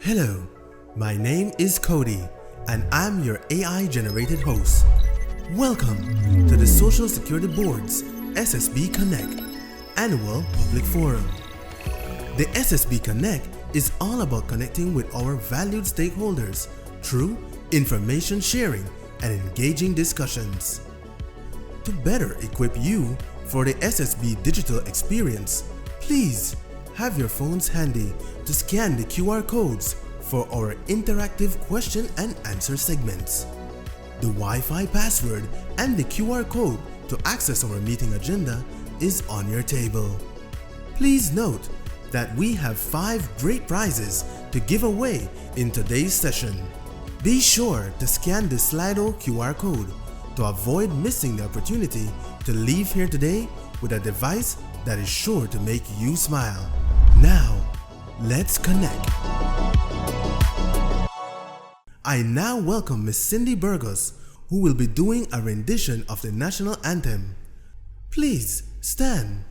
Hello, my name is Cody, and I'm your AI-generated host. Welcome to the Social Security Board's SSB Connect Annual Public Forum. The SSB Connect is all about connecting with our valued stakeholders through information sharing and engaging discussions. To better equip you for the SSB digital experience, please have your phones handy to scan the QR codes for our interactive question and answer segments. The Wi-Fi password and the QR code to access our meeting agenda is on your table. Please note that we have 5 great prizes to give away in today's session. Be sure to scan the Slido QR code to avoid missing the opportunity to leave here today with a device that is sure to make you smile. Now, let's connect. I now welcome Miss Cindy Burgos, who will be doing a rendition of the national anthem. Please stand.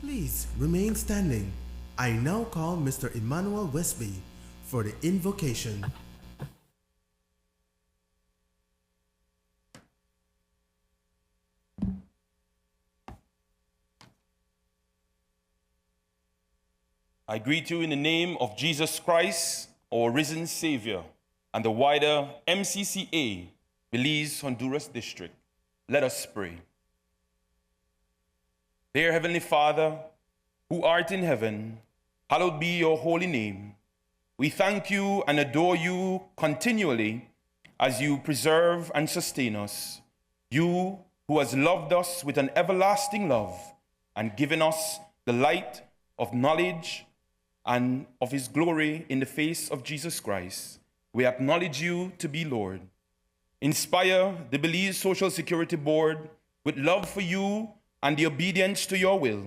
Please remain standing. I now call Mr. Emmanuel Westby for the invocation. I greet you in the name of Jesus Christ, our risen Savior, and the wider MCCA, Belize, Honduras District. Let us pray. Dear Heavenly Father, who art in heaven, hallowed be your holy name. We thank you and adore you continually as you preserve and sustain us. You who has loved us with an everlasting love and given us the light of knowledge and of his glory in the face of Jesus Christ. We acknowledge you to be Lord. Inspire the Belize Social Security Board with love for you and the obedience to your will.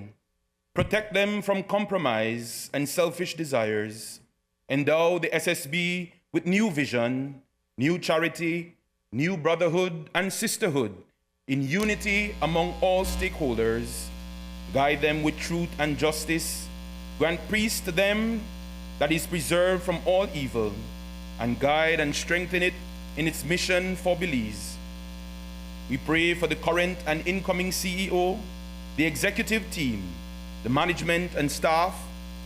Protect them from compromise and selfish desires. Endow the SSB with new vision, new charity, new brotherhood and sisterhood in unity among all stakeholders. Guide them with truth and justice. Grant peace to them that is preserved from all evil, and guide and strengthen it in its mission for Belize. We pray for the current and incoming CEO, the executive team, the management and staff,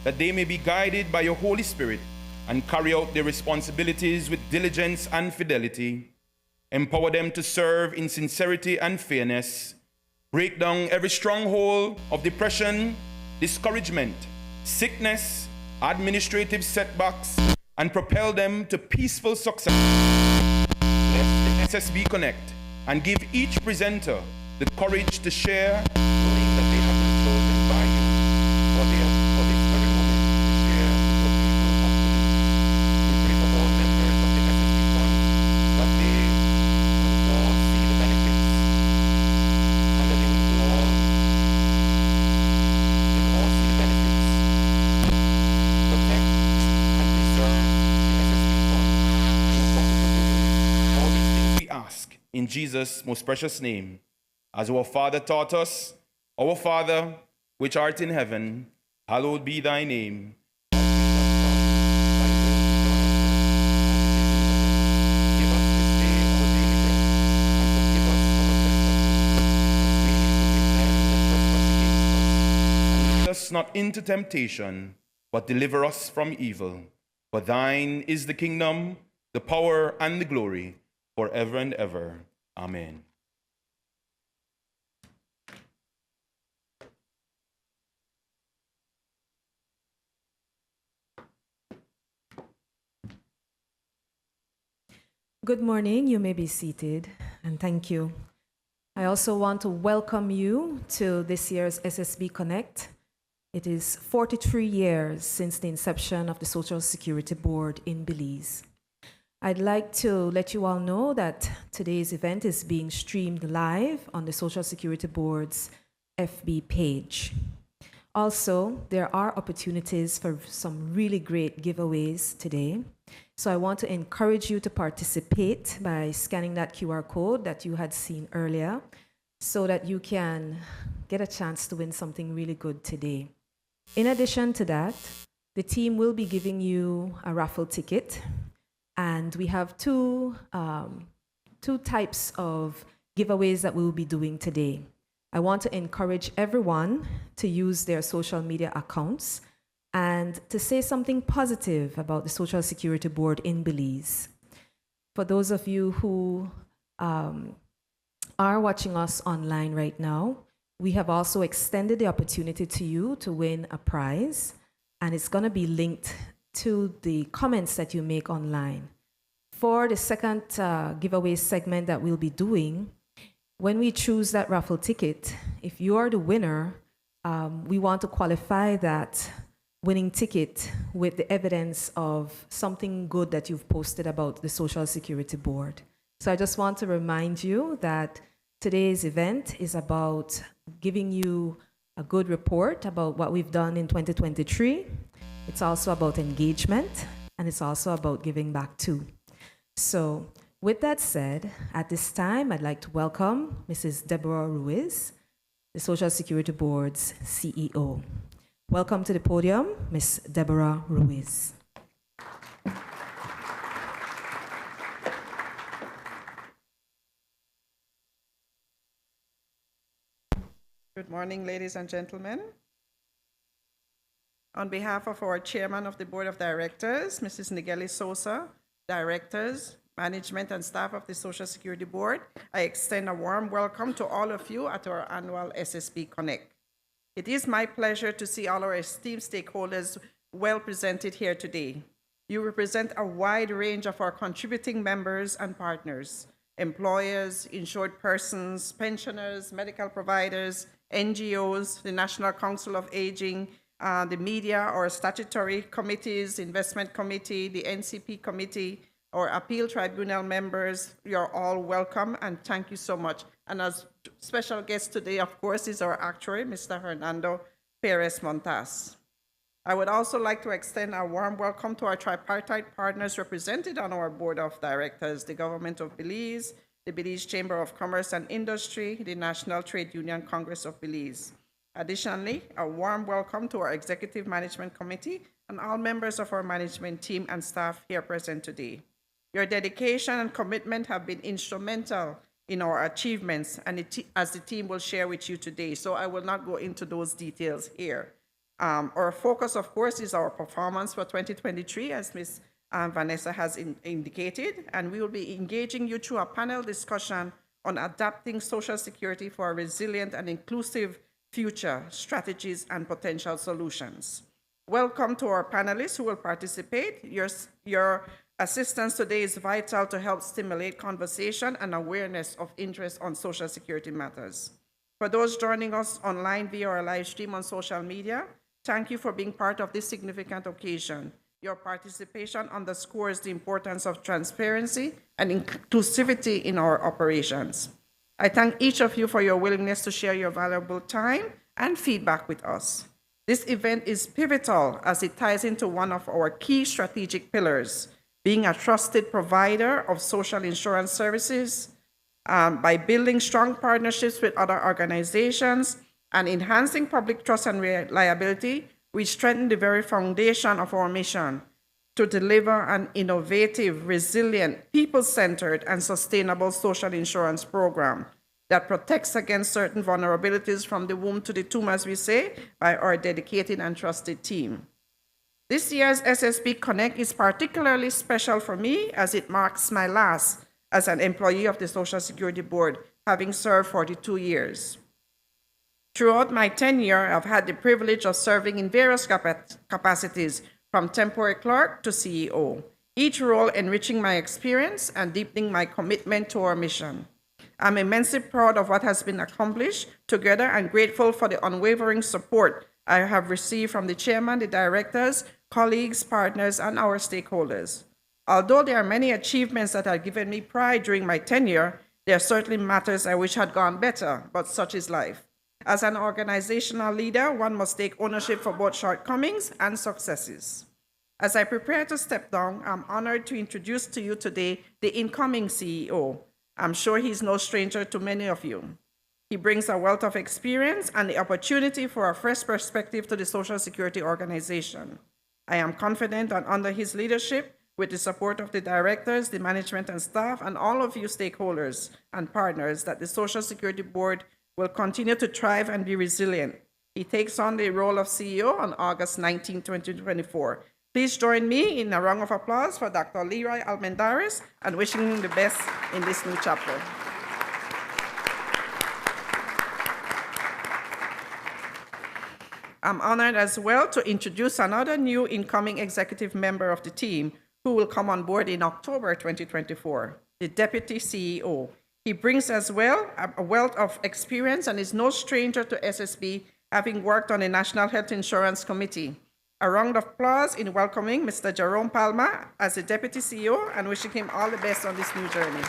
that they may be guided by your Holy Spirit and carry out their responsibilities with diligence and fidelity. Empower them to serve in sincerity and fairness. Break down every stronghold of depression, discouragement, sickness, administrative setbacks, and propel them to peaceful success. Bless the SSB Connect and give each presenter the courage to share, knowing that they have been chosen by you for this very moment to share what you will have to do. We pray for all members of the SSB Fund that they will all see the benefits and that they will all see the benefits. Protect and preserve the SSB Fund. All these things we ask in Jesus' most precious name. As our Father taught us, our Father, which art in heaven, hallowed be thy name. Give us this day our daily bread, and forgive us our trespasses, as we forgive them that trespass against us. And lead us not into temptation, but deliver us from evil. For thine is the kingdom, the power, and the glory, forever and ever. Amen. Good morning. You may be seated, and thank you. I also want to welcome you to this year's SSB Connect. It is 43 years since the inception of the Social Security Board in Belize. I'd like to let you all know that today's event is being streamed live on the Social Security Board's FB page. Also, there are opportunities for some really great giveaways today. So I want to encourage you to participate by scanning that QR code that you had seen earlier so that you can get a chance to win something really good today. In addition to that, the team will be giving you a raffle ticket, and we have two types of giveaways that we will be doing today. I want to encourage everyone to use their social media accounts and to say something positive about the Social Security Board in Belize. For those of you who are watching us online right now, we have also extended the opportunity to you to win a prize, and it's going to be linked to the comments that you make online. For the second giveaway segment that we'll be doing, when we choose that raffle ticket, if you are the winner, we want to qualify that winning ticket with the evidence of something good that you've posted about the Social Security Board. So I just want to remind you that today's event is about giving you a good report about what we've done in 2023. It's also about engagement, and it's also about giving back too. So with that said, at this time, I'd like to welcome Mrs. Deborah Ruiz, the Social Security Board's CEO. Welcome to the podium, Ms. Deborah Ruiz. Good morning, ladies and gentlemen. On behalf of our Chairman of the Board of Directors, Mrs. Nigeli Sosa, Directors, Management, and staff of the Social Security Board, I extend a warm welcome to all of you at our annual SSB Connect. It is my pleasure to see all our esteemed stakeholders well presented here today. You represent a wide range of our contributing members and partners, employers, insured persons, pensioners, medical providers, NGOs, the National Council of Aging, the media or statutory committees, investment committee, the NCP committee, or appeal tribunal members. You're all welcome and thank you so much. And as special guest today, of course, is our actuary, Mr. Hernando Perez Montas. I would also like to extend a warm welcome to our tripartite partners represented on our board of directors, the Government of Belize, the Belize Chamber of Commerce and Industry, the National Trade Union Congress of Belize. Additionally, a warm welcome to our Executive Management Committee and all members of our management team and staff here present today. Your dedication and commitment have been instrumental in our achievements, and as the team will share with you today, so I will not go into those details here. Our focus, of course, is our performance for 2023, as Ms. Vanessa has indicated, and we will be engaging you through a panel discussion on adapting Social Security for a resilient and inclusive future, strategies and potential solutions. Welcome to our panelists who will participate. Your assistance today is vital to help stimulate conversation and awareness of interest on Social Security matters. For those joining us online via our live stream on social media, thank you for being part of this significant occasion. Your participation underscores the importance of transparency and inclusivity in our operations. I thank each of you for your willingness to share your valuable time and feedback with us. This event is pivotal as it ties into one of our key strategic pillars, being a trusted provider of social insurance services. By building strong partnerships with other organizations and enhancing public trust and reliability, we strengthen the very foundation of our mission to deliver an innovative, resilient, people-centered, and sustainable social insurance program that protects against certain vulnerabilities from the womb to the tomb, as we say, by our dedicated and trusted team. This year's SSB Connect is particularly special for me as it marks my last as an employee of the Social Security Board, having served 42 years. Throughout my tenure, I've had the privilege of serving in various capacities, from temporary clerk to CEO, each role enriching my experience and deepening my commitment to our mission. I'm immensely proud of what has been accomplished together and grateful for the unwavering support I have received from the chairman, the directors, colleagues, partners, and our stakeholders. Although there are many achievements that have given me pride during my tenure, there are certainly matters I wish had gone better, but such is life. As an organizational leader, one must take ownership for both shortcomings and successes. As I prepare to step down, I'm honored to introduce to you today the incoming CEO. I'm sure he's no stranger to many of you. He brings a wealth of experience and the opportunity for a fresh perspective to the Social Security organization. I am confident that under his leadership, with the support of the directors, the management and staff, and all of you stakeholders and partners, that the Social Security Board will continue to thrive and be resilient. He takes on the role of CEO on August 19, 2024. Please join me in a round of applause for Dr. Leroy Almendares and wishing him the best in this new chapter. I'm honored as well to introduce another new incoming executive member of the team who will come on board in October 2024, the Deputy CEO. He brings as well a wealth of experience and is no stranger to SSB, having worked on the National Health Insurance Committee. A round of applause in welcoming Mr. Jerome Palma as the Deputy CEO and wishing him all the best on this new journey.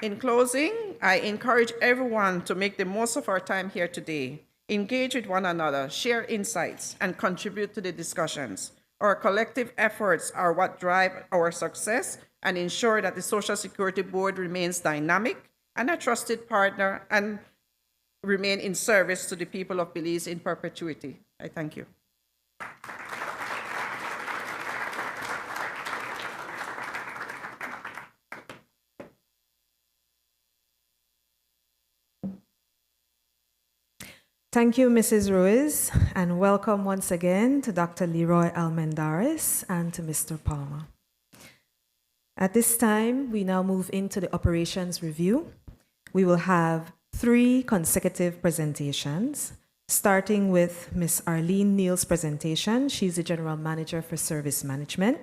In closing, I encourage everyone to make the most of our time here today. Engage with one another, share insights, and contribute to the discussions. Our collective efforts are what drive our success and ensure that the Social Security Board remains dynamic and a trusted partner and remain in service to the people of Belize in perpetuity. I thank you. Thank you, Mrs. Ruiz, and welcome once again to Dr. Leroy Almendares and to Mr. Palmer. At this time, we now move into the operations review. We will have 3 consecutive presentations, starting with Ms. Arlene Neal's presentation. She's the General Manager for Service Management.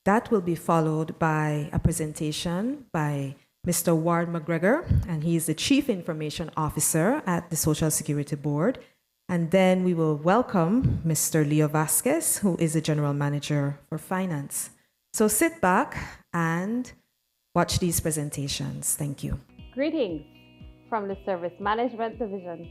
That will be followed by a presentation by Mr. Ward McGregor, and he is the Chief Information Officer at the Social Security Board. And then we will welcome Mr. Leo Vasquez, who is the General Manager for Finance. So sit back and watch these presentations. Thank you. Greetings from the Service Management Division.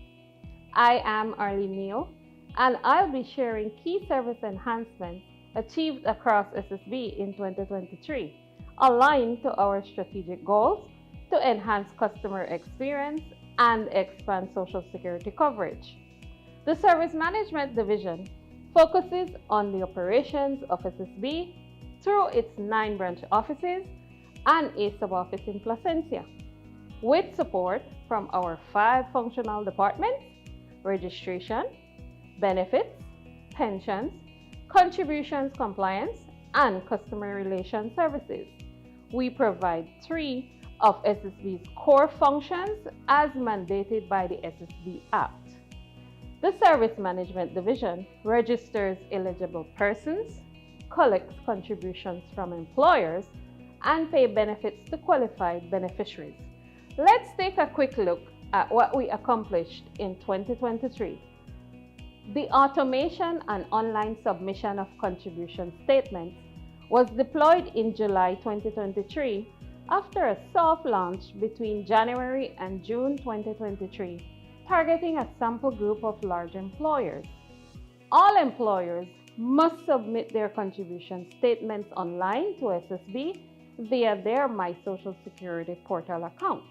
I am Arlene Neal, and I'll be sharing key service enhancements achieved across SSB in 2023, aligned to our strategic goals to enhance customer experience and expand Social Security coverage. The Service Management Division focuses on the operations of SSB through its 9 branch offices and a sub-office in Placencia, with support from our 5 functional departments: registration, benefits, pensions, contributions compliance, and customer relations services. We provide 3 of SSB's core functions as mandated by the SSB Act. The Service Management Division registers eligible persons, collects contributions from employers, and pay benefits to qualified beneficiaries. Let's take a quick look at what we accomplished in 2023. The automation and online submission of contribution statements was deployed in July 2023 after a soft launch between January and June 2023, targeting a sample group of large employers. All employers must submit their contribution statements online to SSB via their My Social Security portal account.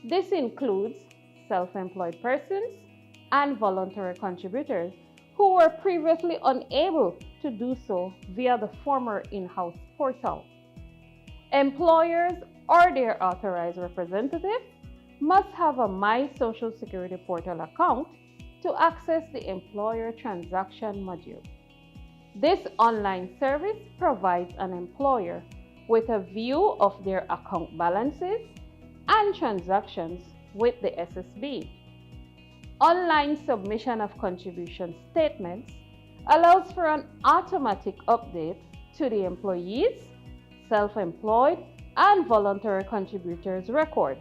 This includes self-employed persons and voluntary contributors who were previously unable to do so via the former in-house portal. Employers or their authorized representatives must have a My Social Security portal account to access the employer transaction module. This online service provides an employer with a view of their account balances and transactions with the SSB. Online submission of contribution statements allows for an automatic update to the employees, self-employed, and voluntary contributors record,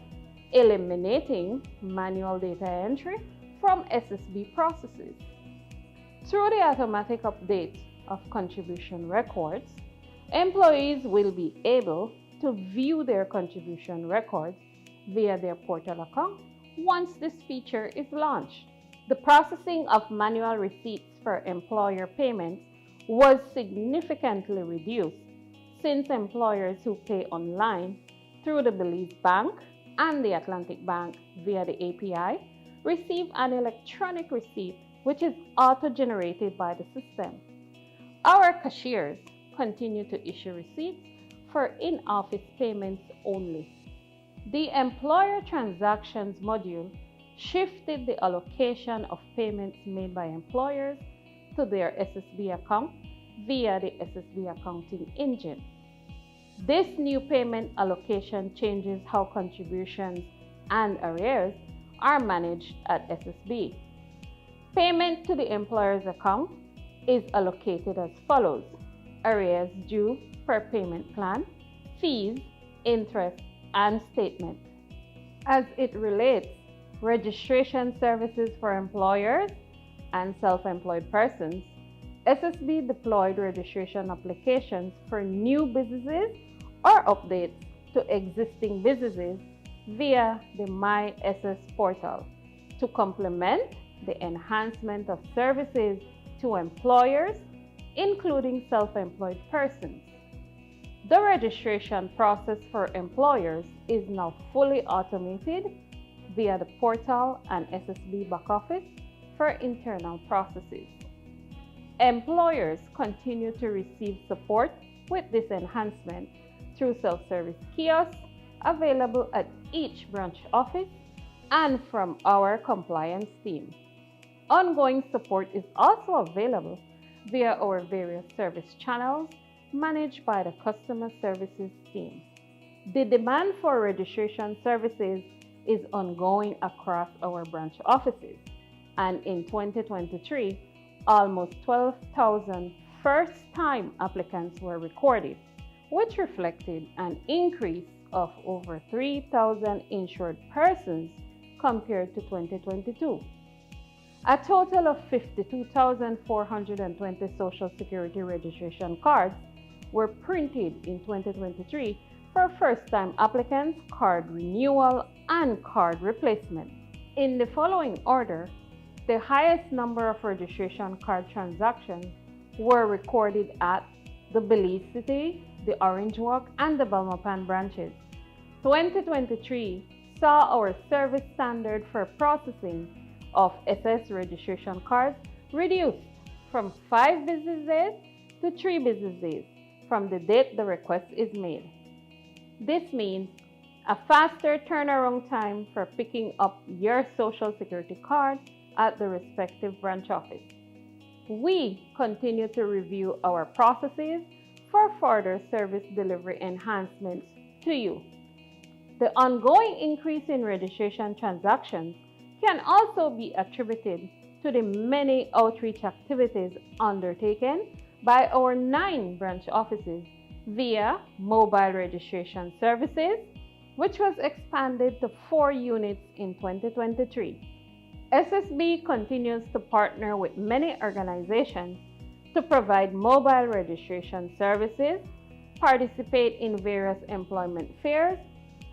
eliminating manual data entry from SSB processes. Through the automatic update of contribution records, employees will be able to view their contribution records via their portal account once this feature is launched. The processing of manual receipts for employer payments was significantly reduced since employers who pay online through the Belize Bank and the Atlantic Bank via the API receive an electronic receipt which is auto-generated by the system. Our cashiers continue to issue receipts for in-office payments only. The Employer Transactions module shifted the allocation of payments made by employers to their SSB account via the SSB accounting engine. This new payment allocation changes how contributions and arrears are managed at SSB. Payment to the employer's account is allocated as follows: arrears due per payment plan, fees, interest, and statement. As it relates registration services for employers and self-employed persons, SSB deployed registration applications for new businesses or updates to existing businesses via the My SS portal to complement the enhancement of services to employers, including self-employed persons. The registration process for employers is now fully automated via the portal and SSB back office for internal processes. Employers continue to receive support with this enhancement through self-service kiosks available at each branch office and from our compliance team. Ongoing support is also available via our various service channels managed by the customer services team. The demand for registration services is ongoing across our branch offices, and in 2023, almost 12,000 first-time applicants were recorded, which reflected an increase of over 3,000 insured persons compared to 2022. A total of 52,420 Social Security registration cards were printed in 2023 for first-time applicants, card renewal, and card replacement. In the following order, the highest number of registration card transactions were recorded at the Belize City, the Orange Walk, and the Belmopan branches. 2023 saw our service standard for processing of SS registration cards reduced from 5 business days to 3 business days from the date the request is made. This means a faster turnaround time for picking up your Social Security card at the respective branch office. We continue to review our processes for further service delivery enhancements to you. The ongoing increase in registration transactions can also be attributed to the many outreach activities undertaken by our 9 branch offices via mobile registration services, which was expanded to 4 units in 2023. SSB continues to partner with many organizations to provide mobile registration services, participate in various employment fairs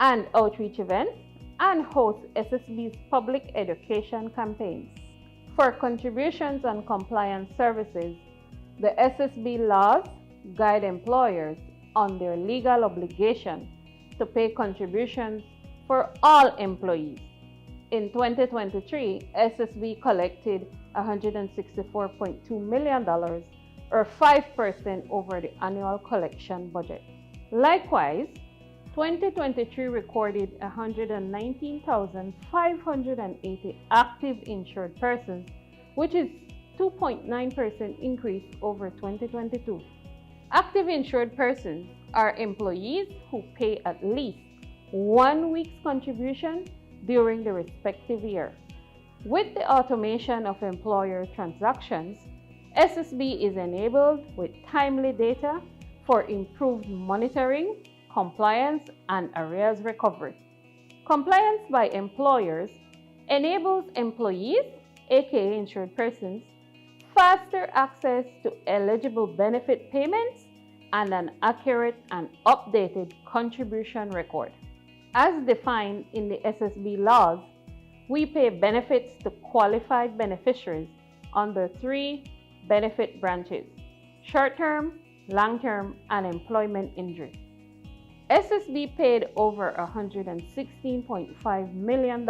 and outreach events, and host SSB's public education campaigns. For contributions and compliance services, the SSB laws guide employers on their legal obligation to pay contributions for all employees. In 2023, SSB collected $164.2 million, or 5% over the annual collection budget. Likewise, 2023 recorded 119,580 active insured persons, which is 2.9% increase over 2022. Active insured persons are employees who pay at least 1 week's contribution during the respective year. With the automation of employer transactions, SSB is enabled with timely data for improved monitoring, compliance, and arrears recovery. Compliance by employers enables employees, aka insured persons, faster access to eligible benefit payments and an accurate and updated contribution record. As defined in the SSB laws, we pay benefits to qualified beneficiaries under 3 benefit branches: short-term, long-term, and employment injury. SSB paid over $116.5 million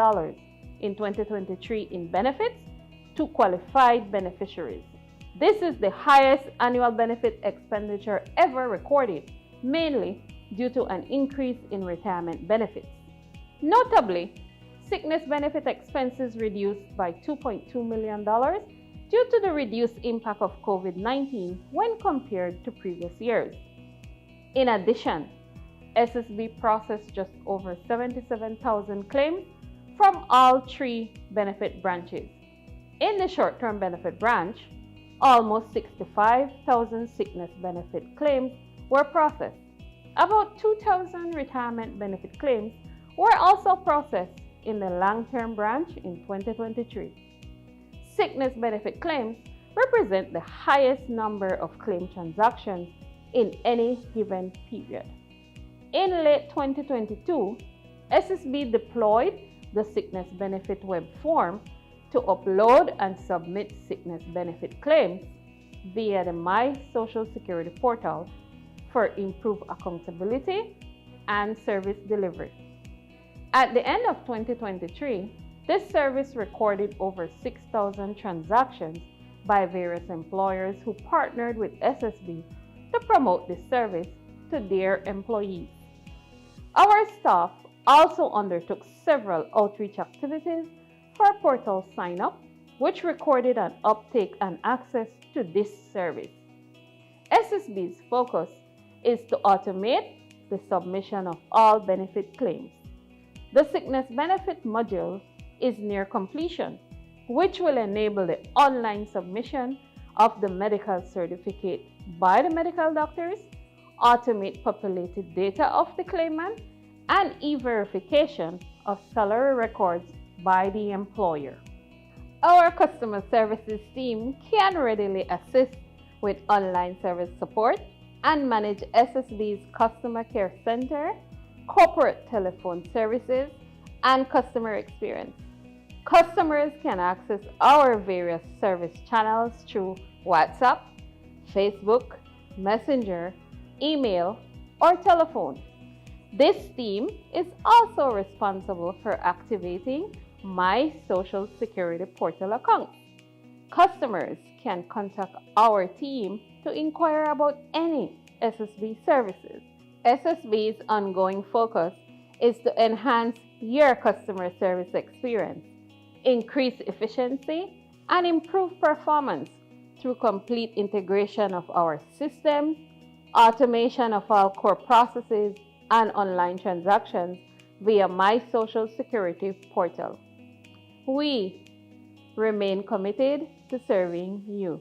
in 2023 in benefits to qualified beneficiaries. This is the highest annual benefit expenditure ever recorded, mainly due to an increase in retirement benefits. Notably, sickness benefit expenses reduced by $2.2 million due to the reduced impact of COVID-19 when compared to previous years. In addition, SSB processed just over 77,000 claims from all 3 benefit branches. In the short-term benefit branch, almost 65,000 sickness benefit claims were processed. About 2,000 retirement benefit claims were also processed in the long-term branch in 2023. Sickness benefit claims represent the highest number of claim transactions in any given period. In late 2022, SSB deployed the sickness benefit web form to upload and submit sickness benefit claims via the My Social Security portal for improved accountability and service delivery. At the end of 2023, this service recorded over 6,000 transactions by various employers who partnered with SSB to promote this service to their employees. Our staff also undertook several outreach activities for portal sign-up, which recorded an uptake and access to this service. SSB's focus is to automate the submission of all benefit claims. The sickness benefit module is near completion, which will enable the online submission of the medical certificate by the medical doctors automate populated data of the claimant, and e-verification of salary records by the employer. Our customer services team can readily assist with online service support and manage SSB's customer care center, corporate telephone services, and customer experience. Customers can access our various service channels through WhatsApp, Facebook, Messenger, email, or telephone. This team is also responsible for activating My Social Security Portal account. Customers can contact our team to inquire about any SSB services. SSB's ongoing focus is to enhance your customer service experience, increase efficiency, and improve performance through complete integration of our systems, automation of all core processes, and online transactions via My Social Security Portal. We remain committed to serving you.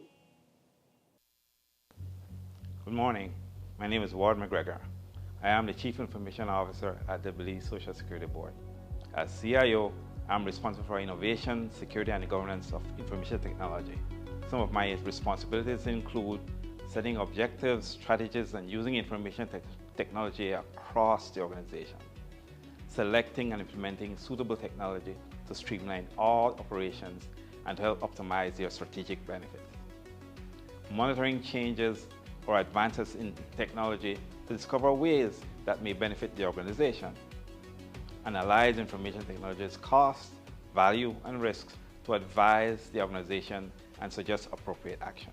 Good morning. My name is Ward McGregor. I am the Chief Information Officer at the Belize Social Security Board. As CIO, I'm responsible for innovation, security, and the governance of information technology. Some of my responsibilities include setting objectives, strategies, and using information technology across the organization, selecting and implementing suitable technology to streamline all operations and to help optimize their strategic benefits, monitoring changes or advances in technology to discover ways that may benefit the organization, analyze information technology's costs, value, and risks to advise the organization and suggest appropriate action,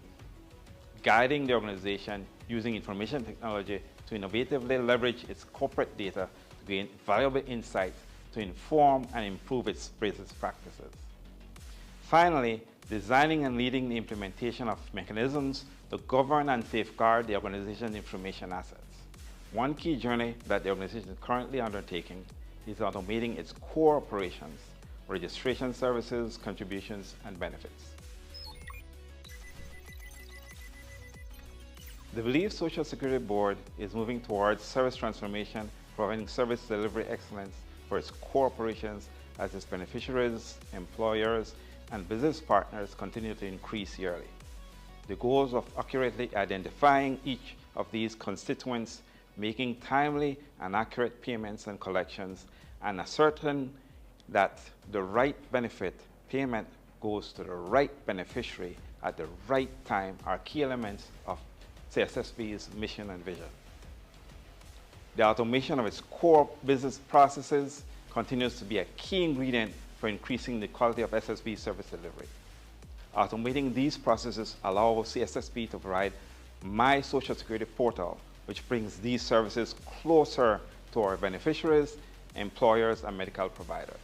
guiding the organization using information technology to innovatively leverage its corporate data to gain valuable insights to inform and improve its business practices. Finally, designing and leading the implementation of mechanisms to govern and safeguard the organization's information assets. One key journey that the organization is currently undertaking is automating its core operations, registration services, contributions, and benefits. The Belize Social Security Board is moving towards service transformation, providing service delivery excellence for its core operations as its beneficiaries, employers, and business partners continue to increase yearly. The goals of accurately identifying each of these constituents, making timely and accurate payments and collections, and ascertain that the right benefit payment goes to the right beneficiary at the right time are key elements of SSB's mission and vision. The automation of its core business processes continues to be a key ingredient for increasing the quality of SSB service delivery. Automating these processes allows SSB to provide My Social Security Portal, which brings these services closer to our beneficiaries, employers, and medical providers.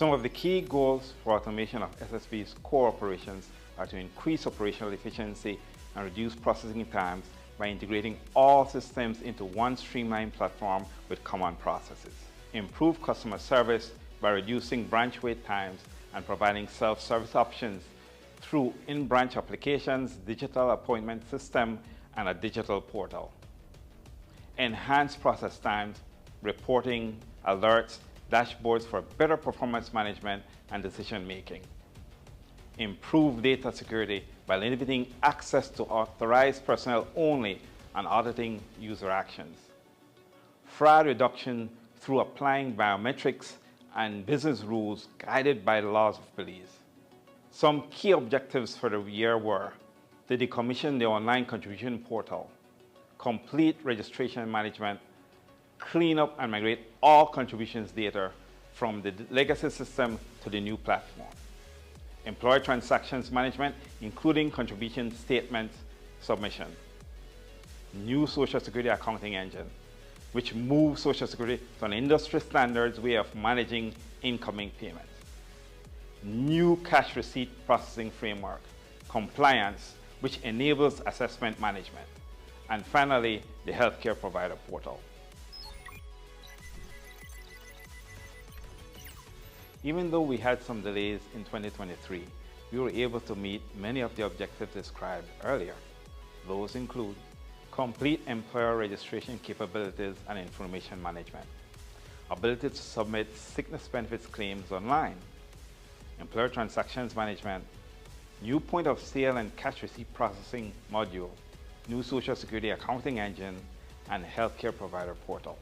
Some of the key goals for automation of SSB's core operations are to increase operational efficiency and reduce processing times by integrating all systems into one streamlined platform with common processes. Improve customer service by reducing branch wait times and providing self-service options through in-branch applications, digital appointment system, and a digital portal. Enhance process times, reporting, alerts, dashboards for better performance management and decision making. Improve data security by limiting access to authorized personnel only and auditing user actions. Fraud reduction through applying biometrics and business rules guided by the laws of Belize. Some key objectives for the year were to decommission the online contribution portal, complete registration management, clean up and migrate all contributions data from the legacy system to the new platform. Employer transactions management, including contribution statement submission. New Social Security accounting engine, which moves Social Security to an industry standards way of managing incoming payments. New cash receipt processing framework, compliance, which enables assessment management. And finally, the healthcare provider portal. Even though we had some delays in 2023, we were able to meet many of the objectives described earlier. Those include complete employer registration capabilities and information management, ability to submit sickness benefits claims online, employer transactions management, new point of sale and cash receipt processing module, new Social Security accounting engine, and healthcare provider portal.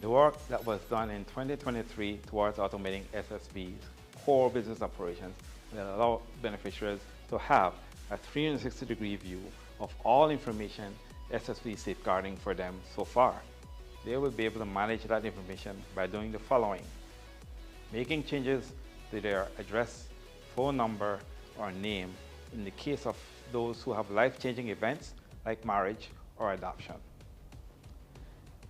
The work that was done in 2023 towards automating SSB's core business operations will allow beneficiaries to have a 360-degree view of all information SSB is safeguarding for them so far. They will be able to manage that information by doing the following: making changes to their address, phone number, or name in the case of those who have life-changing events like marriage or adoption.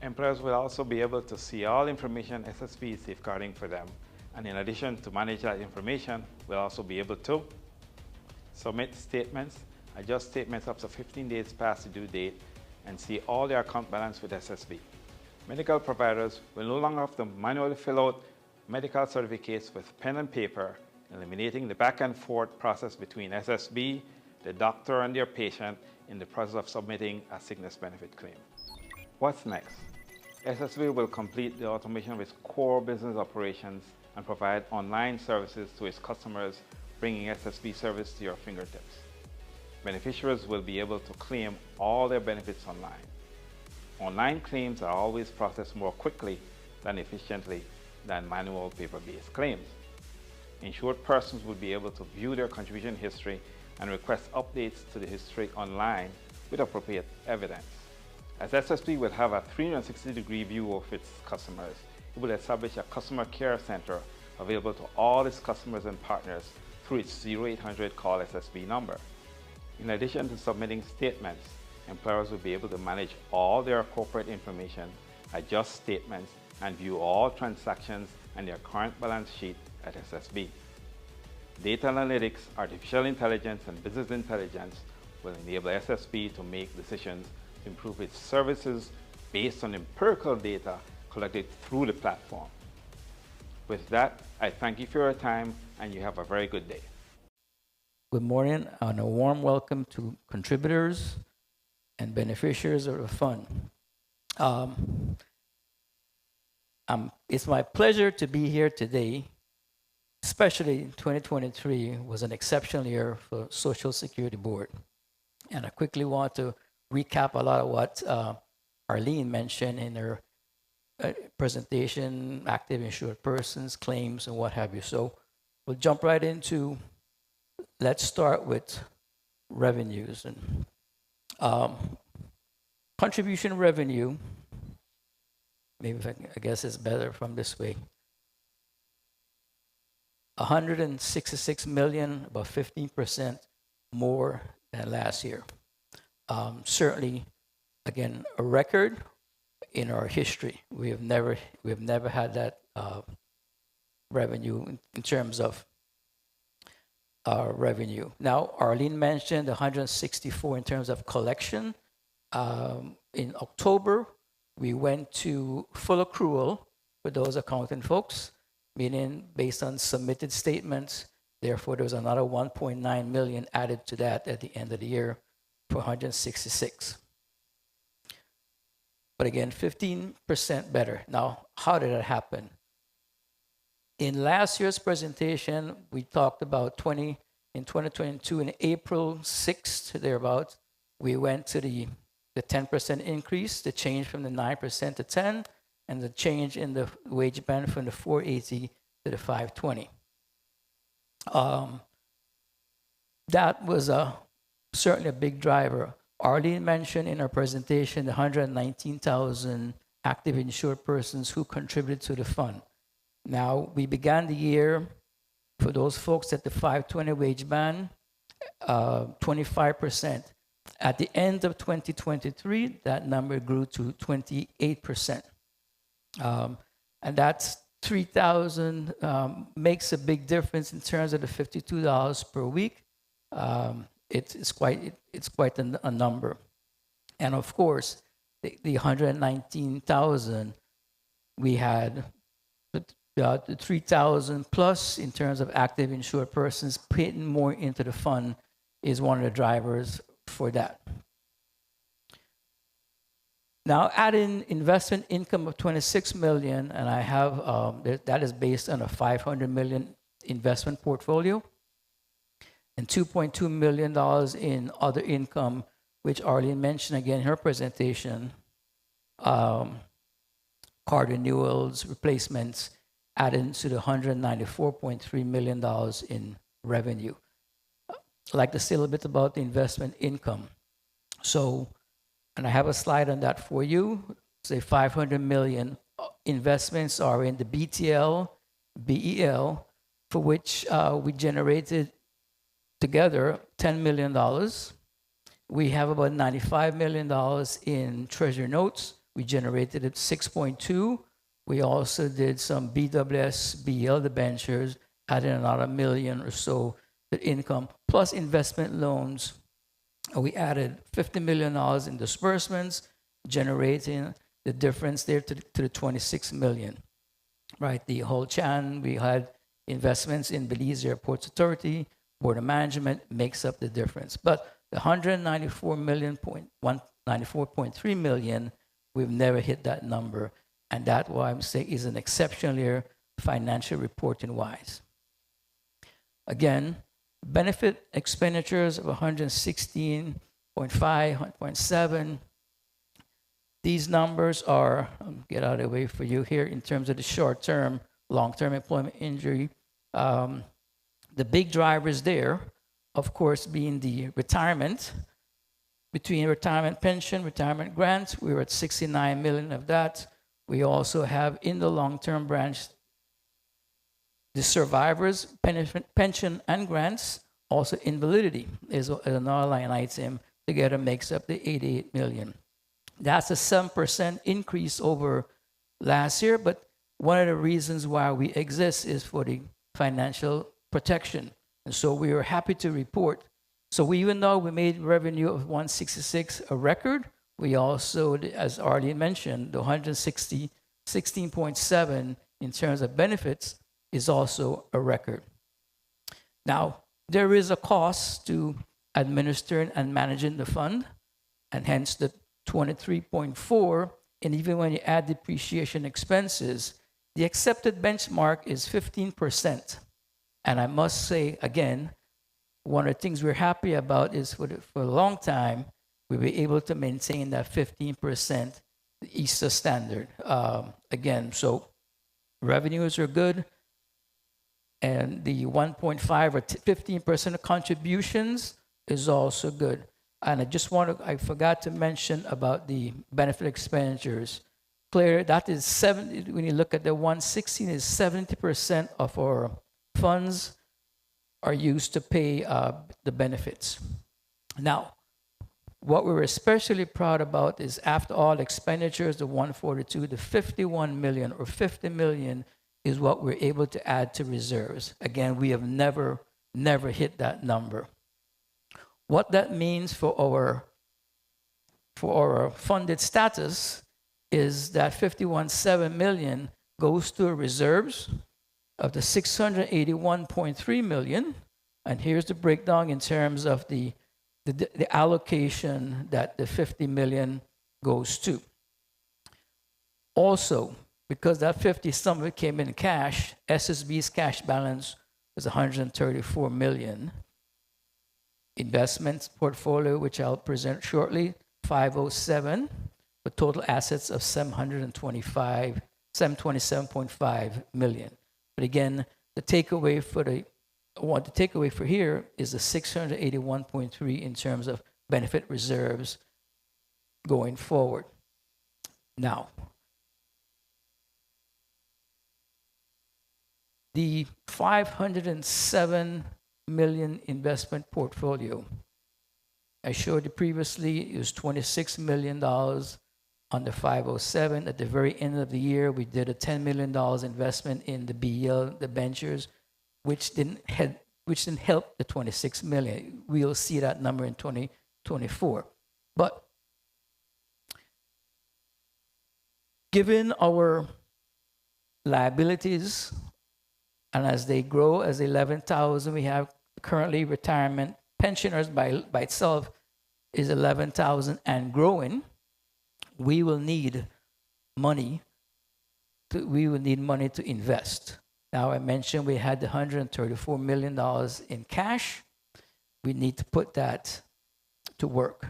Employers will also be able to see all information SSB is safeguarding for them, and in addition to manage that information, will also be able to submit statements, adjust statements up to 15 days past the due date, and see all their account balance with SSB. Medical providers will no longer have to manually fill out medical certificates with pen and paper, eliminating the back and forth process between SSB, the doctor, and their patient in the process of submitting a sickness benefit claim. What's next? SSB will complete the automation of its core business operations and provide online services to its customers, bringing SSB service to your fingertips. Beneficiaries will be able to claim all their benefits online. Online claims are always processed more quickly and efficiently than manual paper-based claims. Insured persons will be able to view their contribution history and request updates to the history online with appropriate evidence. As SSB will have a 360-degree view of its customers, it will establish a customer care center available to all its customers and partners through its 0800 Call SSB number. In addition to submitting statements, employers will be able to manage all their corporate information, adjust statements, and view all transactions and their current balance sheet at SSB. Data analytics, artificial intelligence, and business intelligence will enable SSB to make decisions to improve its services based on empirical data collected through the platform. With that, I thank you for your time, and you have a very good day. Good morning and a warm welcome to contributors and beneficiaries of the fund. It's my pleasure to be here today, especially 2023 was an exceptional year for Social Security Board. And I quickly want to recap a lot of what Arlene mentioned in her presentation, active insured persons, claims, and what have you. So we'll jump right into, let's start with revenues. And contribution revenue, maybe if I guess it's better from this way, 166 million, about 15% more than last year. Certainly, again, a record in our history. We have never had that revenue in terms of revenue. Now, Arlene mentioned 164 in terms of collection. In October, we went to full accrual for those accounting folks, meaning based on submitted statements. Therefore, there was another 1.9 million added to that at the end of the year for 166. But again, 15% better. Now, how did that happen? In last year's presentation, we talked about in 2022, in April 6th, thereabout, we went to the 10% increase, the change from the 9% to 10, and the change in the wage band from the 480 to the 520. That was certainly a big driver. Arlene mentioned in her presentation the 119,000 active insured persons who contributed to the fund. Now, we began the year for those folks at the 520 wage band, 25%. At the end of 2023, that number grew to 28%. And that's 3,000, makes a big difference in terms of the $52 per week. It's quite a number. And of course, the 119,000, we had the 3,000 plus in terms of active insured persons putting more into the fund is one of the drivers for that. Now, adding investment income of 26 million, and I have that is based on a 500 million investment portfolio, and $2.2 million in other income, which Arlene mentioned again in her presentation. Card renewals, replacements, added to the $194.3 million in revenue. I'd like to say a little bit about the investment income. So, and I have a slide on that for you. Say 500 million investments are in the BTL, BEL, for which we generated together $10 million. We have about $95 million in treasury notes. We generated at 6.2. We also did some BWS, BL debentures, adding another $1 million or so to income, plus investment loans. We added $50 million in disbursements, generating the difference there to the 26 million. Right, the whole chan, we had investments in Belize Airports Authority, Board of Management makes up the difference. But the 194.3 million, we've never hit that number. And that's why I'm saying is an exceptional year financial reporting wise. Again, benefit expenditures of 116.5, 100.7. These numbers are, get out of the way for you here in terms of the short-term, long-term employment injury. The big drivers there, of course, being the retirement. Between retirement pension, retirement grants, we were at 69 million of that. We also have in the long-term branch, the survivors, pension and grants, also invalidity is another line item, together makes up the 88 million. That's a 7% increase over last year, but one of the reasons why we exist is for the financial protection. And so we were happy to report. So even though we made revenue of 166 a record, we also, as Arlene mentioned, the 16.7 in terms of benefits is also a record. Now, there is a cost to administering and managing the fund, and hence the 23.4, and even when you add depreciation expenses, the accepted benchmark is 15%. And I must say, again, one of the things we're happy about is for a long time, we were able to maintain that 15% ESA standard. Again, so revenues are good, and the 1.5 or 15% of contributions is also good. And I forgot to mention about the benefit expenditures. Clear, that is 70, when you look at the 116, is 70% of our funds are used to pay the benefits. Now, what we're especially proud about is after all expenditures, the 142, the 51 million or 50 million is what we're able to add to reserves. Again, we have never hit that number. What that means for our funded status is that 51.7 million goes to reserves of the 681.3 million, and here's the breakdown in terms of the allocation that the 50 million goes to. Also, because that 50 some of it came in cash, SSB's cash balance was 134 million. Investments portfolio, which I'll present shortly, 507, with total assets of 727.5 million. But again, the takeaway for here is the 681.3 in terms of benefit reserves going forward. Now, the 507 million investment portfolio, I showed you previously, it was $26 million on the 507. At the very end of the year, we did a $10 million investment in the BL debentures, which didn't help the 26 million. We'll see that number in 2024. But given our liabilities, and as they grow, as 11,000, we have currently retirement pensioners by itself is 11,000 and growing. We will need money to invest. Now, I mentioned we had the $134 million in cash. We need to put that to work.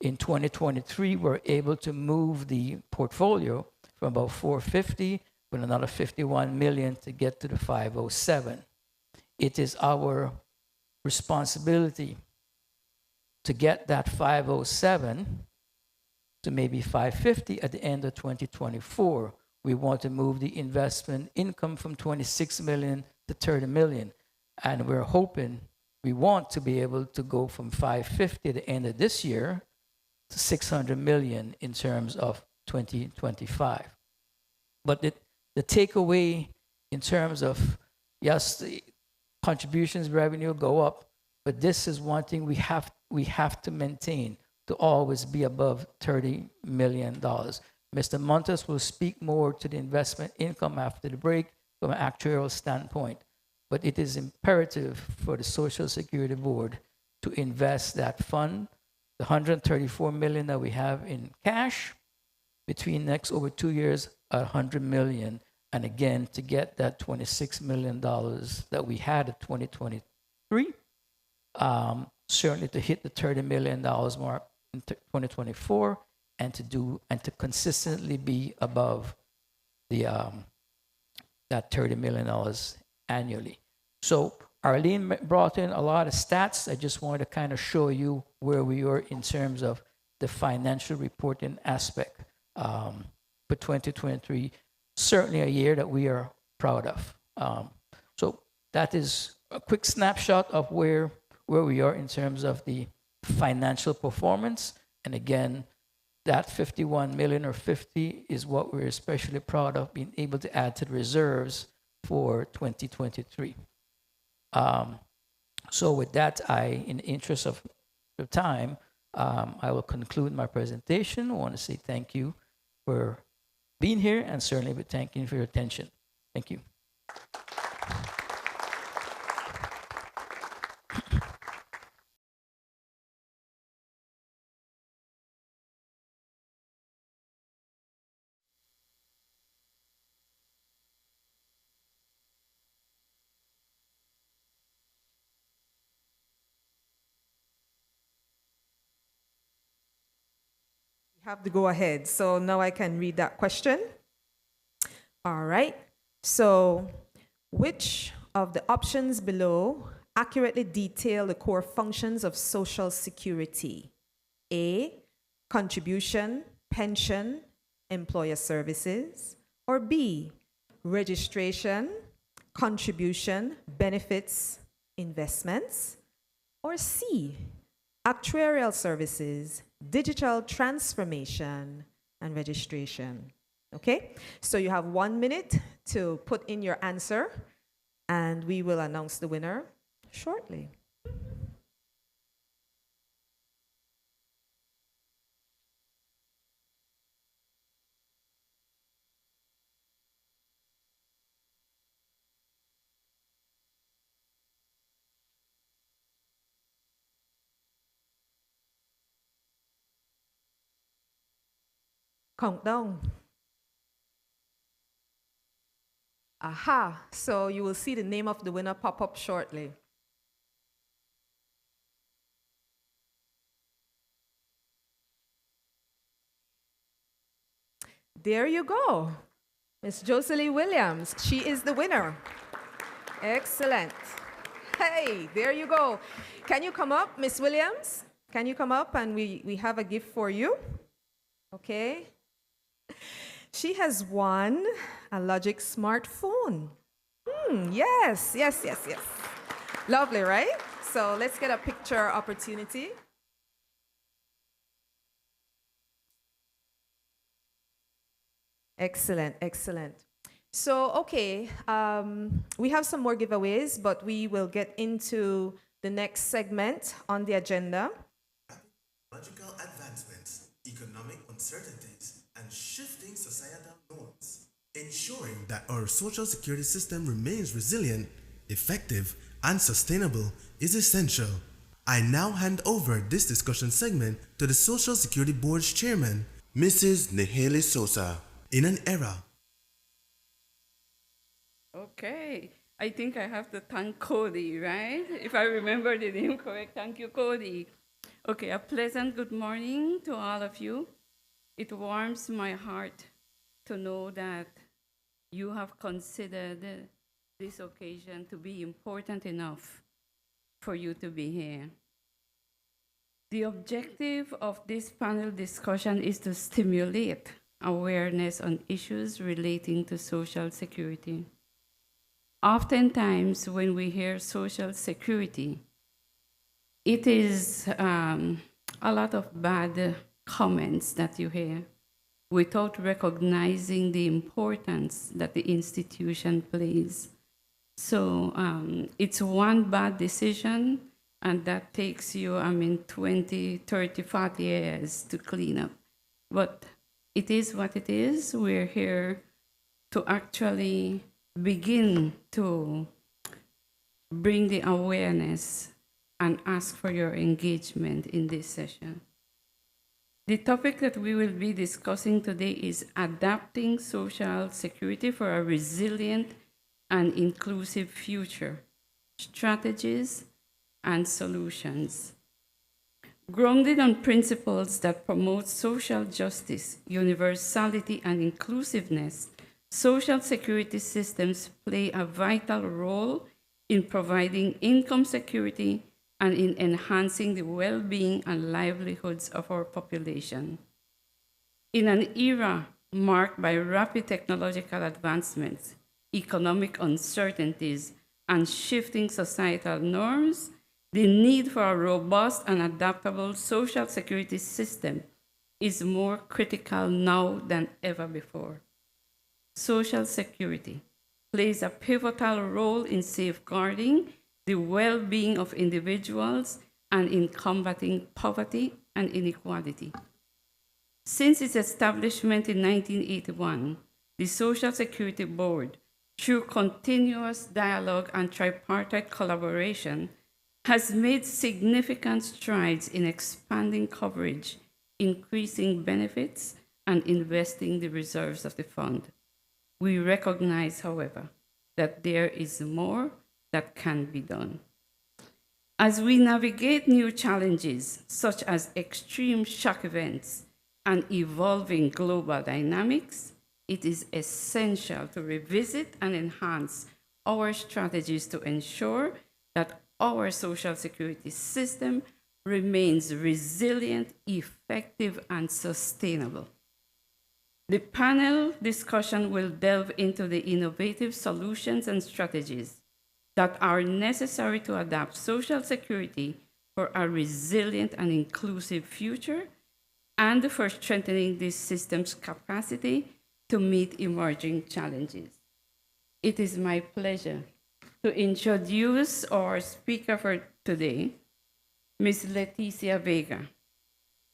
In 2023, we're able to move the portfolio from about 450 with another 51 million to get to the 507. It is our responsibility to get that 507 to maybe 550 at the end of 2024. We want to move the investment income from 26 million to 30 million. And we're hoping, we want to be able to go from 550 at the end of this year to 600 million in terms of 2025. But the takeaway in terms of, yes, the contributions revenue go up, but this is one thing we have to maintain, to always be above $30 million. Mr. Montes will speak more to the investment income after the break from an actuarial standpoint, but it is imperative for the Social Security Board to invest that fund, the $134 million that we have in cash, between next over 2 years, $100 million, and again, to get that $26 million that we had in 2023, certainly to hit the $30 million mark in 2024, and to consistently be above the that $30 million annually. So Arlene brought in a lot of stats. I just wanted to kind of show you where we are in terms of the financial reporting aspect for 2023. Certainly a year that we are proud of. So that is a quick snapshot of where we are in terms of the financial performance. And again, that 51 million or 50 is what we're especially proud of, being able to add to the reserves for 2023. So with that, in the interest of time, I will conclude my presentation. I want to say thank you for being here, and certainly we thank you for your attention. Thank you. Have to go ahead. So now I can read that question. All right. So which of the options below accurately detail the core functions of Social Security? A, contribution, pension, employer services. Or B, registration, contribution, benefits, investments. Or C, actuarial services, digital transformation, and registration. Okay? So you have 1 minute to put in your answer, and we will announce the winner shortly. Countdown. Aha, so you will see the name of the winner pop up shortly. There you go. Miss Jocelyn Williams, she is the winner. Excellent. Hey, there you go. Can you come up, Miss Williams? Can you come up, and we have a gift for you? Okay. She has won a Logic smartphone. Yes. Lovely, right? So let's get a picture opportunity. Excellent. So, okay, we have some more giveaways, but we will get into the next segment on the agenda. Technological advancements, economic uncertainties, and shifting societal norms. Ensuring that our social security system remains resilient, effective, and sustainable is essential. I now hand over this discussion segment to the Social Security Board's chairman, Mrs. Neheli Sosa. In an era. Okay, I think I have to thank Cody, right? If I remember the name correct, thank you, Cody. Okay, a pleasant good morning to all of you. It warms my heart to know that you have considered this occasion to be important enough for you to be here. The objective of this panel discussion is to stimulate awareness on issues relating to social security. Oftentimes, when we hear social security, it is a lot of bad comments that you hear without recognizing the importance that the institution plays. So it's one bad decision, and that takes you, 20, 30, 40 years to clean up. But it is what it is. We're here to actually begin to bring the awareness and ask for your engagement in this session. The topic that we will be discussing today is adapting social security for a resilient and inclusive future, strategies and solutions. Grounded on principles that promote social justice, universality, and inclusiveness, social security systems play a vital role in providing income security and in enhancing the well-being and livelihoods of our population. In an era marked by rapid technological advancements, economic uncertainties, and shifting societal norms, the need for a robust and adaptable social security system is more critical now than ever before. Social security plays a pivotal role in safeguarding the well-being of individuals and in combating poverty and inequality. Since its establishment in 1981, the Social Security Board, through continuous dialogue and tripartite collaboration, has made significant strides in expanding coverage, increasing benefits, and investing the reserves of the fund. We recognize, however, that there is more that can be done. As we navigate new challenges, such as extreme shock events and evolving global dynamics, it is essential to revisit and enhance our strategies to ensure that our social security system remains resilient, effective, and sustainable. The panel discussion will delve into the innovative solutions and strategies that are necessary to adapt social security for a resilient and inclusive future and for strengthening this system's capacity to meet emerging challenges. It is my pleasure to introduce our speaker for today, Ms. Leticia Vega.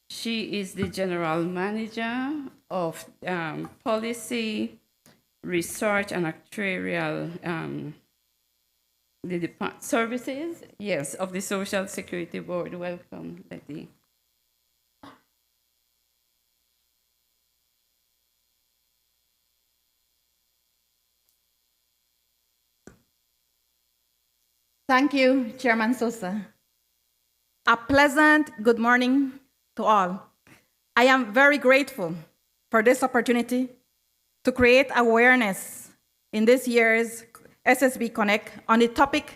She is the General Manager of Policy, Research, and Actuarial Services, yes, of the Social Security Board. Welcome, Letty. Thank you, Chairman Sosa. A pleasant good morning to all. I am very grateful for this opportunity to create awareness in this year's SSB Connect on the topic,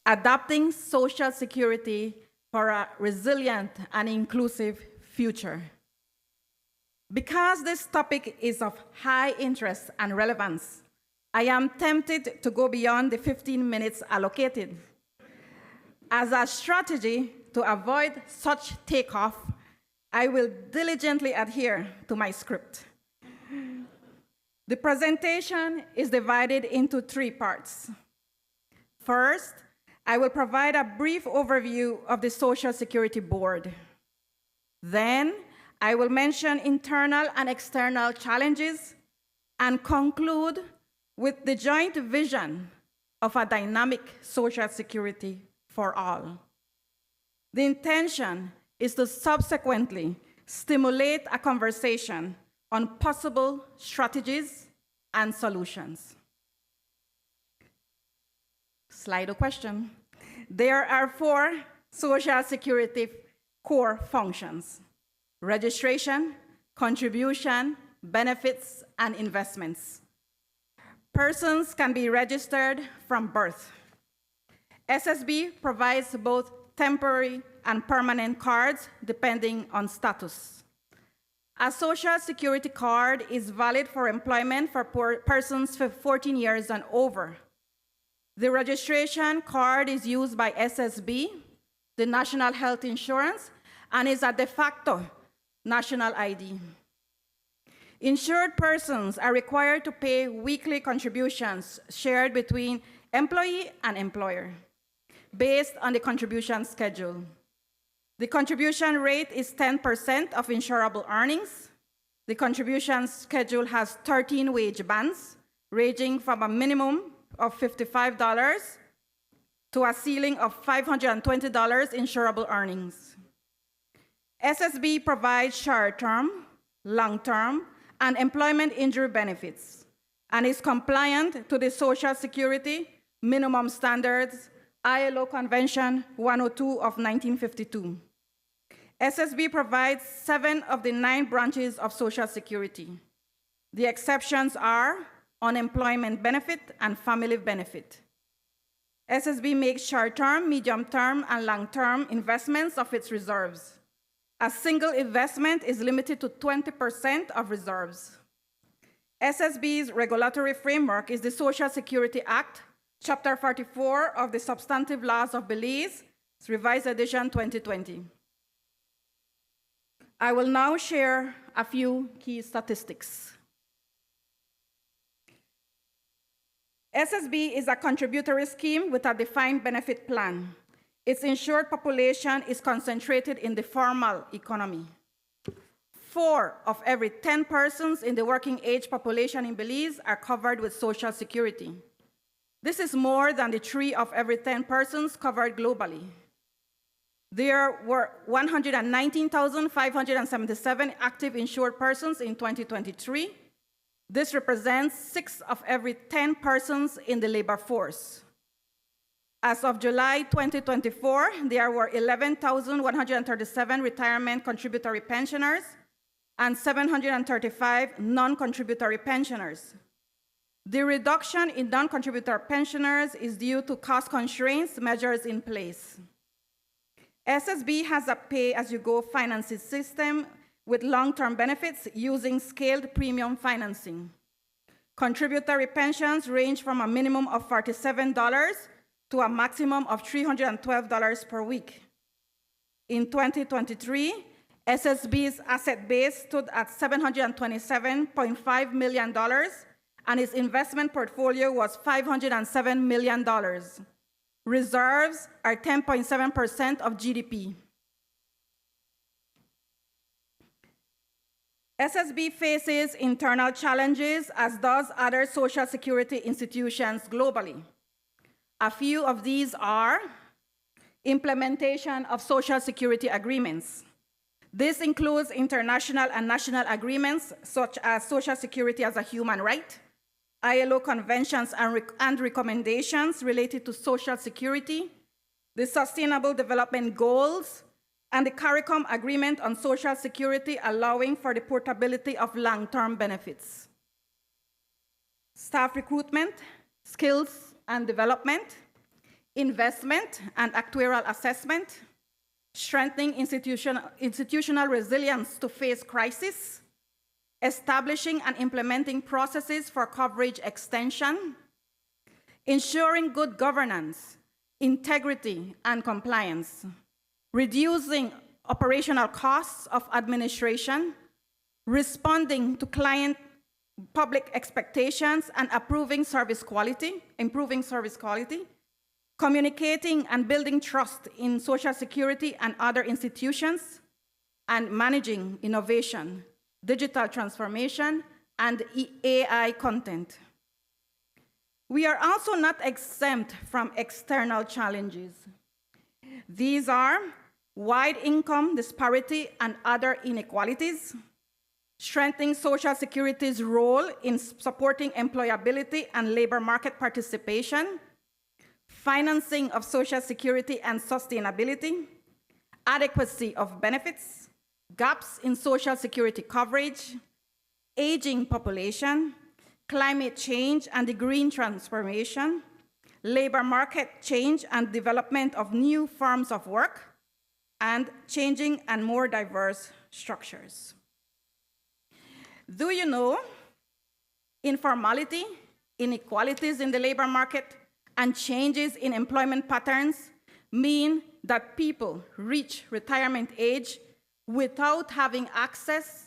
Adapting Social Security for a Resilient and Inclusive Future. Because this topic is of high interest and relevance, I am tempted to go beyond the 15 minutes allocated. As a strategy to avoid such takeoff, I will diligently adhere to my script. The presentation is divided into 3 parts. First, I will provide a brief overview of the Social Security Board. Then, I will mention internal and external challenges and conclude with the joint vision of a dynamic social security for all. The intention is to subsequently stimulate a conversation on possible strategies and solutions. Slide of question. There are 4 Social Security core functions: registration, contribution, benefits, and investments. Persons can be registered from birth. SSB provides both temporary and permanent cards depending on status. A Social Security card is valid for employment for persons 14 years and over. The registration card is used by SSB, the National Health Insurance, and is a de facto national ID. Insured persons are required to pay weekly contributions shared between employee and employer based on the contribution schedule. The contribution rate is 10% of insurable earnings. The contribution schedule has 13 wage bands, ranging from a minimum of $55 to a ceiling of $520 insurable earnings. SSB provides short-term, long-term, and employment injury benefits, and is compliant to the Social Security Minimum Standards, ILO Convention 102 of 1952. SSB provides 7 of the 9 branches of Social Security. The exceptions are unemployment benefit and family benefit. SSB makes short-term, medium-term, and long-term investments of its reserves. A single investment is limited to 20% of reserves. SSB's regulatory framework is the Social Security Act, Chapter 44 of the Substantive Laws of Belize, Revised Edition 2020. I will now share a few key statistics. SSB is a contributory scheme with a defined benefit plan. Its insured population is concentrated in the formal economy. 4 of every 10 persons in the working age population in Belize are covered with Social Security. This is more than the 3 of every 10 persons covered globally. There were 119,577 active insured persons in 2023. This represents 6 of every 10 persons in the labor force. As of July 2024, there were 11,137 retirement contributory pensioners and 735 non-contributory pensioners. The reduction in non-contributory pensioners is due to cost constraints measures in place. SSB has a pay-as-you-go financing system with long-term benefits using scaled premium financing. Contributory pensions range from a minimum of $47 to a maximum of $312 per week. In 2023, SSB's asset base stood at $727.5 million, and its investment portfolio was $507 million. Reserves are 10.7% of GDP. SSB faces internal challenges, as does other Social Security institutions globally. A few of these are implementation of Social Security agreements. This includes international and national agreements such as Social Security as a human right, ILO conventions and recommendations related to Social Security, the Sustainable Development Goals, and the CARICOM Agreement on Social Security, allowing for the portability of long-term benefits. Staff recruitment, skills and development, investment and actuarial assessment, strengthening institutional resilience to face crisis, establishing and implementing processes for coverage extension, ensuring good governance, integrity, and compliance, reducing operational costs of administration, responding to client public expectations and improving service quality, communicating and building trust in Social Security and other institutions, and managing innovation, digital transformation, and AI content. We are also not exempt from external challenges. These are wide income disparity and other inequalities, strengthening Social Security's role in supporting employability and labor market participation, financing of Social Security and sustainability, adequacy of benefits, gaps in Social Security coverage, aging population, climate change and the green transformation, labor market change and development of new forms of work, and changing and more diverse structures. Do you know informality, inequalities in the labor market, and changes in employment patterns mean that people reach retirement age without having access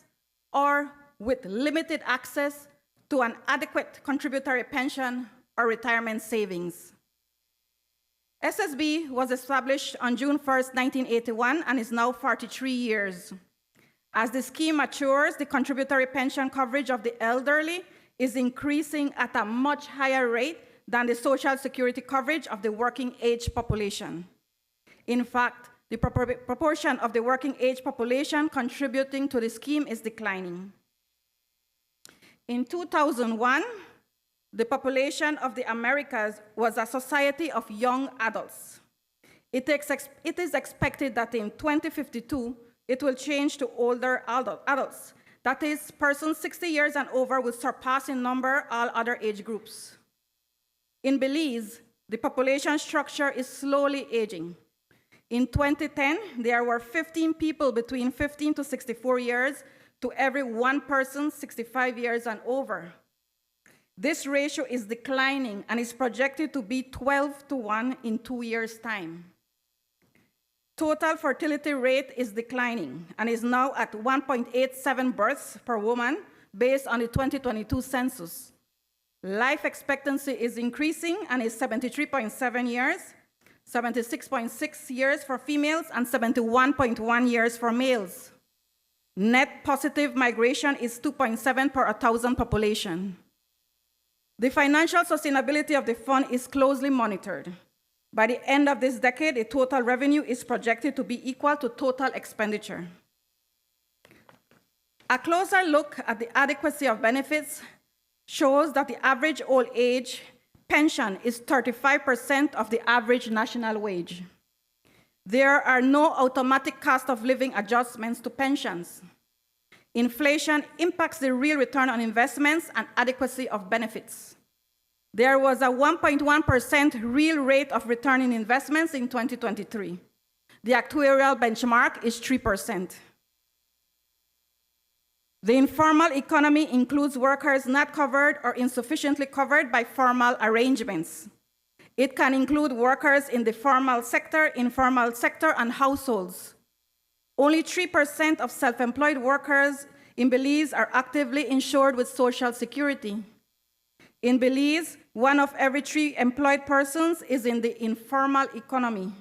or with limited access to an adequate contributory pension or retirement savings. SSB was established on June 1st, 1981, and is now 43 years. As the scheme matures, the contributory pension coverage of the elderly is increasing at a much higher rate than the Social Security coverage of the working age population. In fact, the proportion of the working age population contributing to the scheme is declining. In 2001, the population of the Americas was a society of young adults. It is expected that in 2052, it will change to older adults. That is, persons 60 years and over will surpass in number all other age groups. In Belize, the population structure is slowly aging. In 2010, there were 15 people between 15 to 64 years to every one person 65 years and over. This ratio is declining and is projected to be 12 to 1 in 2 years' time. Total fertility rate is declining and is now at 1.87 births per woman based on the 2022 census. Life expectancy is increasing and is 73.7 years, 76.6 years for females, and 71.1 years for males. Net positive migration is 2.7 per 1,000 population. The financial sustainability of the fund is closely monitored. By the end of this decade, the total revenue is projected to be equal to total expenditure. A closer look at the adequacy of benefits shows that the average old age pension is 35% of the average national wage. There are no automatic cost of living adjustments to pensions. Inflation impacts the real return on investments and adequacy of benefits. There was a 1.1% real rate of return in investments in 2023. The actuarial benchmark is 3%. The informal economy includes workers not covered or insufficiently covered by formal arrangements. It can include workers in the formal sector, informal sector, and households. Only 3% of self-employed workers in Belize are actively insured with Social Security. In Belize, 1 of every 3 employed persons is in the informal economy.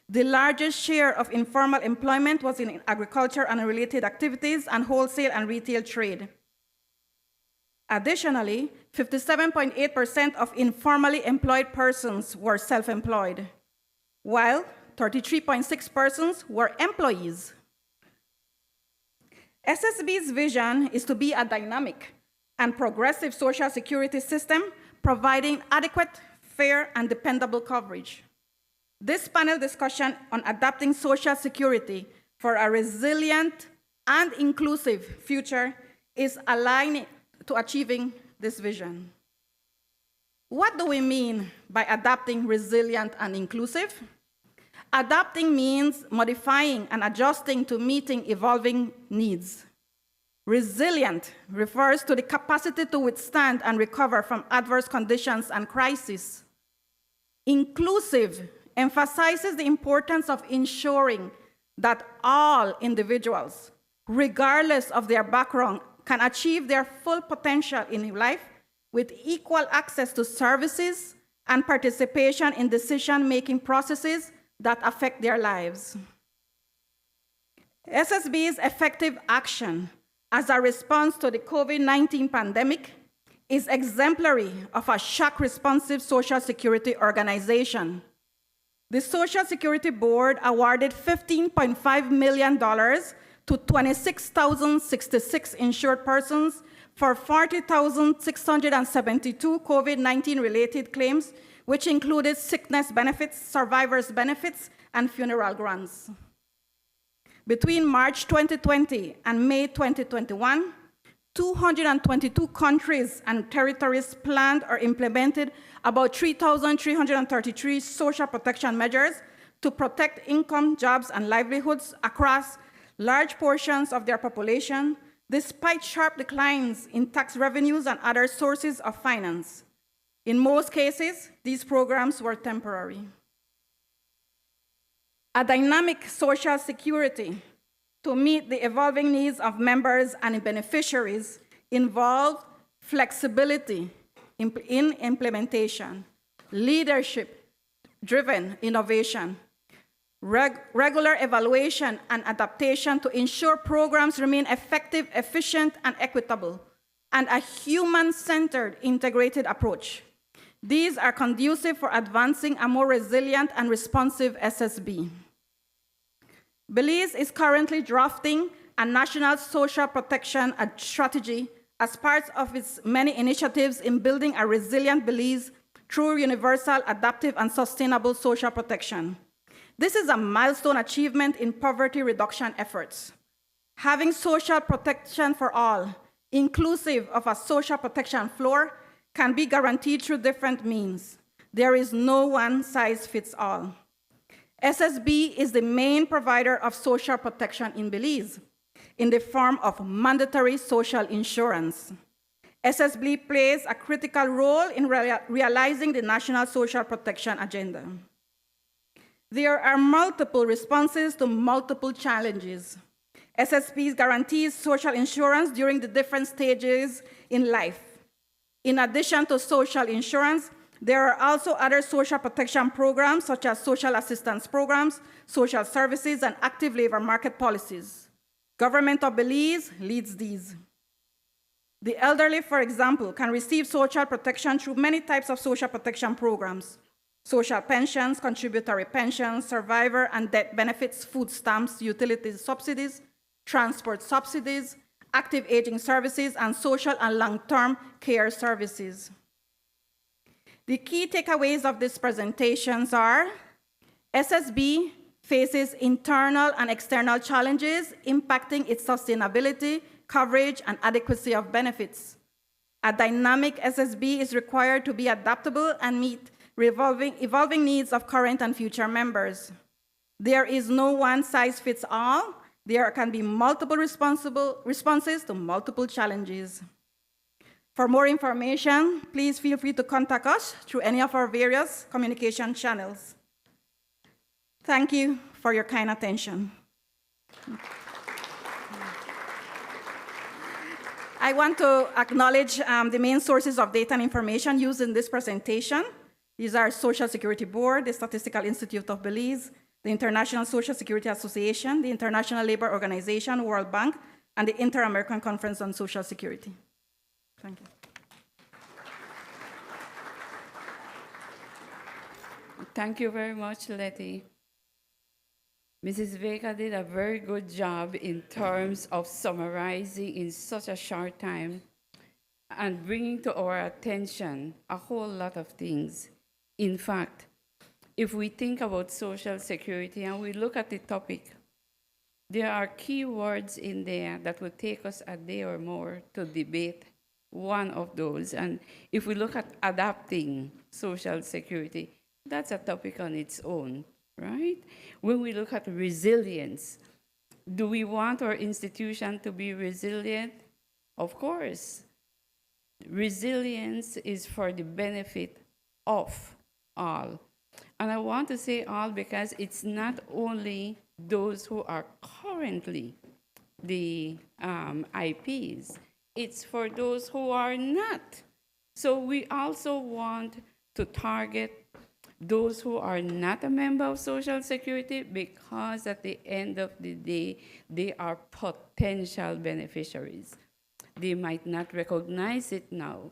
The largest share of informal employment was in agriculture and related activities and wholesale and retail trade. Additionally, 57.8% of informally employed persons were self-employed, while 33.6% persons were employees. SSB's vision is to be a dynamic and progressive Social Security system providing adequate, fair, and dependable coverage. This panel discussion on adapting Social Security for a resilient and inclusive future is aligned to achieving this vision. What do we mean by adapting resilient and inclusive? Adapting means modifying and adjusting to meeting evolving needs. Resilient refers to the capacity to withstand and recover from adverse conditions and crises. Inclusive emphasizes the importance of ensuring that all individuals, regardless of their background, can achieve their full potential in life with equal access to services and participation in decision-making processes that affect their lives. SSB's effective action as a response to the COVID-19 pandemic is exemplary of a shock-responsive Social Security organization. The Social Security Board awarded $15.5 million to 26,066 insured persons for 40,672 COVID-19 related claims, which included sickness benefits, survivors' benefits, and funeral grants. Between March 2020 and May 2021, 222 countries and territories planned or implemented about 3,333 social protection measures to protect income, jobs, and livelihoods across large portions of their population, despite sharp declines in tax revenues and other sources of finance. In most cases, these programs were temporary. A dynamic social security to meet the evolving needs of members and beneficiaries involved flexibility in implementation, leadership-driven innovation, regular evaluation and adaptation to ensure programs remain effective, efficient, and equitable, and a human-centered integrated approach. These are conducive for advancing a more resilient and responsive SSB. Belize is currently drafting a national social protection strategy as part of its many initiatives in building a resilient Belize through universal, adaptive, and sustainable social protection. This is a milestone achievement in poverty reduction efforts. Having social protection for all, inclusive of a social protection floor, can be guaranteed through different means. There is no one-size-fits-all. SSB is the main provider of social protection in Belize in the form of mandatory social insurance. SSB plays a critical role in realizing the national social protection agenda. There are multiple responses to multiple challenges. SSB guarantees social insurance during the different stages in life. In addition to social insurance, there are also other social protection programs such as social assistance programs, social services, and active labor market policies. Government of Belize leads these. The elderly, for example, can receive social protection through many types of social protection programs: social pensions, contributory pensions, survivor and death benefits, food stamps, utilities subsidies, transport subsidies, active aging services, and social and long-term care services. The key takeaways of these presentations are: SSB faces internal and external challenges impacting its sustainability, coverage, and adequacy of benefits. A dynamic SSB is required to be adaptable and meet evolving needs of current and future members. There is no one-size-fits-all. There can be multiple responses to multiple challenges. For more information, please feel free to contact us through any of our various communication channels. Thank you for your kind attention. I want to acknowledge the main sources of data and information used in this presentation. These are Social Security Board, the Statistical Institute of Belize, the International Social Security Association, the International Labor Organization, World Bank, and the Inter-American Conference on Social Security. Thank you. Thank you very much, Letty. Mrs. Vega did a very good job in terms of summarizing in such a short time and bringing to our attention a whole lot of things. In fact, if we think about Social Security and we look at the topic, there are key words in there that will take us a day or more to debate one of those. And if we look at adapting Social Security, that's a topic on its own, right? When we look at resilience, do we want our institution to be resilient? Of course. Resilience is for the benefit of all. And I want to say all because it's not only those who are currently the IPs, it's for those who are not. So we also want to target those who are not a member of Social Security, because at the end of the day, they are potential beneficiaries. They might not recognize it now.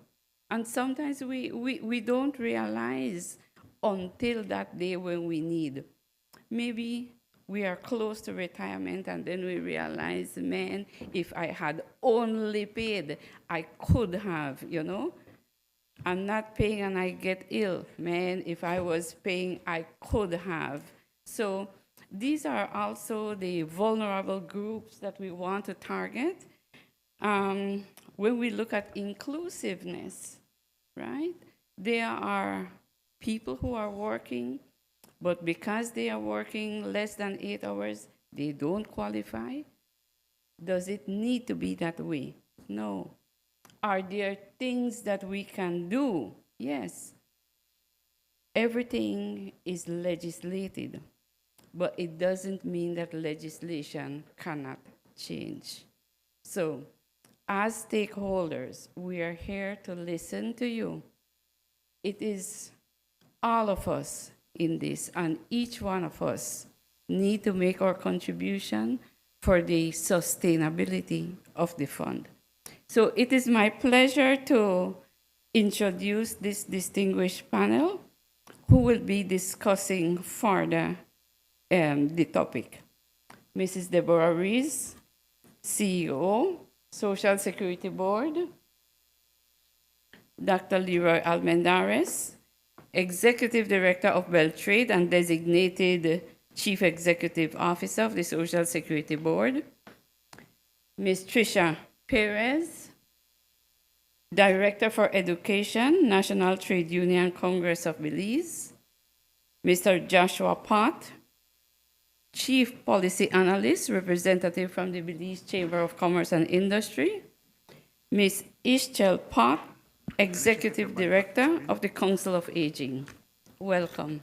And sometimes we don't realize until that day when we need. Maybe we are close to retirement and then we realize, man, if I had only paid, I could have, you know. I'm not paying and I get ill. Man, if I was paying, I could have. So these are also the vulnerable groups that we want to target. When we look at inclusiveness, right? There are people who are working, but because they are working less than 8 hours, they don't qualify. Does it need to be that way? No. Are there things that we can do? Yes. Everything is legislated, but it doesn't mean that legislation cannot change. So, as stakeholders, we are here to listen to you. It is all of us in this, and each one of us need to make our contribution for the sustainability of the fund. So it is my pleasure to introduce this distinguished panel who will be discussing further the topic. Mrs. Deborah Rees, CEO, Social Security Board. Dr. Leroy Almendares, Executive Director of Beltrade and designated Chief Executive Officer of the Social Security Board. Ms. Tricia Perez, Director for Education, National Trade Union Congress of Belize. Mr. Joshua Pott, Chief Policy Analyst, representative from the Belize Chamber of Commerce and Industry. Ms. Ischel Pott, Executive Director of the Council of Aging. Welcome.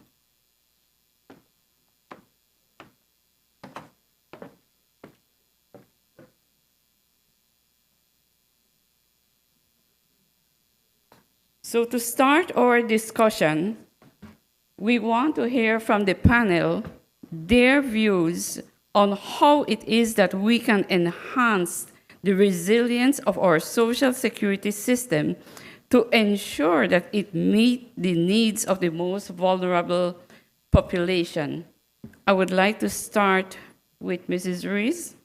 So to start our discussion, we want to hear from the panel their views on how it is that we can enhance the resilience of our social security system to ensure that it meets the needs of the most vulnerable population. I would like to start with Mrs. Rees.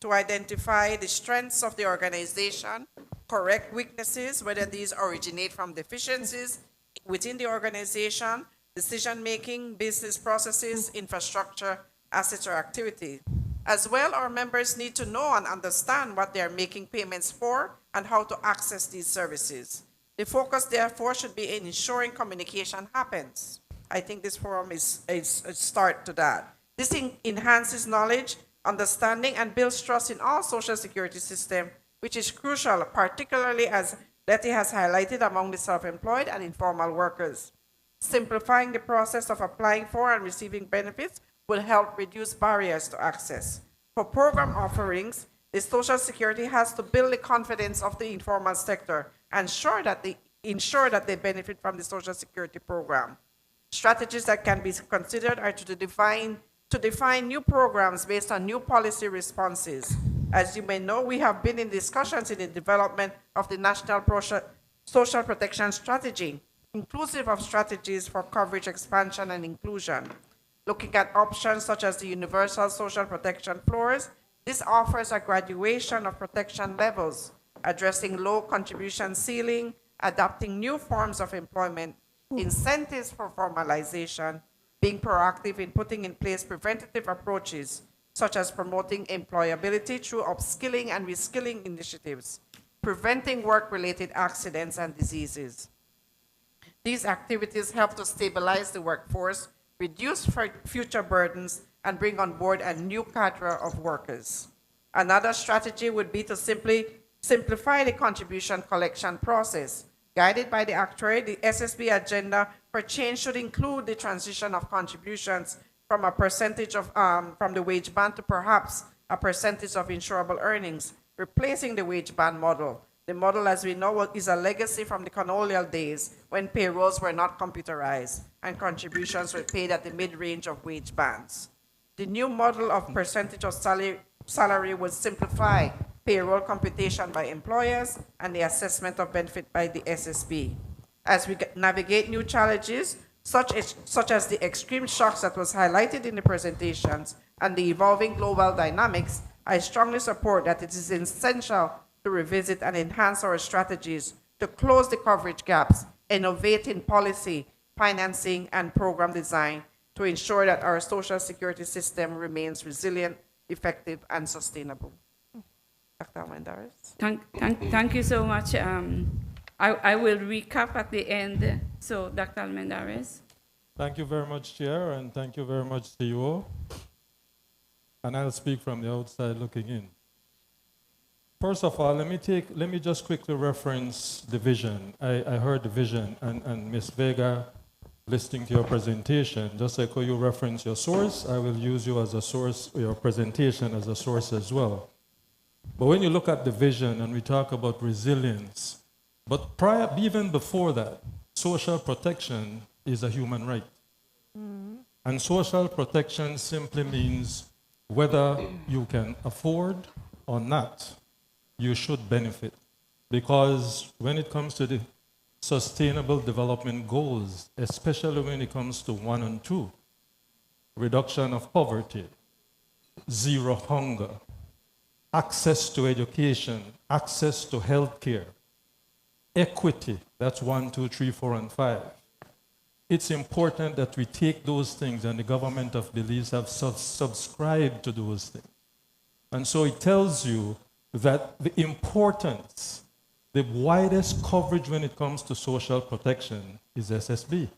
To identify the strengths of the organization, correct weaknesses, whether these originate from deficiencies within the organization, decision-making, business processes, infrastructure, assets, or activity. As well, our members need to know and understand what they are making payments for and how to access these services. The focus, therefore, should be in ensuring communication happens. I think this forum is a start to that. This enhances knowledge, understanding, and builds trust in all social security system, which is crucial, particularly as Letty has highlighted among the self-employed and informal workers. Simplifying the process of applying for and receiving benefits will help reduce barriers to access. For program offerings, the Social Security has to build the confidence of the informal sector and ensure that they benefit from the Social Security program. Strategies that can be considered are to define new programs based on new policy responses. As you may know, we have been in discussions in the development of the National Social Protection Strategy, inclusive of strategies for coverage expansion and inclusion. Looking at options such as the Universal Social Protection Floors, this offers a graduation of protection levels, addressing low contribution ceiling, adopting new forms of employment, incentives for formalization, being proactive in putting in place preventative approaches, such as promoting employability through upskilling and reskilling initiatives, preventing work-related accidents and diseases. These activities help to stabilize the workforce, reduce future burdens, and bring on board a new cadre of workers. Another strategy would be to simplify the contribution collection process. Guided by the actuary, the SSB agenda for change should include the transition of contributions from a percentage of from the wage band to perhaps a percentage of insurable earnings, replacing the wage band model. The model, as we know, is a legacy from the colonial days when payrolls were not computerized and contributions were paid at the mid-range of wage bands. The new model of percentage of salary would simplify payroll computation by employers and the assessment of benefit by the SSB. As we navigate new challenges, such as the extreme shocks that was highlighted in the presentations and the evolving global dynamics, I strongly support that it is essential to revisit and enhance our strategies to close the coverage gaps, innovate in policy, financing, and program design to ensure that our social security system remains resilient, effective, and sustainable. Dr. Almendares. Thank you so much. I will recap at the end. So, Dr. Almendares. Thank you very much, Chair, and thank you very much, CEO. And I'll speak from the outside looking in. First of all, let me just quickly reference the vision. I heard the vision, and Ms. Vega, listening to your presentation, just like how you reference your source, I will use you as a source, your presentation as a source as well. But when you look at the vision and we talk about resilience, but even before that, social protection is a human right. Mm-hmm. And social protection simply means whether you can afford or not, you should benefit. Because when it comes to the Sustainable Development Goals, especially when it comes to 1 and 2, reduction of poverty, zero hunger, access to education, access to health care, equity, that's 1, 2, 3, 4, and 5. It's important that we take those things, and the government of Belize have subscribed to those things. And so it tells you that the importance, the widest coverage when it comes to social protection is SSB.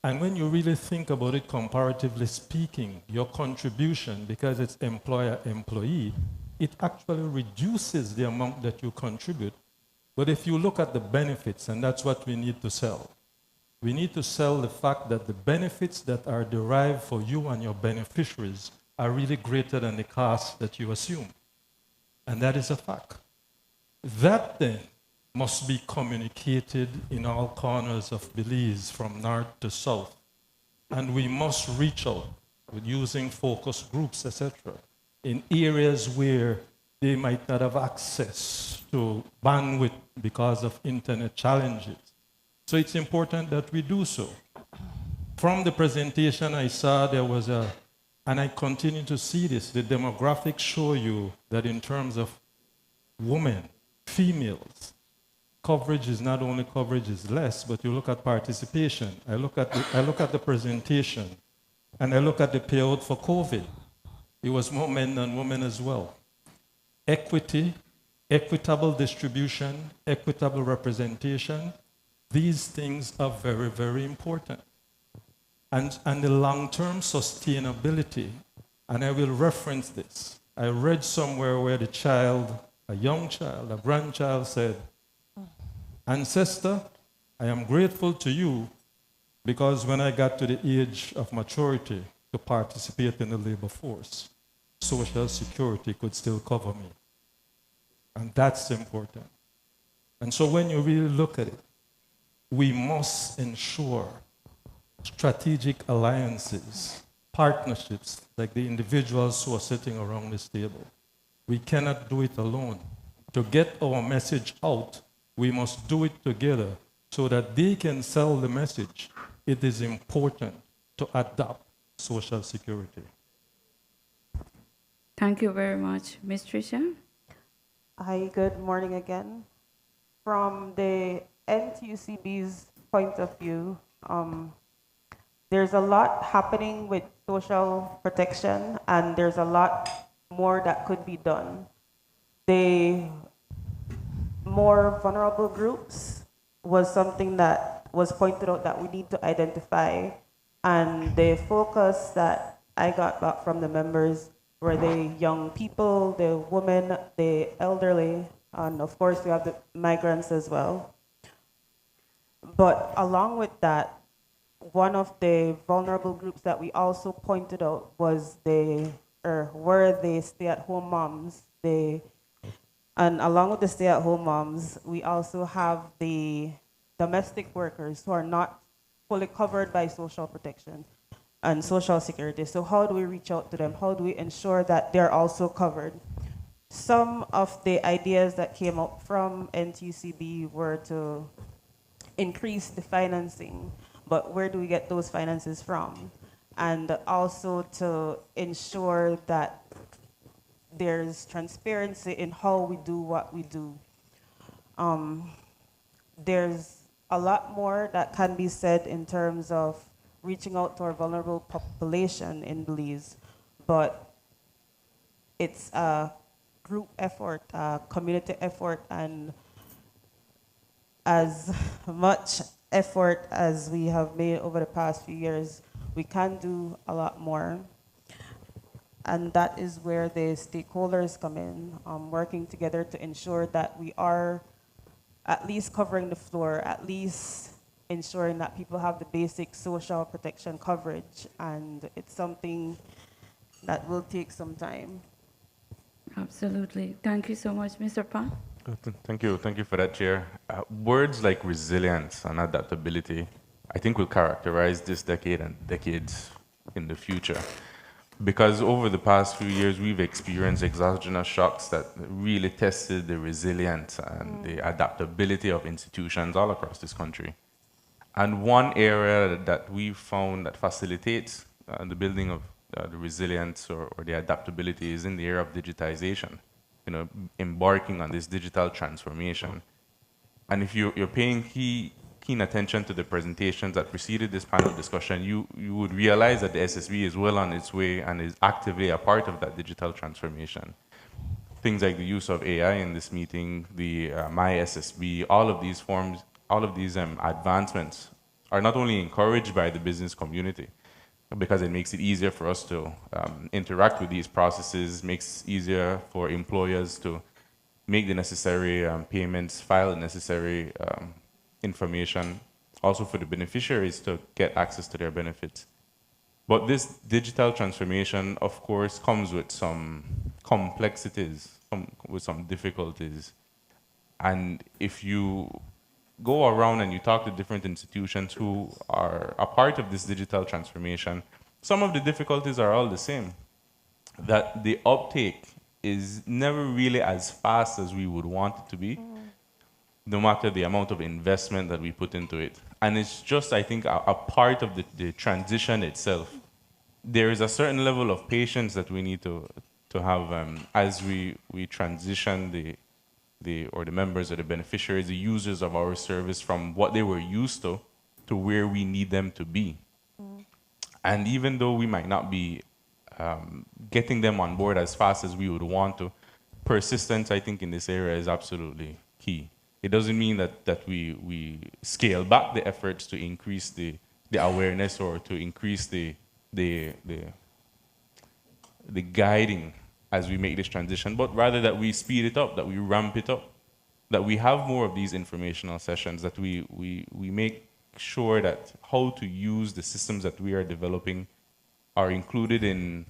And when you really think about it comparatively speaking, your contribution, because it's employer-employee, it actually reduces the amount that you contribute. But if you look at the benefits, and that's what we need to sell, we need to sell the fact that the benefits that are derived for you and your beneficiaries are really greater than the cost that you assume. And that is a fact. That then must be communicated in all corners of Belize from north to south. And we must reach out with using focus groups, etc., in areas where they might not have access to bandwidth because of internet challenges. So it's important that we do so. From the presentation I saw, there was and I continue to see this, the demographics show you that in terms of women, females, coverage is not only coverage is less, but you look at participation. I look at the presentation, and I look at the payout for COVID. It was more men than women as well. Equity, equitable distribution, equitable representation, these things are very, very important. And the long-term sustainability, and I will reference this. I read somewhere where the child, a young child, a grandchild said, "Ancestor, I am grateful to you because when I got to the age of maturity to participate in the labor force, Social Security could still cover me." And that's important. And so when you really look at it, we must ensure strategic alliances, partnerships, like the individuals who are sitting around this table. We cannot do it alone. To get our message out, we must do it together so that they can sell the message. It is important to adopt Social Security. Thank you very much. Ms. Tricia? Hi, good morning again. From the NTUCB's point of view, there's a lot happening with social protection, and there's a lot more that could be done. The more vulnerable groups was something that was pointed out that we need to identify, and the focus that I got back from the members were the young people, the women, the elderly, and of course we have the migrants as well. But along with that, one of the vulnerable groups that we also pointed out was were the stay-at-home moms, and And along with the stay-at-home moms, we also have the domestic workers who are not fully covered by social protection and social security. So how do we reach out to them? How do we ensure that they're also covered? Some of the ideas that came up from NTUCB were to increase the financing, but where do we get those finances from? And also to ensure that there's transparency in how we do what we do. There's a lot more that can be said in terms of reaching out to our vulnerable population in Belize, but it's a group effort, a community effort, and as much effort as we have made over the past few years, we can do a lot more. And that is where the stakeholders come in, working together to ensure that we are at least covering the floor, at least ensuring that people have the basic social protection coverage. And it's something that will take some time. Absolutely. Thank you so much, Mr. Pan. Thank you. Thank you for that, Chair. Words like resilience and adaptability, I think, will characterize this decade and decades in the future. Because over the past few years, we've experienced exogenous shocks that really tested the resilience and the adaptability of institutions all across this country. And one area that we've found that facilitates the building of the resilience or the adaptability is in the area of digitization, embarking on this digital transformation. And if you're paying keen attention to the presentations that preceded this panel discussion, you would realize that the SSB is well on its way and is actively a part of that digital transformation. Things like the use of AI in this meeting, the My SSB, all of these advancements are not only encouraged by the business community, because it makes it easier for us to interact with these processes, makes it easier for employers to make the necessary payments, file the necessary information, also for the beneficiaries to get access to their benefits. But this digital transformation, of course, comes with some complexities, with some difficulties. And if you go around and you talk to different institutions who are a part of this digital transformation, some of the difficulties are all the same. That the uptake is never really as fast as we would want it to be, no matter the amount of investment that we put into it. And it's just, I think, a part of the transition itself. There is a certain level of patience that we need to have as we transition the members or the beneficiaries, the users of our service from what they were used to where we need them to be. And even though we might not be getting them on board as fast as we would want to, persistence, I think, in this area is absolutely key. It doesn't mean that we scale back the efforts to increase the awareness or to increase the guiding as we make this transition, but rather that we speed it up, that we ramp it up, that we have more of these informational sessions, that we make sure that how to use the systems that we are developing are included in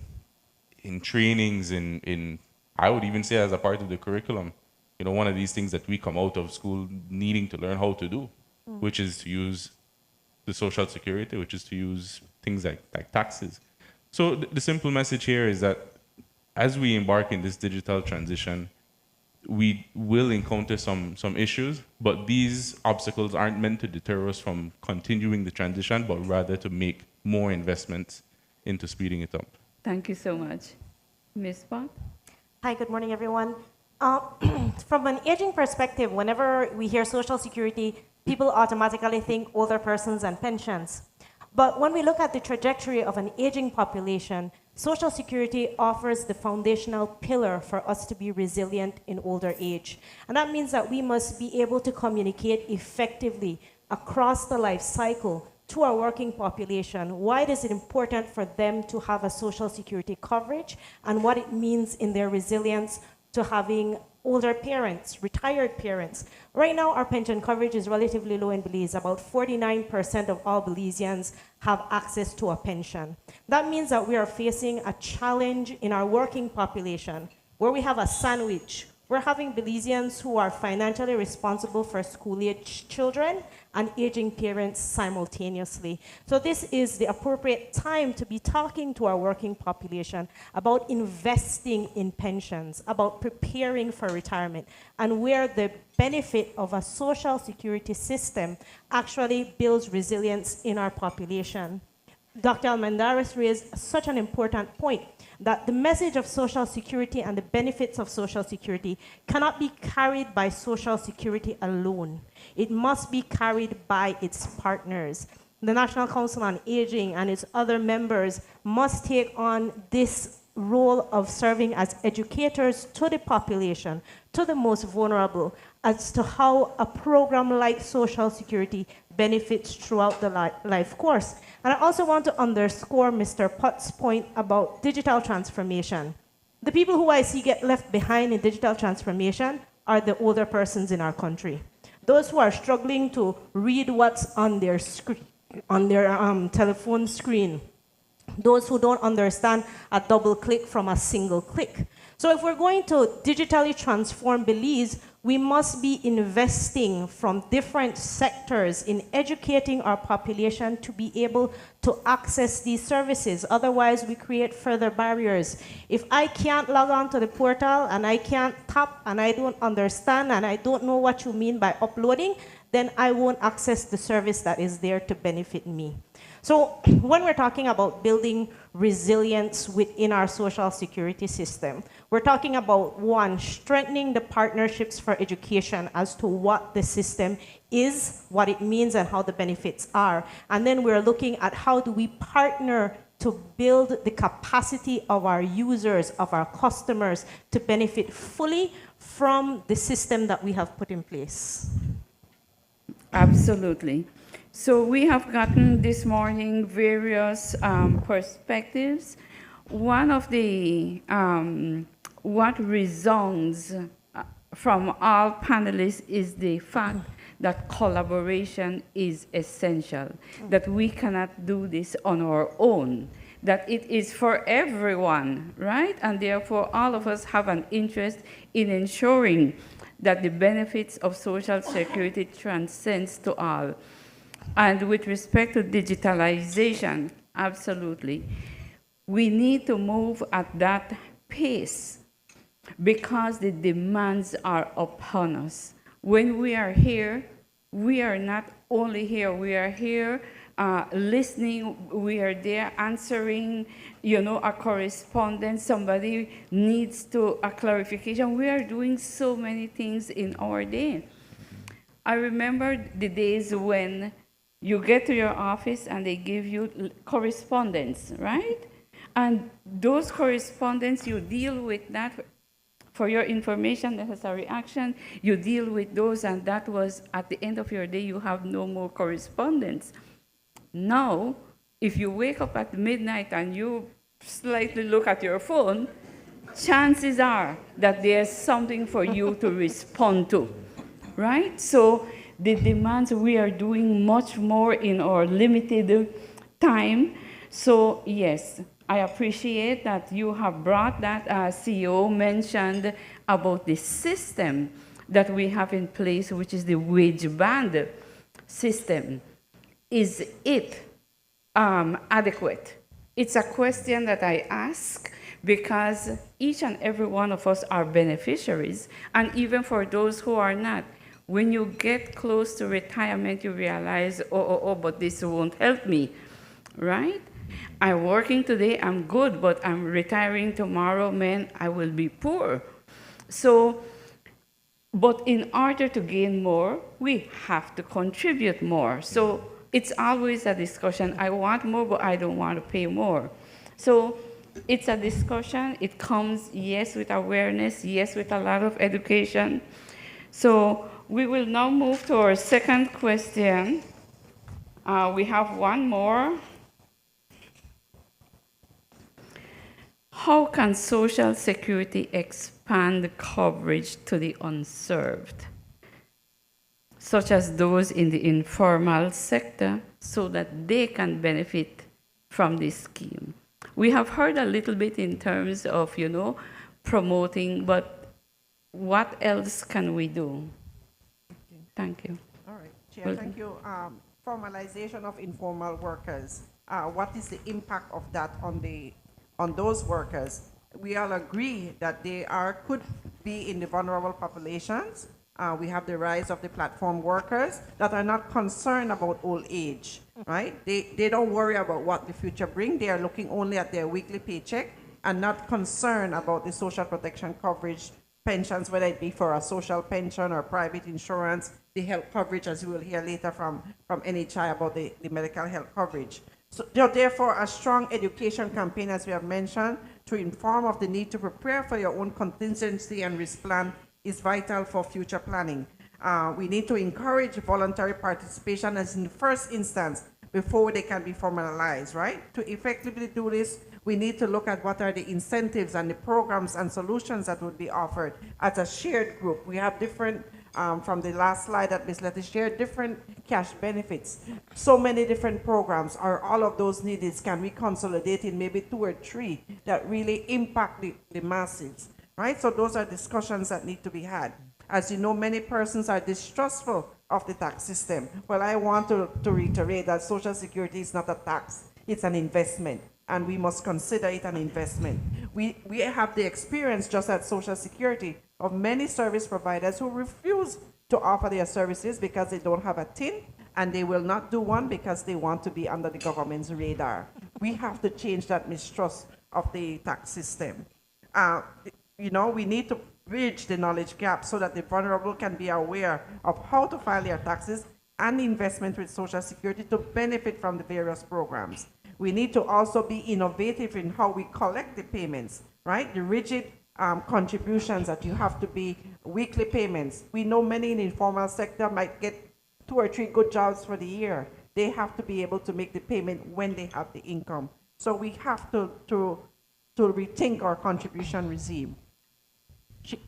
trainings, in I would even say as a part of the curriculum. One of these things that we come out of school needing to learn how to do, which is to use the social security, which is to use things like taxes. So the simple message here is that as we embark in this digital transition, we will encounter some issues, but these obstacles aren't meant to deter us from continuing the transition, but rather to make more investments into speeding it up. Thank you so much. Ms. Pot? Hi, good morning, everyone. From an aging perspective, whenever we hear Social Security, people automatically think older persons and pensions. But when we look at the trajectory of an aging population, Social Security offers the foundational pillar for us to be resilient in older age. And that means that we must be able to communicate effectively across the life cycle to our working population. Why is it important for them to have a Social Security coverage and what it means in their resilience to having older parents, retired parents. Right now, our pension coverage is relatively low in Belize. About 49% of all Belizeans have access to a pension. That means that we are facing a challenge in our working population where we have a sandwich we're having Belizeans who are financially responsible for school-age children and aging parents simultaneously. So this is the appropriate time to be talking to our working population about investing in pensions, about preparing for retirement, and where the benefit of a social security system actually builds resilience in our population. Dr. Almendares raised such an important point that the message of social security and the benefits of social security cannot be carried by social security alone. It must be carried by its partners. The National Council on Aging and its other members must take on this role of serving as educators to the population, to the most vulnerable, as to how a program like Social Security benefits throughout the life course. And I also want to underscore Mr. Putt's point about digital transformation. The people who I see get left behind in digital transformation are the older persons in our country. Those who are struggling to read what's on their telephone screen. Those who don't understand a double click from a single click. So if we're going to digitally transform Belize, we must be investing from different sectors in educating our population to be able to access these services. Otherwise, we create further barriers. If I can't log on to the portal and I can't tap and I don't understand and I don't know what you mean by uploading, then I won't access the service that is there to benefit me. So when we're talking about building resilience within our social security system, we're talking about, one, strengthening the partnerships for education as to what the system is, what it means, and how the benefits are. And then we're looking at how do we partner to build the capacity of our users, of our customers, to benefit fully from the system that we have put in place. Absolutely. So we have gotten this morning various perspectives. One of the, what resounds from all panelists is the fact that collaboration is essential, that we cannot do this on our own, that it is for everyone, right? And therefore, all of us have an interest in ensuring that the benefits of Social Security transcends to all. And with respect to digitalization, absolutely. We need to move at that pace because the demands are upon us. When we are here, we are not only here, we are here listening, we are there answering, a correspondence, somebody needs a clarification. We are doing so many things in our day. I remember the days when you get to your office and they give you correspondence, right? And those correspondence, you deal with that for your information, necessary action, you deal with those, and that was at the end of your day, you have no more correspondence. Now, if you wake up at midnight and you slightly look at your phone, chances are that there's something for you to respond to, right? So the demands, we are doing much more in our limited time. So yes, I appreciate that you have brought that, CEO mentioned about the system that we have in place, which is the wage band system. Is it adequate? It's a question that I ask because each and every one of us are beneficiaries, and even for those who are not, when you get close to retirement, you realize, but this won't help me, right? I'm working today, I'm good, but I'm retiring tomorrow, man, I will be poor. So, but in order to gain more, we have to contribute more. So it's always a discussion. I want more, but I don't want to pay more. So it's a discussion. It comes, yes, with awareness, yes, with a lot of education. So we will now move to our second question. We have one more. How can Social Security expand coverage to the unserved, such as those in the informal sector, so that they can benefit from this scheme? We have heard a little bit in terms of, promoting, but what else can we do? Thank you. All right, Chair, thank you. Formalization of informal workers. What is the impact of that on those workers? We all agree that they could be in the vulnerable populations. We have the rise of the platform workers that are not concerned about old age, right? They don't worry about what the future brings. They are looking only at their weekly paycheck and not concerned about the social protection coverage, pensions, whether it be for a social pension or private insurance, the health coverage, as we will hear later from NHI about the medical health coverage. So therefore, a strong education campaign, as we have mentioned, to inform of the need to prepare for your own contingency and risk plan is vital for future planning. We need to encourage voluntary participation as in the first instance before they can be formalized, right? To effectively do this, we need to look at what are the incentives and the programs and solutions that would be offered as a shared group. We have different, from the last slide that Ms. Letty shared, different cash benefits. So many different programs. Are all of those needed? Can we consolidate in maybe 2 or 3 that really impact the masses, right? So those are discussions that need to be had. As you know, many persons are distrustful of the tax system. Well, I want to reiterate that Social Security is not a tax, it's an investment, and we must consider it an investment. We have the experience just at Social Security of many service providers who refuse to offer their services because they don't have a TIN, and they will not do one because they want to be under the government's radar. We have to change that mistrust of the tax system. We need to bridge the knowledge gap so that the vulnerable can be aware of how to file their taxes and investment with Social Security to benefit from the various programs. We need to also be innovative in how we collect the payments, right? The rigid contributions that you have to be weekly payments. We know many in the informal sector might get 2 or 3 good jobs for the year. They have to be able to make the payment when they have the income. So we have to rethink our contribution regime.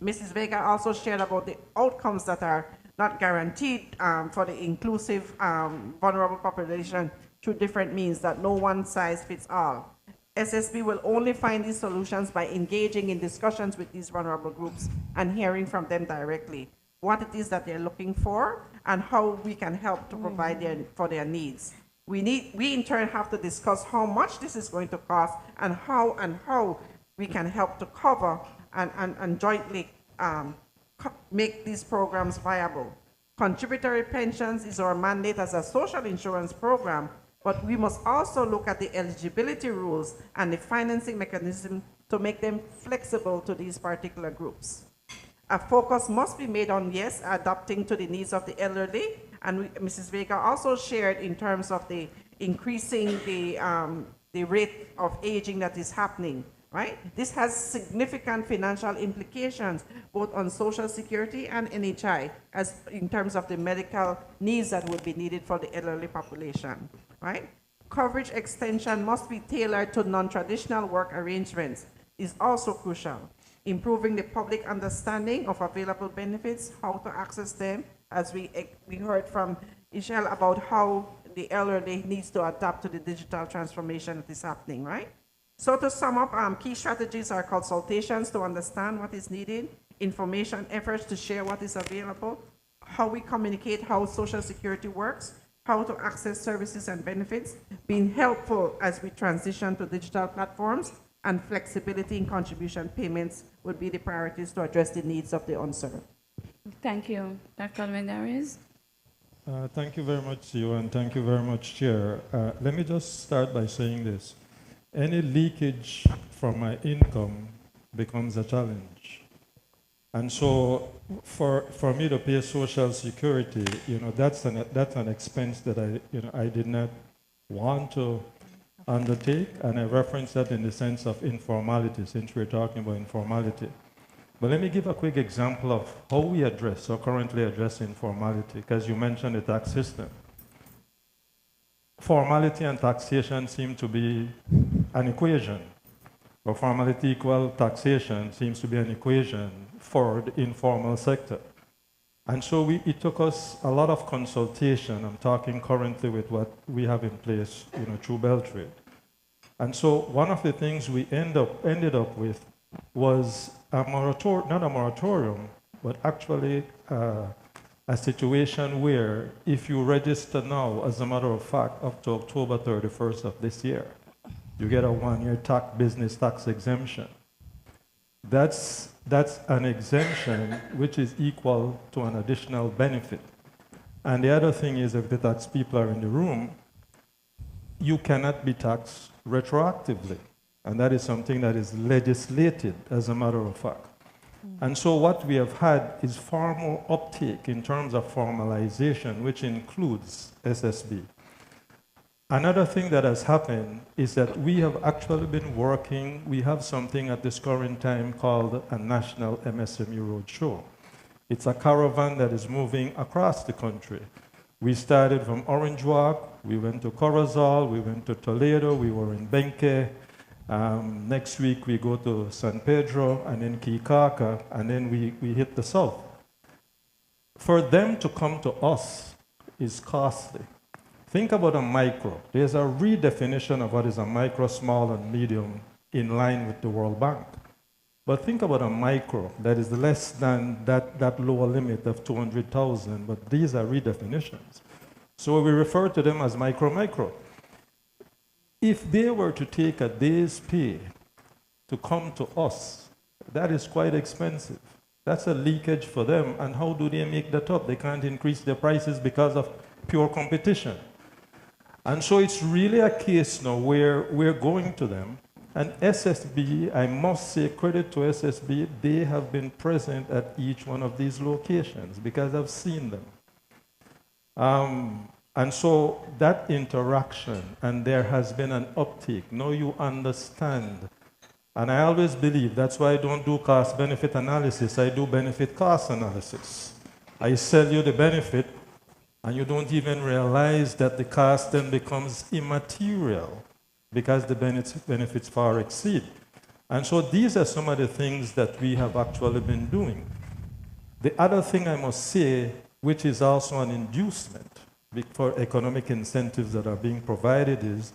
Mrs. Vega also shared about the outcomes that are not guaranteed for the inclusive vulnerable population through different means, that no one size fits all. SSB will only find these solutions by engaging in discussions with these vulnerable groups and hearing from them directly what it is that they're looking for and how we can help to provide for their needs. We in turn have to discuss how much this is going to cost and how we can help to cover and jointly make these programs viable. Contributory pensions is our mandate as a social insurance program, but we must also look at the eligibility rules and the financing mechanism to make them flexible to these particular groups. A focus must be made on, yes, adapting to the needs of the elderly, and Mrs. Vega also shared in terms of the increasing the rate of aging that is happening. Right? This has significant financial implications both on Social Security and NHI as in terms of the medical needs that would be needed for the elderly population. Right? Coverage extension must be tailored to non-traditional work arrangements is also crucial. Improving the public understanding of available benefits, how to access them, as we heard from Ishel about how the elderly needs to adapt to the digital transformation that is happening, right? So to sum up, key strategies are consultations to understand what is needed, information efforts to share what is available, how we communicate how Social Security works, how to access services and benefits, being helpful as we transition to digital platforms, and flexibility in contribution payments would be the priorities to address the needs of the unserved. Thank you. Dr. Almendarez? Thank you very much, CEO, and thank you very much, Chair. Let me just start by saying this. Any leakage from my income becomes a challenge. And so for me to pay Social Security, that's an expense that I did not want to undertake, and I reference that in the sense of informality, since we're talking about informality. But let me give a quick example of how we address or currently address informality, because you mentioned the tax system. Formality and taxation seem to be an equation, or formality equal taxation seems to be an equation for the informal sector. And so it took us a lot of consultation. I'm talking currently with what we have in place, through Beltrade. And so one of the things we ended up with was not a moratorium, but actually a situation where if you register now, as a matter of fact, up to October 31st of this year, you get a 1-year business tax exemption. That's an exemption which is equal to an additional benefit. And the other thing is, if the tax people are in the room, you cannot be taxed retroactively. And that is something that is legislated, as a matter of fact. And so what we have had is far more uptake in terms of formalization, which includes SSB. Another thing that has happened is that we have actually been working, we have something at this current time called a National MSME Roadshow. It's a caravan that is moving across the country. We started from Orange Walk, we went to Corozal, we went to Toledo, we were in Benque. Next week we go to San Pedro and then Kikaka, and then we hit the south. For them to come to us is costly. Think about a micro. There's a redefinition of what is a micro, small, and medium in line with the World Bank. But think about a micro that is less than that lower limit of 200,000, but these are redefinitions. So we refer to them as micro. If they were to take a day's pay to come to us, that is quite expensive. That's a leakage for them. And how do they make that up? They can't increase their prices because of pure competition. And so it's really a case now where we're going to them. And SSB, I must say credit to SSB, they have been present at each one of these locations because I've seen them. And so that interaction, and there has been an uptake. Now you understand. And I always believe, that's why I don't do cost-benefit analysis, I do benefit-cost analysis. I sell you the benefit, and you don't even realize that the cost then becomes immaterial because the benefits far exceed. And so these are some of the things that we have actually been doing. The other thing I must say, which is also an inducement for economic incentives that are being provided, is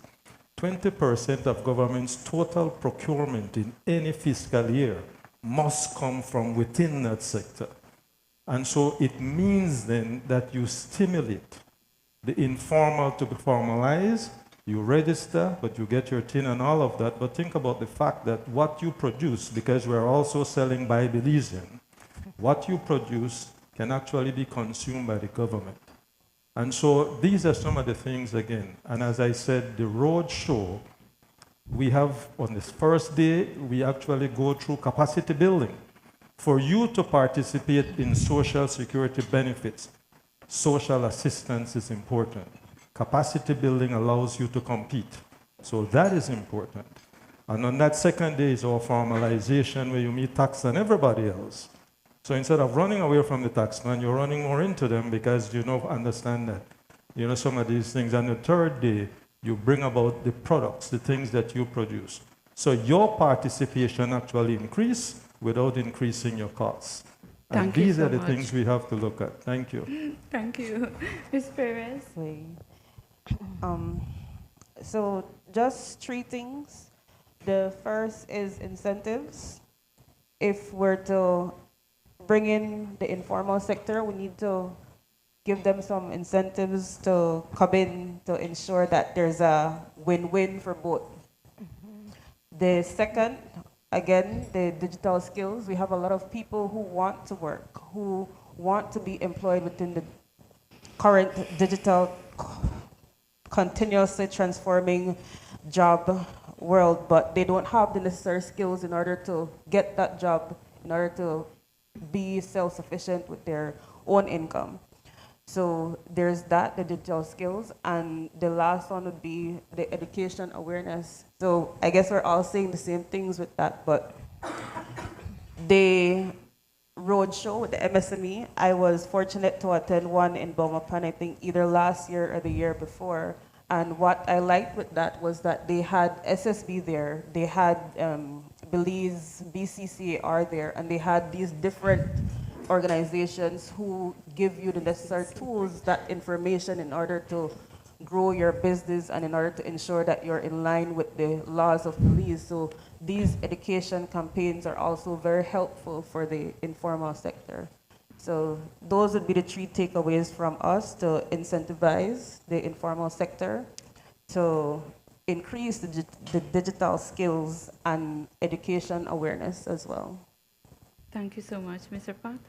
20% of government's total procurement in any fiscal year must come from within that sector. And so it means then that you stimulate the informal to be formalized, you register, but you get your tin and all of that. But think about the fact that what you produce, because we're also selling by Belizean, what you produce can actually be consumed by the government. And so these are some of the things again. And as I said, the road show, we have on this first day, we actually go through capacity building. For you to participate in social security benefits, social assistance is important. Capacity building allows you to compete. So that is important. And on that second day is our formalization where you meet tax and everybody else. So instead of running away from the taxman, you're running more into them because you understand that, some of these things. And the third day, you bring about the products, the things that you produce. So your participation actually increases without increasing your costs. And these are the things we have to look at. Thank you. Thank you. Ms. Perez? So just 3 things. The first is incentives. If we're to bring in the informal sector, we need to give them some incentives to come in to ensure that there's a win-win for both. The second, again, the digital skills. We have a lot of people who want to work, who want to be employed within the current digital, continuously transforming job world, but they don't have the necessary skills in order to get that job, in order to be self-sufficient with their own income. So there's that, the digital skills, and the last one would be the education awareness. So I guess we're all saying the same things with that, but the roadshow with the MSME, I was fortunate to attend one in Bomapan, I think either last year or the year before. And what I liked with that was that they had SSB there, they had Belize, BCCAR there, and they had these different organizations who give you the necessary tools, that information in order to grow your business and in order to ensure that you're in line with the laws of Belize. So these education campaigns are also very helpful for the informal sector. So those would be the 3 takeaways from us: to incentivize the informal sector, to increase the digital skills and education awareness as well. Thank you so much, Mr. Pat.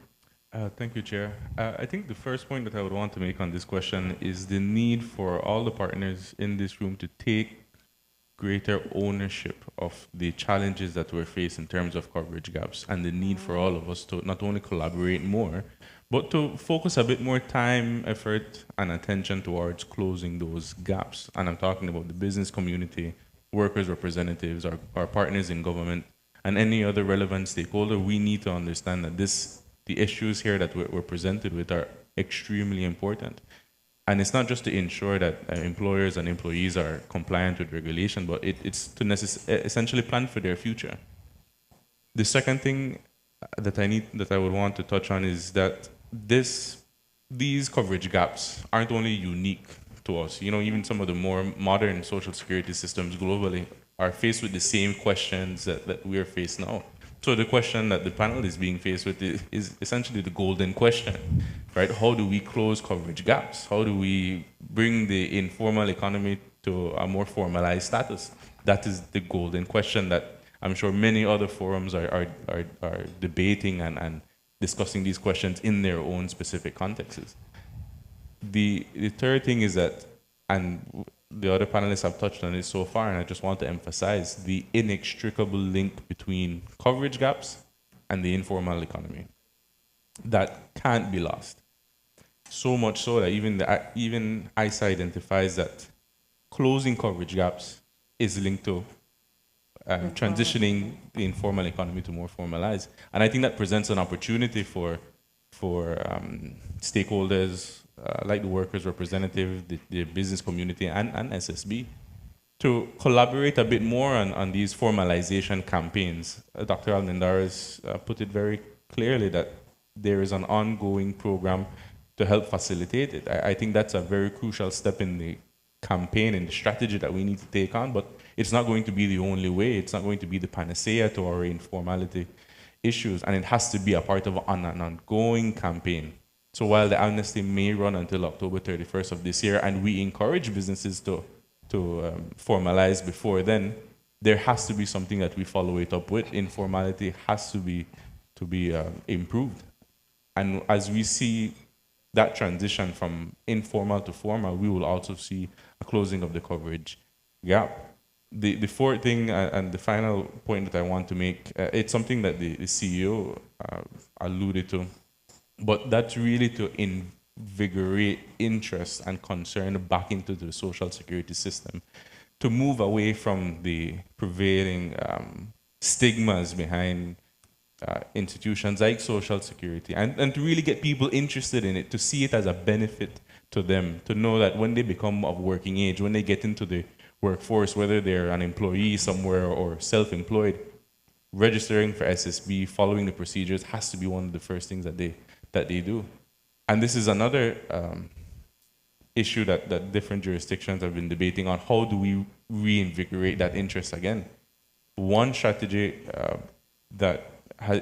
Thank you, Chair. I think the first point that I would want to make on this question is the need for all the partners in this room to take greater ownership of the challenges that we're facing in terms of coverage gaps, and the need for all of us to not only collaborate more, but to focus a bit more time, effort, and attention towards closing those gaps. And I'm talking about the business community, workers' representatives, our partners in government, and any other relevant stakeholder. We need to understand that the issues here that we're presented with are extremely important. And it's not just to ensure that employers and employees are compliant with regulation, but it's to essentially plan for their future. The second thing that I would want to touch on is that these coverage gaps aren't only unique to us. You know, even some of the more modern social security systems globally are faced with the same questions that we're faced now. So the question that the panel is being faced with is essentially the golden question, right? How do we close coverage gaps? How do we bring the informal economy to a more formalized status? That is the golden question that I'm sure many other forums are debating and discussing these questions in their own specific contexts. The third thing is that, and the other panelists have touched on it so far, and I just want to emphasize the inextricable link between coverage gaps and the informal economy. That can't be lost. So much so that even ICE identifies that closing coverage gaps is linked to transitioning the informal economy to more formalized. And I think that presents an opportunity for stakeholders like the workers' representative, the business community, and SSB to collaborate a bit more on these formalization campaigns. Dr. Almendarez put it very clearly that there is an ongoing program to help facilitate it. I think that's a very crucial step in the campaign and the strategy that we need to take on, but it's not going to be the only way. It's not going to be the panacea to our informality issues, and it has to be a part of an ongoing campaign. So while the amnesty may run until October 31st of this year, and we encourage businesses to formalize before then, there has to be something that we follow it up with. Informality has to be improved. And as we see that transition from informal to formal, we will also see a closing of the coverage gap. The fourth thing and the final point that I want to make, it's something that the CEO alluded to, but that's really to invigorate interest and concern back into the social security system, to move away from the prevailing stigmas behind institutions like social security, and to really get people interested in it, to see it as a benefit to them, to know that when they become of working age, when they get into the workforce, whether they're an employee somewhere or self-employed, registering for SSB, following the procedures has to be one of the first things that they do. And this is another issue that different jurisdictions have been debating on. How do we reinvigorate that interest again? One strategy that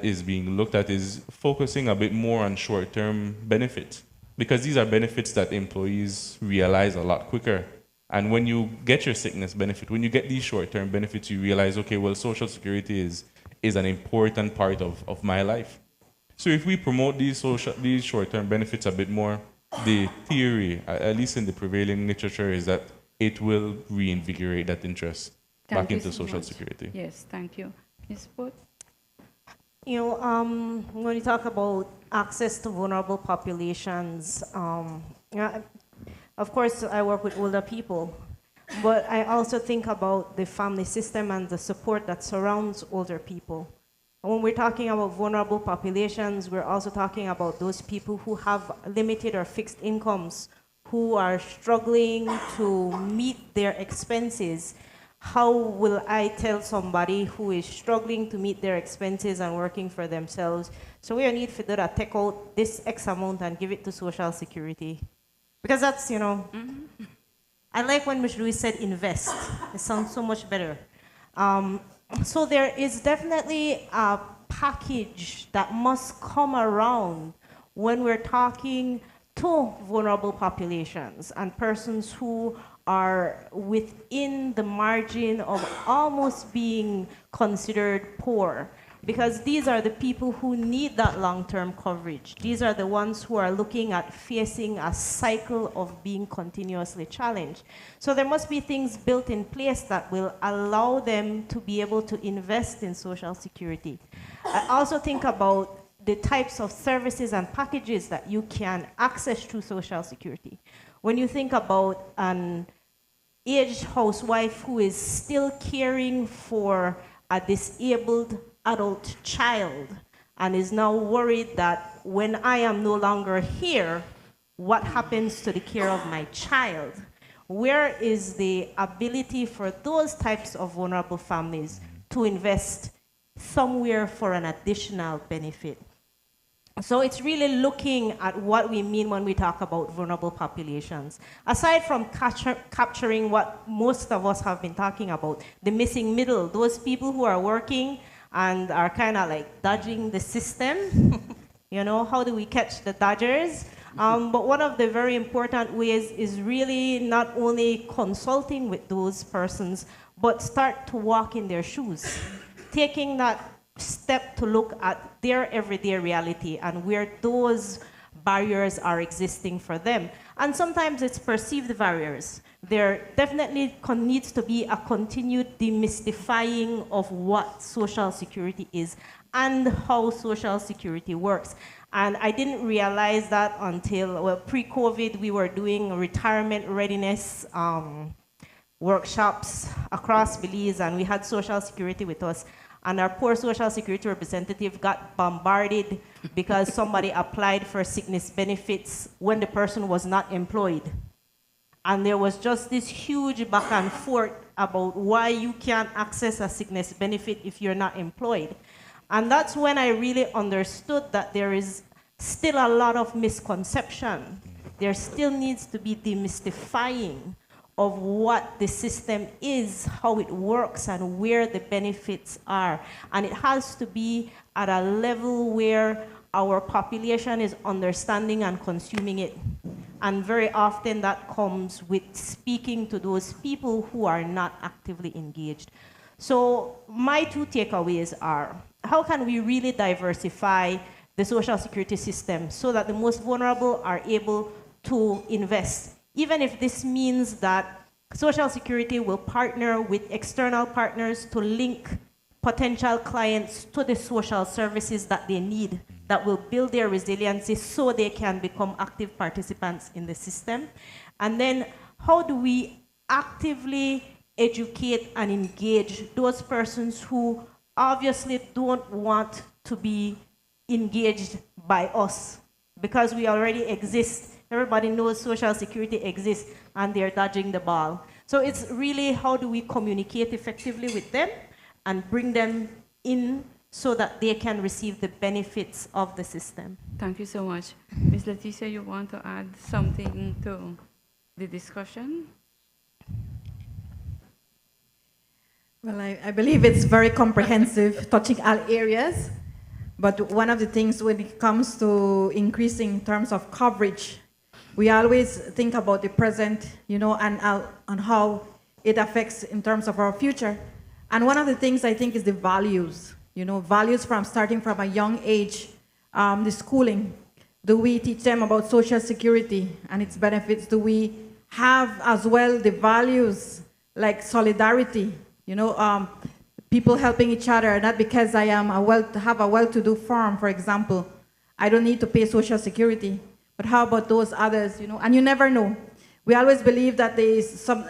is being looked at is focusing a bit more on short-term benefits, because these are benefits that employees realize a lot quicker. And when you get your sickness benefit, when you get these short-term benefits, you realize, okay, well, Social Security is an important part of my life. So if we promote these short-term benefits a bit more, the theory, at least in the prevailing literature, is that it will reinvigorate that interest back into Social Security. Yes, thank you. Ms. Put? You know, when you talk about access to vulnerable populations, of course, I work with older people, but I also think about the family system and the support that surrounds older people. And when we're talking about vulnerable populations, we're also talking about those people who have limited or fixed incomes, who are struggling to meet their expenses. How will I tell somebody who is struggling to meet their expenses and working for themselves, so we need to do that, take out this X amount and give it to Social Security? Because that's, you know, I like when Ms. Louise said invest. It sounds so much better. So there is definitely a package that must come around when we're talking to vulnerable populations and persons who are within the margin of almost being considered poor. Because these are the people who need that long-term coverage. These are the ones who are looking at facing a cycle of being continuously challenged. So there must be things built in place that will allow them to be able to invest in Social Security. I also think about the types of services and packages that you can access through Social Security. When you think about an aged housewife who is still caring for a disabled adult child and is now worried that when I am no longer here, what happens to the care of my child? Where is the ability for those types of vulnerable families to invest somewhere for an additional benefit? So it's really looking at what we mean when we talk about vulnerable populations. Aside from capturing what most of us have been talking about, the missing middle, those people who are working and are kind of like dodging the system. You know, how do we catch the dodgers? But one of the very important ways is really not only consulting with those persons, but start to walk in their shoes. Taking that step to look at their everyday reality and where those barriers are existing for them. And sometimes it's perceived barriers. There definitely needs to be a continued demystifying of what Social Security is and how Social Security works. And I didn't realize that until, well, pre-COVID, we were doing retirement readiness workshops across Belize, and we had Social Security with us. And our poor Social Security representative got bombarded because somebody applied for sickness benefits when the person was not employed. And there was just this huge back and forth about why you can't access a sickness benefit if you're not employed. And that's when I really understood that there is still a lot of misconception. There still needs to be demystifying of what the system is, how it works, and where the benefits are. And it has to be at a level where our population is understanding and consuming it. And very often that comes with speaking to those people who are not actively engaged. So my two takeaways are, how can we really diversify the Social Security system so that the most vulnerable are able to invest? Even if this means that Social Security will partner with external partners to link potential clients to the social services that they need, that will build their resiliency so they can become active participants in the system. And then how do we actively educate and engage those persons who obviously don't want to be engaged by us because we already exist. Everybody knows Social Security exists and they're dodging the ball. So it's really how do we communicate effectively with them and bring them in so that they can receive the benefits of the system. Thank you so much. Ms. Leticia, you want to add something to the discussion? Well, I believe it's very comprehensive, touching all areas. But one of the things when it comes to increasing in terms of coverage, we always think about the present, you know, and how it affects in terms of our future. And one of the things I think is the values, you know, values from starting from a young age, the schooling. Do we teach them about Social Security and its benefits? Do we have as well the values like solidarity, you know, people helping each other, not because I am have a well-to-do firm, for example, I don't need to pay Social Security. But how about those others, you know? And you never know. We always believe that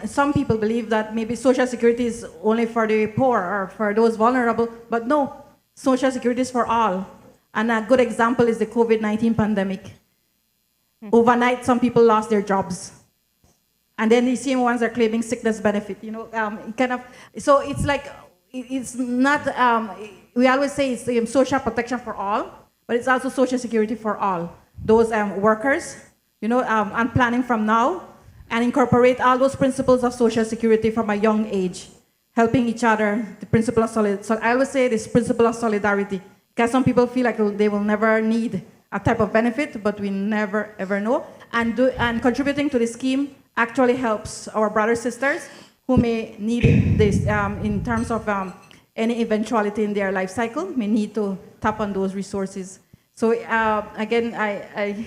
some people believe that maybe Social Security is only for the poor or for those vulnerable, but no, Social Security is for all. And a good example is the COVID-19 pandemic. Overnight, some people lost their jobs. And then the same ones are claiming sickness benefit, you know, so it's like, it's not, we always say it's social protection for all, but it's also Social Security for all. Those workers, you know, and planning from now, and incorporate all those principles of Social Security from a young age, helping each other, the principle of solidarity. So I always say this principle of solidarity, because some people feel like they will never need a type of benefit, but we never ever know. And contributing to the scheme actually helps our brothers and sisters who may need this in terms of any eventuality in their life cycle, may need to tap on those resources. So again, I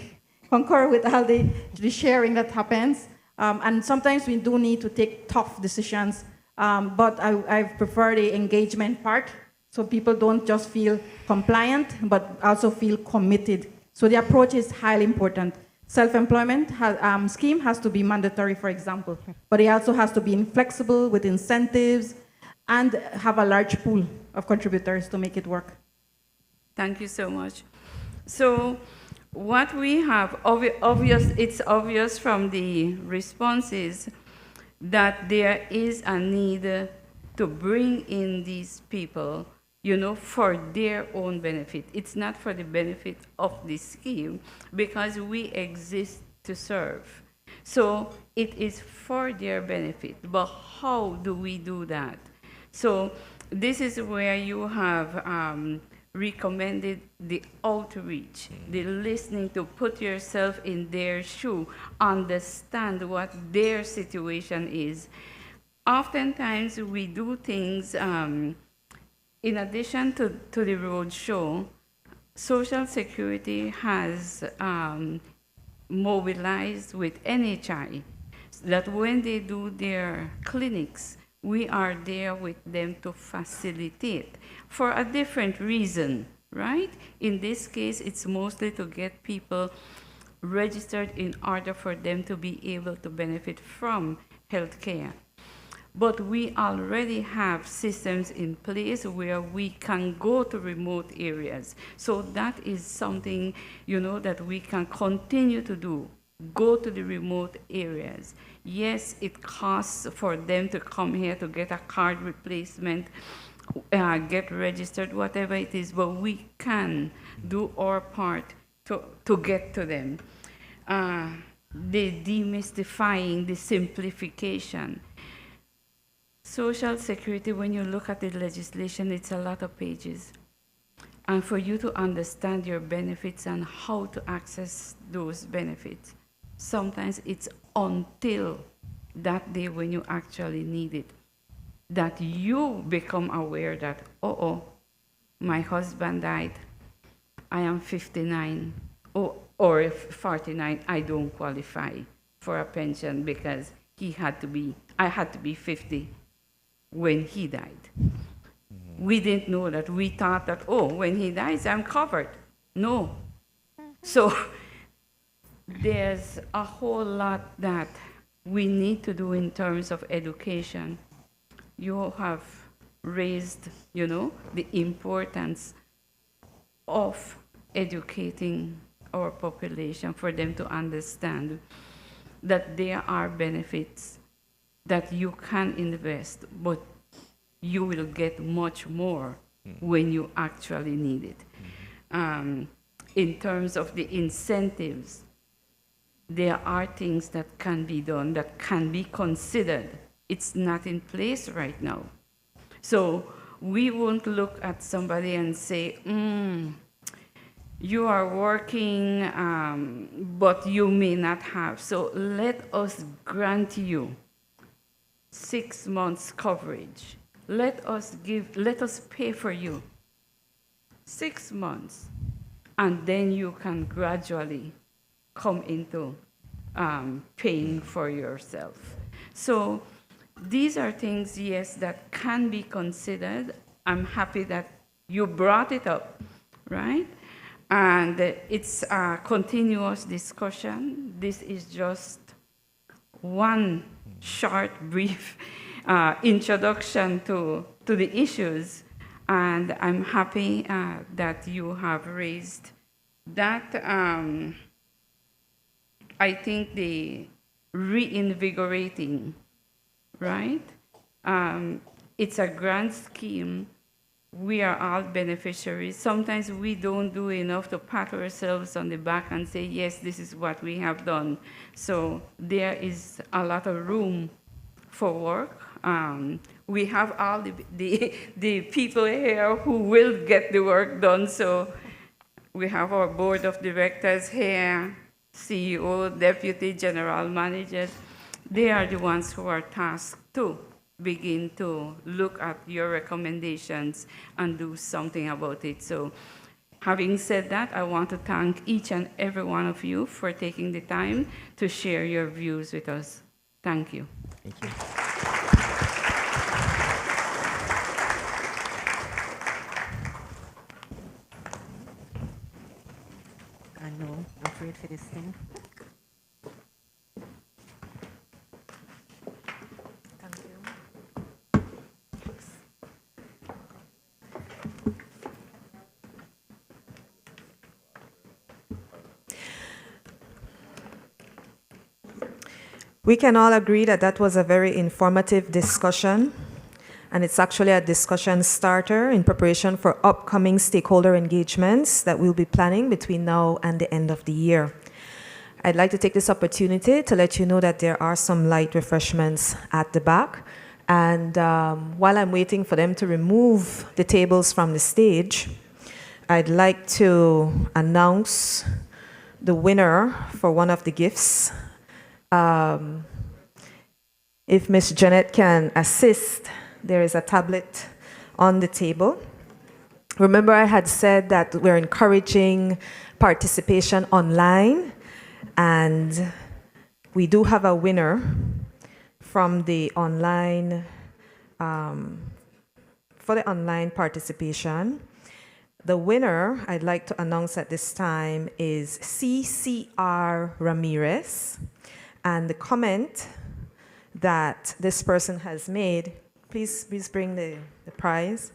concur with all the sharing that happens. And sometimes we do need to take tough decisions, but I prefer the engagement part, so people don't just feel compliant, but also feel committed. So the approach is highly important. Self-employment scheme has to be mandatory, for example, but it also has to be inflexible with incentives and have a large pool of contributors to make it work. Thank you so much. So what we have, it's obvious from the responses that there is a need to bring in these people, you know, for their own benefit. It's not for the benefit of the scheme, because we exist to serve. So it is for their benefit. But how do we do that? So this is where you have recommended the outreach, the listening, to put yourself in their shoe, understand what their situation is. Oftentimes we do things, in addition to the roadshow, Social Security has mobilized with NHI that when they do their clinics, we are there with them to facilitate for a different reason, right? In this case, it's mostly to get people registered in order for them to be able to benefit from healthcare. But we already have systems in place where we can go to remote areas. So that is something, you know, that we can continue to do. Go to the remote areas. Yes, it costs for them to come here to get a card replacement, get registered, whatever it is, but we can do our part to get to them. The demystifying, the simplification. Social Security, when you look at the legislation, it's a lot of pages. And for you to understand your benefits and how to access those benefits, sometimes it's until that day when you actually need it that you become aware that, my husband died, I am 59, or 49, I don't qualify for a pension because I had to be 50 when he died. We didn't know that. We thought that, when he dies, I'm covered. No. So there's a whole lot that we need to do in terms of education. You have raised, you know, the importance of educating our population for them to understand that there are benefits that you can invest, but you will get much more when you actually need it. In terms of the incentives, there are things that can be done, that can be considered. It's not in place right now. So we won't look at somebody and say, you are working, but you may not have. So let us grant you 6 months coverage. Let us pay for you 6 months, and then you can gradually come into paying for yourself. So these are things, yes, that can be considered. I'm happy that you brought it up, right? And it's a continuous discussion. This is just one short, brief introduction to the issues. And I'm happy that you have raised that. I think the reinvigorating, right? It's a grand scheme, we are all beneficiaries. Sometimes we don't do enough to pat ourselves on the back and say, yes, this is what we have done. So there is a lot of room for work. We have all the people here who will get the work done. So we have our board of directors here, CEO, deputy general managers. They are the ones who are tasked to begin to look at your recommendations and do something about it. So having said that, I want to thank each and every one of you for taking the time to share your views with us. Thank you. Thank you. I know, I'm afraid for this thing. Thank you. We can all agree that that was a very informative discussion, and it's actually a discussion starter in preparation for upcoming stakeholder engagements that we'll be planning between now and the end of the year. I'd like to take this opportunity to let you know that there are some light refreshments at the back, and while I'm waiting for them to remove the tables from the stage, I'd like to announce the winner for one of the gifts. If Miss Janet can assist, there is a tablet on the table. Remember, I had said that we're encouraging participation online, and we do have a winner from the online, for the online participation. The winner I'd like to announce at this time is CCR Ramirez. And the comment that this person has made, please bring the prize.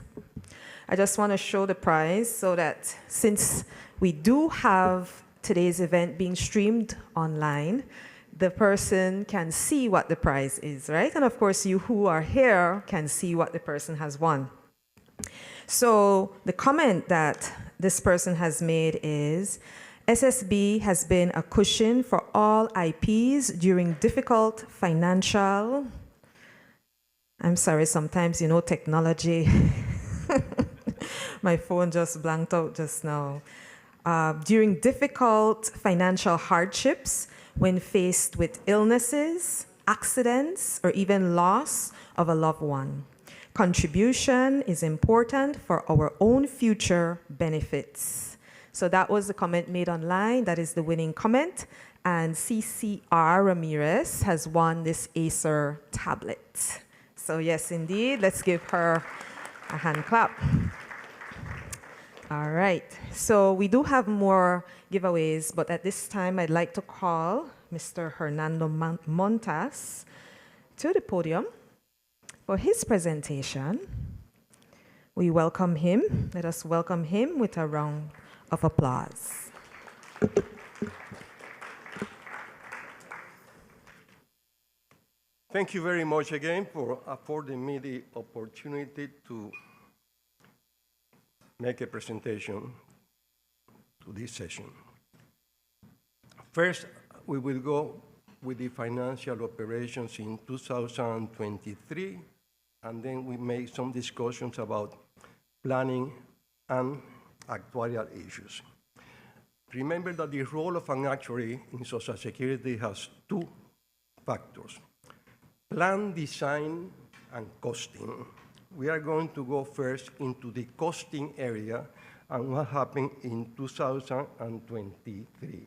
I just want to show the prize so that since we do have today's event being streamed online, the person can see what the prize is, right? And of course, you who are here can see what the person has won. So the comment that this person has made is, SSB has been a cushion for all IPs during difficult financial, I'm sorry, sometimes, you know, technology, my phone just blanked out just now. During difficult financial hardships, when faced with illnesses, accidents, or even loss of a loved one. Contribution is important for our own future benefits. So that was the comment made online. That is the winning comment. And CCR Ramirez has won this Acer tablet. So yes, indeed, let's give her a hand clap. All right. So we do have more giveaways, but at this time, I'd like to call Mr. Hernando Montas to the podium for his presentation. We welcome him. Let us welcome him with a round of applause. Thank you very much again for affording me the opportunity to make a presentation to this session. First, we will go with the financial operations in 2023, and then we make some discussions about planning and actuarial issues. Remember that the role of an actuary in Social Security has two factors: plan design and costing. We are going to go first into the costing area and what happened in 2023.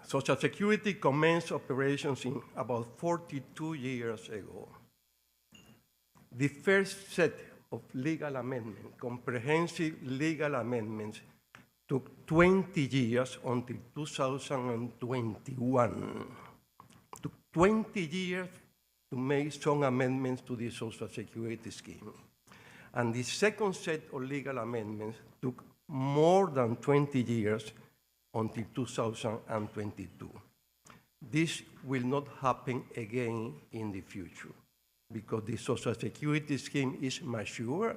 Social Security commenced operations in about 42 years ago. The first set of legal amendments, comprehensive legal amendments, took 20 years until 2021. It took 20 years to make some amendments to the Social Security scheme. And the second set of legal amendments took more than 20 years until 2022. This will not happen again in the future. because the Social Security scheme is mature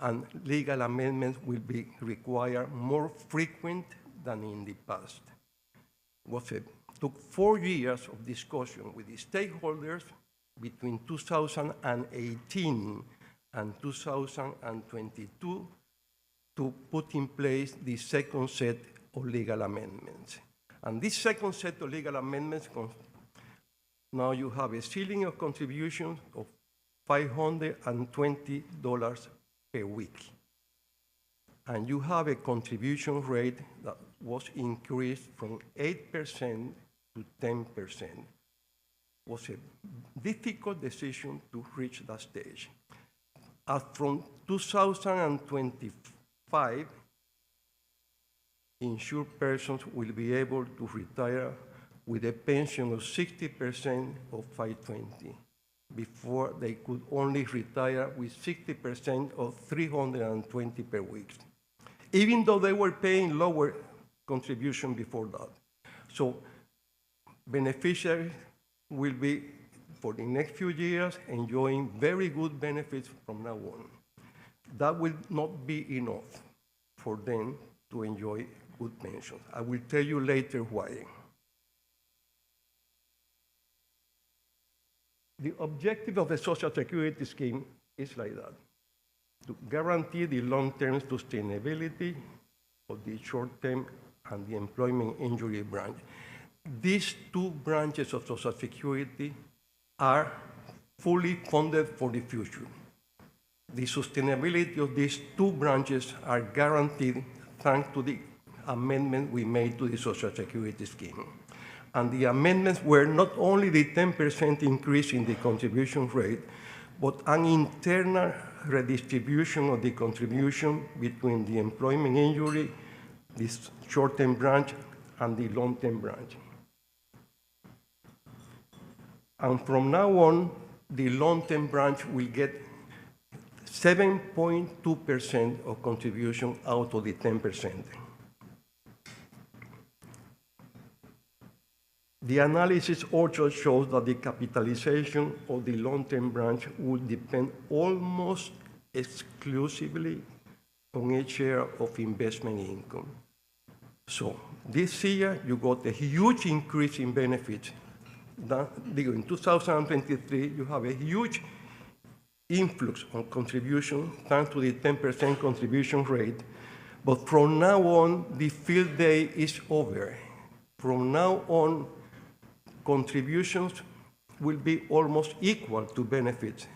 and legal amendments will be required more frequent than in the past. Took 4 years of discussion with the stakeholders between 2018 and 2022 to put in place the second set of legal amendments. And this second set of legal amendments, now you have a ceiling of contributions of $520 per week. And you have a contribution rate that was increased from 8% to 10%. It was a difficult decision to reach that stage. As from 2025, insured persons will be able to retire with a pension of 60% of 520. Before, they could only retire with 60% of 320 per week, even though they were paying lower contribution before that. So beneficiaries will be, for the next few years, enjoying very good benefits from now on. That will not be enough for them to enjoy good pensions. I will tell you later why. The objective of the Social Security scheme is like that, to guarantee the long-term sustainability of the short-term and the employment injury branch. These two branches of Social Security are fully funded for the future. The sustainability of these two branches are guaranteed thanks to the amendment we made to the Social Security scheme. And the amendments were not only the 10% increase in the contribution rate, but an internal redistribution of the contribution between the employment injury, the short-term branch, and the long-term branch. And from now on, the long-term branch will get 7.2% of contribution out of the 10%. The analysis also shows that the capitalization of the long-term branch would depend almost exclusively on a share of investment income. So this year, you got a huge increase in benefits. In 2023, you have a huge influx on contribution thanks to the 10% contribution rate. But from now on, the field day is over. From now on, contributions will be almost equal to benefits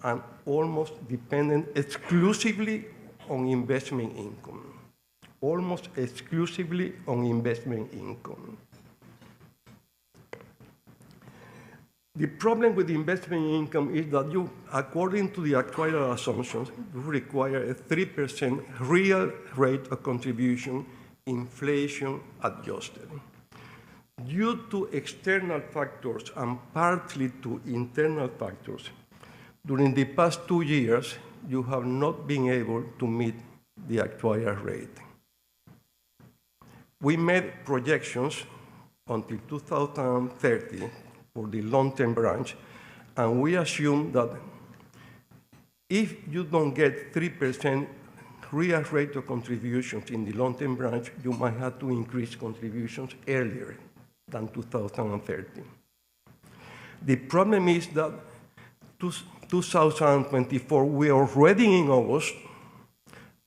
and almost dependent exclusively on investment income. Almost exclusively on investment income. The problem with investment income is that you, according to the actuarial assumptions, you require a 3% real rate of contribution, inflation adjusted. Due to external factors and partly to internal factors, during the past 2 years, you have not been able to meet the actuarial rate. We made projections until 2030 for the long-term branch, and we assume that if you don't get 3% real rate of contributions in the long-term branch, you might have to increase contributions earlier than 2030. The problem is that 2024, we are already in August,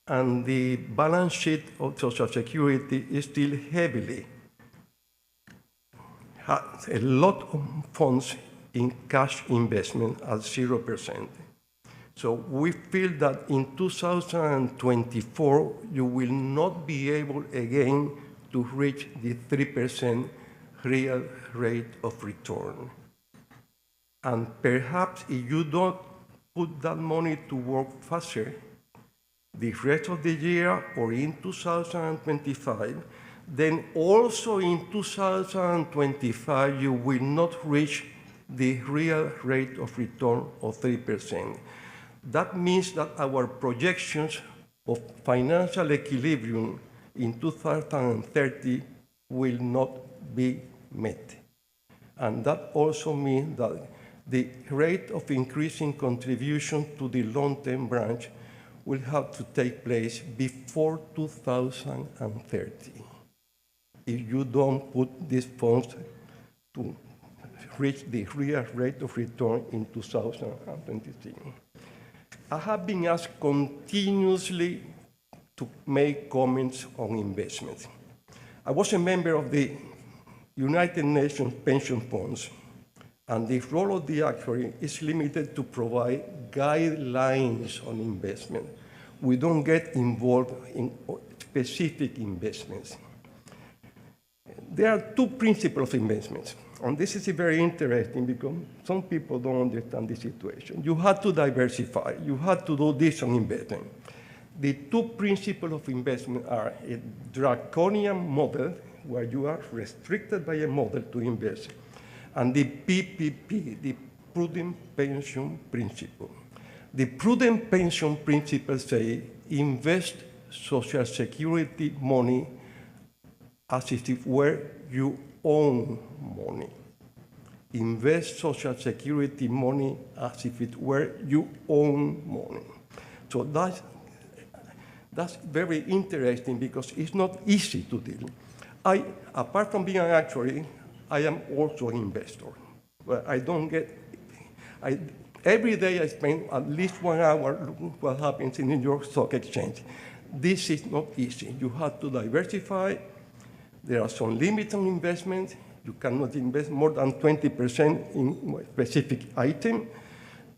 and the balance sheet of Social Security is still heavily, has a lot of funds in cash investment at 0%. So we feel that in 2024, you will not be able again to reach the 3% real rate of return. And perhaps if you don't put that money to work faster, the rest of the year or in 2025, then also in 2025, you will not reach the real rate of return of 3%. That means that our projections of financial equilibrium in 2030 will not be met. And that also means that the rate of increasing contribution to the long-term branch will have to take place before 2030 if you don't put these funds to reach the real rate of return in 2023. I have been asked continuously to make comments on investment. I was a member of the United Nations pension funds, and the role of the actuary is limited to provide guidelines on investment. We don't get involved in specific investments. There are two principles of investments, and this is very interesting because some people don't understand the situation. You have to diversify. You have to do this on investment. The two principles of investment are a draconian model, where you are restricted by a model to invest, and the PPP, the prudent pension principle. The prudent pension principle say invest Social Security money as if it were your own money. Invest Social Security money as if it were your own money. So that's very interesting because it's not easy to deal. Apart from being an actuary, I am also an investor. Well, I don't get, every day I spend at least 1 hour looking what happens in the New York Stock Exchange. This is not easy. You have to diversify. There are some limits on investment. You cannot invest more than 20% in a specific item.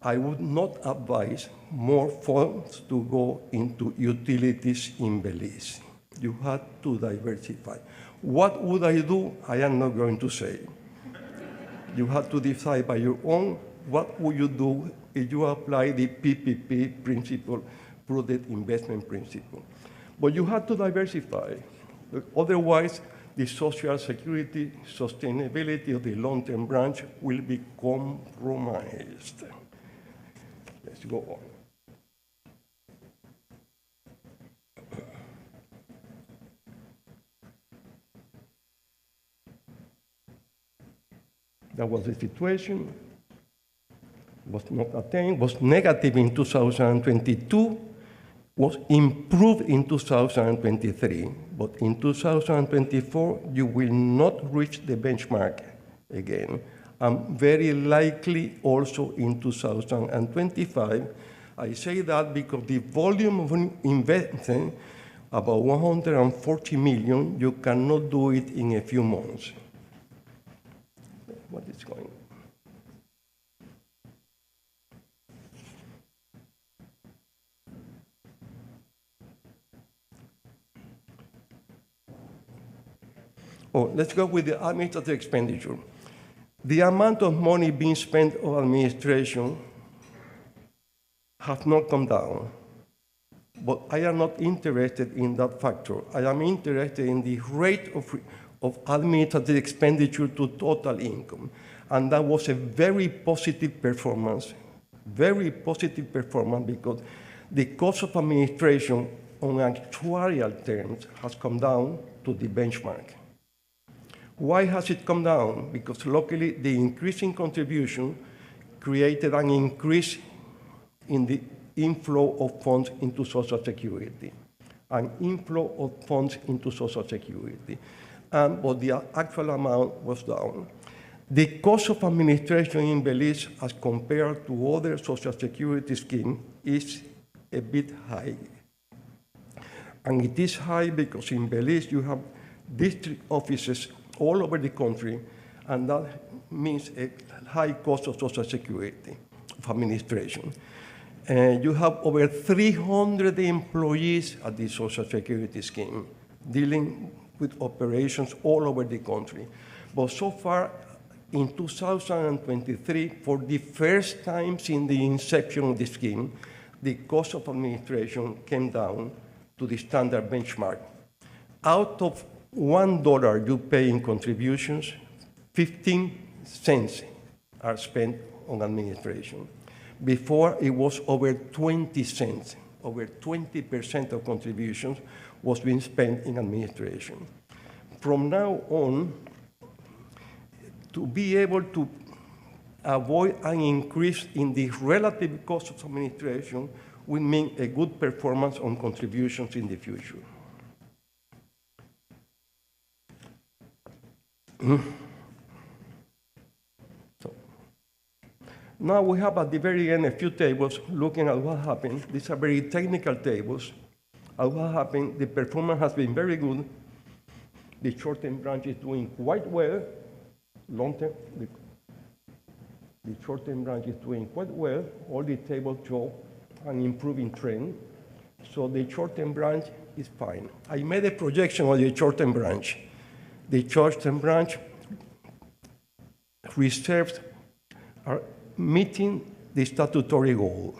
I would not advise more funds to go into utilities in Belize. You have to diversify. What would I do? I am not going to say. You have to decide by your own. What would you do if you apply the PPP principle, prudent investment principle? But you have to diversify. Otherwise, the Social Security sustainability of the long-term branch will be compromised. Let's go on. That was the situation. Was not attained, was negative in 2022, was improved in 2023. But in 2024, you will not reach the benchmark again. And very likely also in 2025. I say that because the volume of investment, about 140 million, you cannot do it in a few months. What is going on? Oh, let's go with the administrative expenditure. The amount of money being spent on administration has not come down. But I am not interested in that factor. I am interested in the rate of administrative expenditure to total income. And that was a very positive performance because the cost of administration on actuarial terms has come down to the benchmark. Why has it come down? Because luckily the increasing contribution created an increase in the inflow of funds into Social Security, an inflow of funds into Social Security. But the actual amount was down. The cost of administration in Belize as compared to other Social Security schemes is a bit high. And it is high because in Belize you have district offices all over the country, and that means a high cost of Social Security, of administration. You have over 300 employees at the Social Security scheme dealing with operations all over the country. But so far, in 2023, for the first time since the inception of the scheme, the cost of administration came down to the standard benchmark. Out of $1 you pay in contributions, 15 cents are spent on administration. Before, it was over 20 cents. Over 20% of contributions was being spent in administration. From now on, to be able to avoid an increase in the relative cost of administration will mean a good performance on contributions in the future. So, now we have at the very end a few tables looking at what happened. These are very technical tables. At what happened, the performance has been very good. The short-term branch is doing quite well. Long-term, the short-term branch is doing quite well. All the tables show an improving trend. So the short-term branch is fine. I made a projection of the short-term branch. The short-term branch reserves are meeting the statutory goal.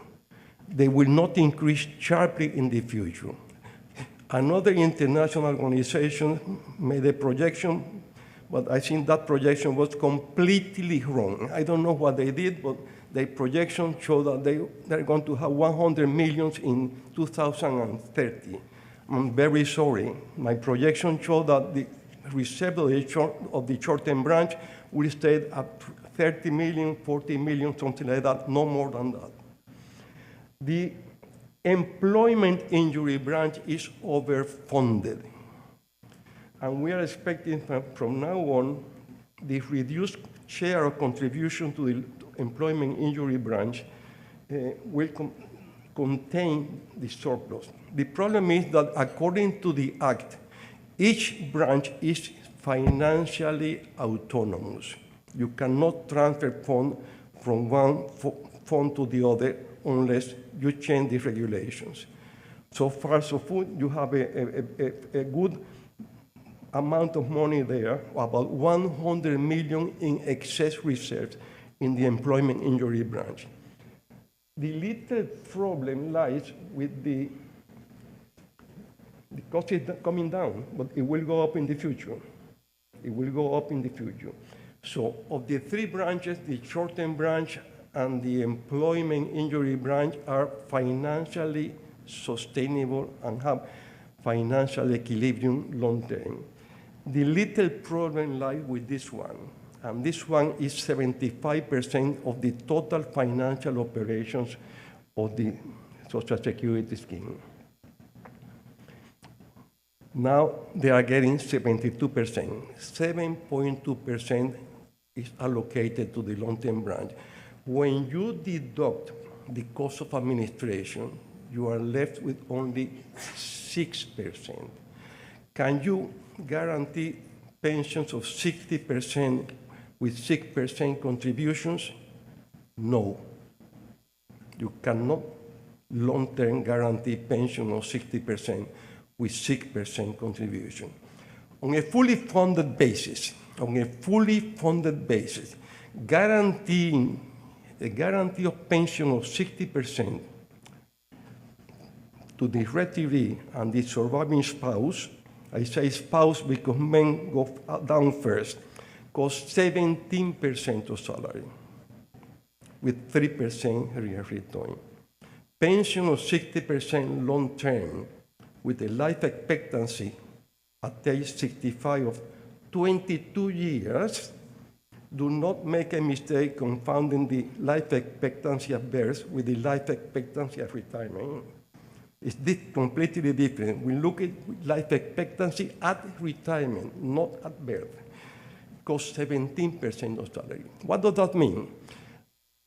They will not increase sharply in the future. Another international organization made a projection, but I think that projection was completely wrong. I don't know what they did, but their projection showed that they're going to have 100 million in 2030. I'm very sorry. My projection showed that the reserve of the short-term branch will stay at 30 million, 40 million, something like that, no more than that. The employment injury branch is overfunded. And we are expecting from now on, the reduced share of contribution to the employment injury branch will contain the surplus. The problem is that according to the Act, each branch is financially autonomous. You cannot transfer funds from one fund to the other unless you change the regulations. So far, so good, you have a good amount of money there, about 100 million in excess reserves in the employment injury branch. The little problem lies with the cost is coming down, but it will go up in the future. It will go up in the future. So of the three branches, the short-term branch and the employment injury branch are financially sustainable and have financial equilibrium long-term. The little problem lies with this one, and this one is 75% of the total financial operations of the Social Security scheme. Now they are getting 72%. 7.2% is allocated to the long-term branch. When you deduct the cost of administration, you are left with only 6%. Can you guarantee pensions of 60% with 6% contributions? No. You cannot long-term guarantee pension of 60% with 6% contribution. On a fully funded basis, guaranteeing a guarantee of pension of 60% to the retiree and the surviving spouse, I say spouse because men go down first, costs 17% of salary with 3% return. Pension of 60% long-term with a life expectancy at age 65 of 22 years, do not make a mistake confounding the life expectancy at birth with the life expectancy at retirement. It's completely different. We look at life expectancy at retirement, not at birth. It costs 17% of salary. What does that mean?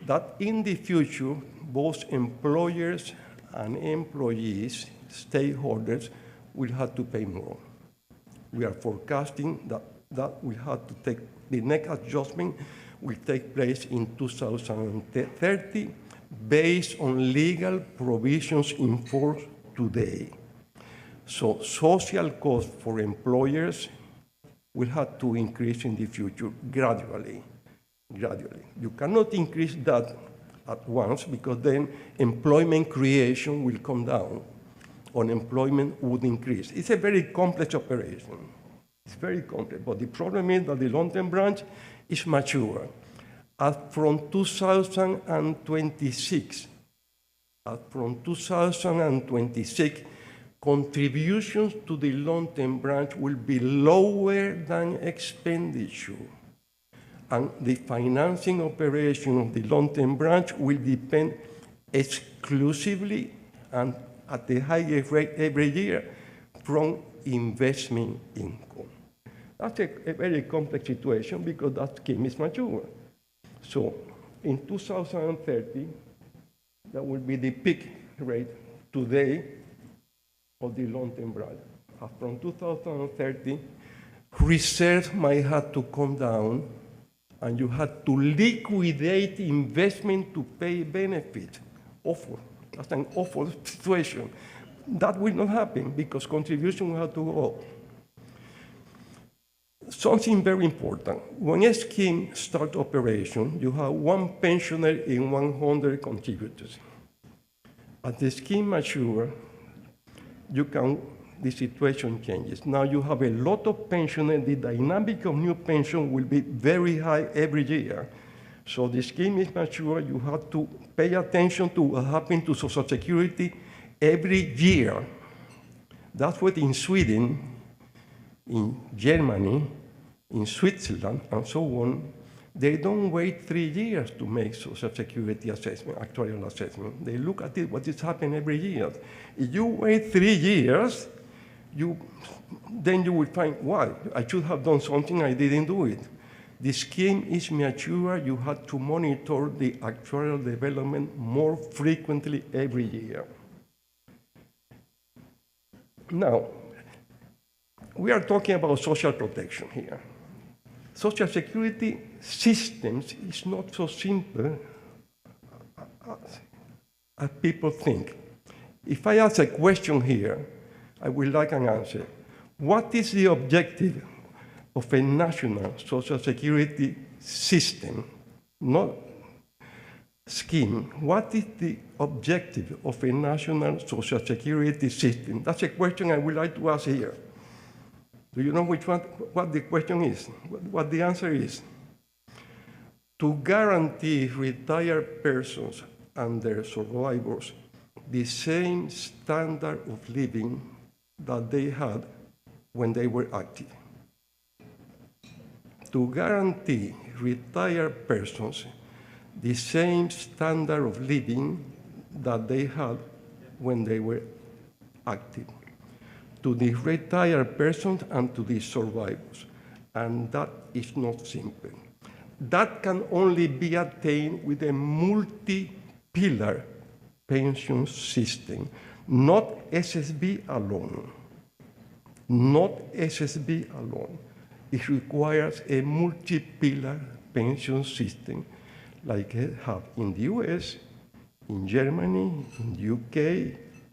That in the future, both employers and employees, stakeholders, will have to pay more. We are forecasting that we have to take, the next adjustment will take place in 2030 based on legal provisions in force today. So social costs for employers will have to increase in the future gradually. You cannot increase that at once because then employment creation will come down. Unemployment would increase. It's a very complex operation. It's very complex, but the problem is that the long-term branch is mature. As from 2026, contributions to the long-term branch will be lower than expenditure. And the financing operation of the long-term branch will depend exclusively and at the highest rate every year from investment income. That's a very complex situation because that scheme is mature. So in 2030, that will be the peak rate today of the long-term branch. From 2030, reserves might have to come down, and you have to liquidate investment to pay benefits. Awful. That's an awful situation. That will not happen because contribution will have to go up. Something very important. When a scheme starts operation, you have one pensioner in 100 contributors. As the scheme matures, the situation changes. Now you have a lot of pensioners. The dynamic of new pension will be very high every year. So the scheme is mature. You have to pay attention to what happens to Social Security every year. That's what in Sweden, in Germany, in Switzerland, and so on, they don't wait 3 years to make Social Security assessment, actuarial assessment. They look at it, what is happening every year. If you wait 3 years, then you will find, why? I should have done something, I didn't do it. The scheme is mature. You have to monitor the actuarial development more frequently every year. Now, we are talking about social protection here. Social Security systems is not so simple as people think. If I ask a question here, I would like an answer. What is the objective of a national Social Security system, not scheme? What is the objective of a national Social Security system? That's a question I would like to ask here. Do you know what the question is? What the answer is? To guarantee retired persons and their survivors the same standard of living that they had when they were active. To guarantee retired persons the same standard of living that they had when they were active. To the retired persons and to the survivors. And that is not simple. That can only be attained with a multi-pillar pension system, not SSB alone. Not SSB alone. It requires a multi-pillar pension system like it have in the US, in Germany, in the UK,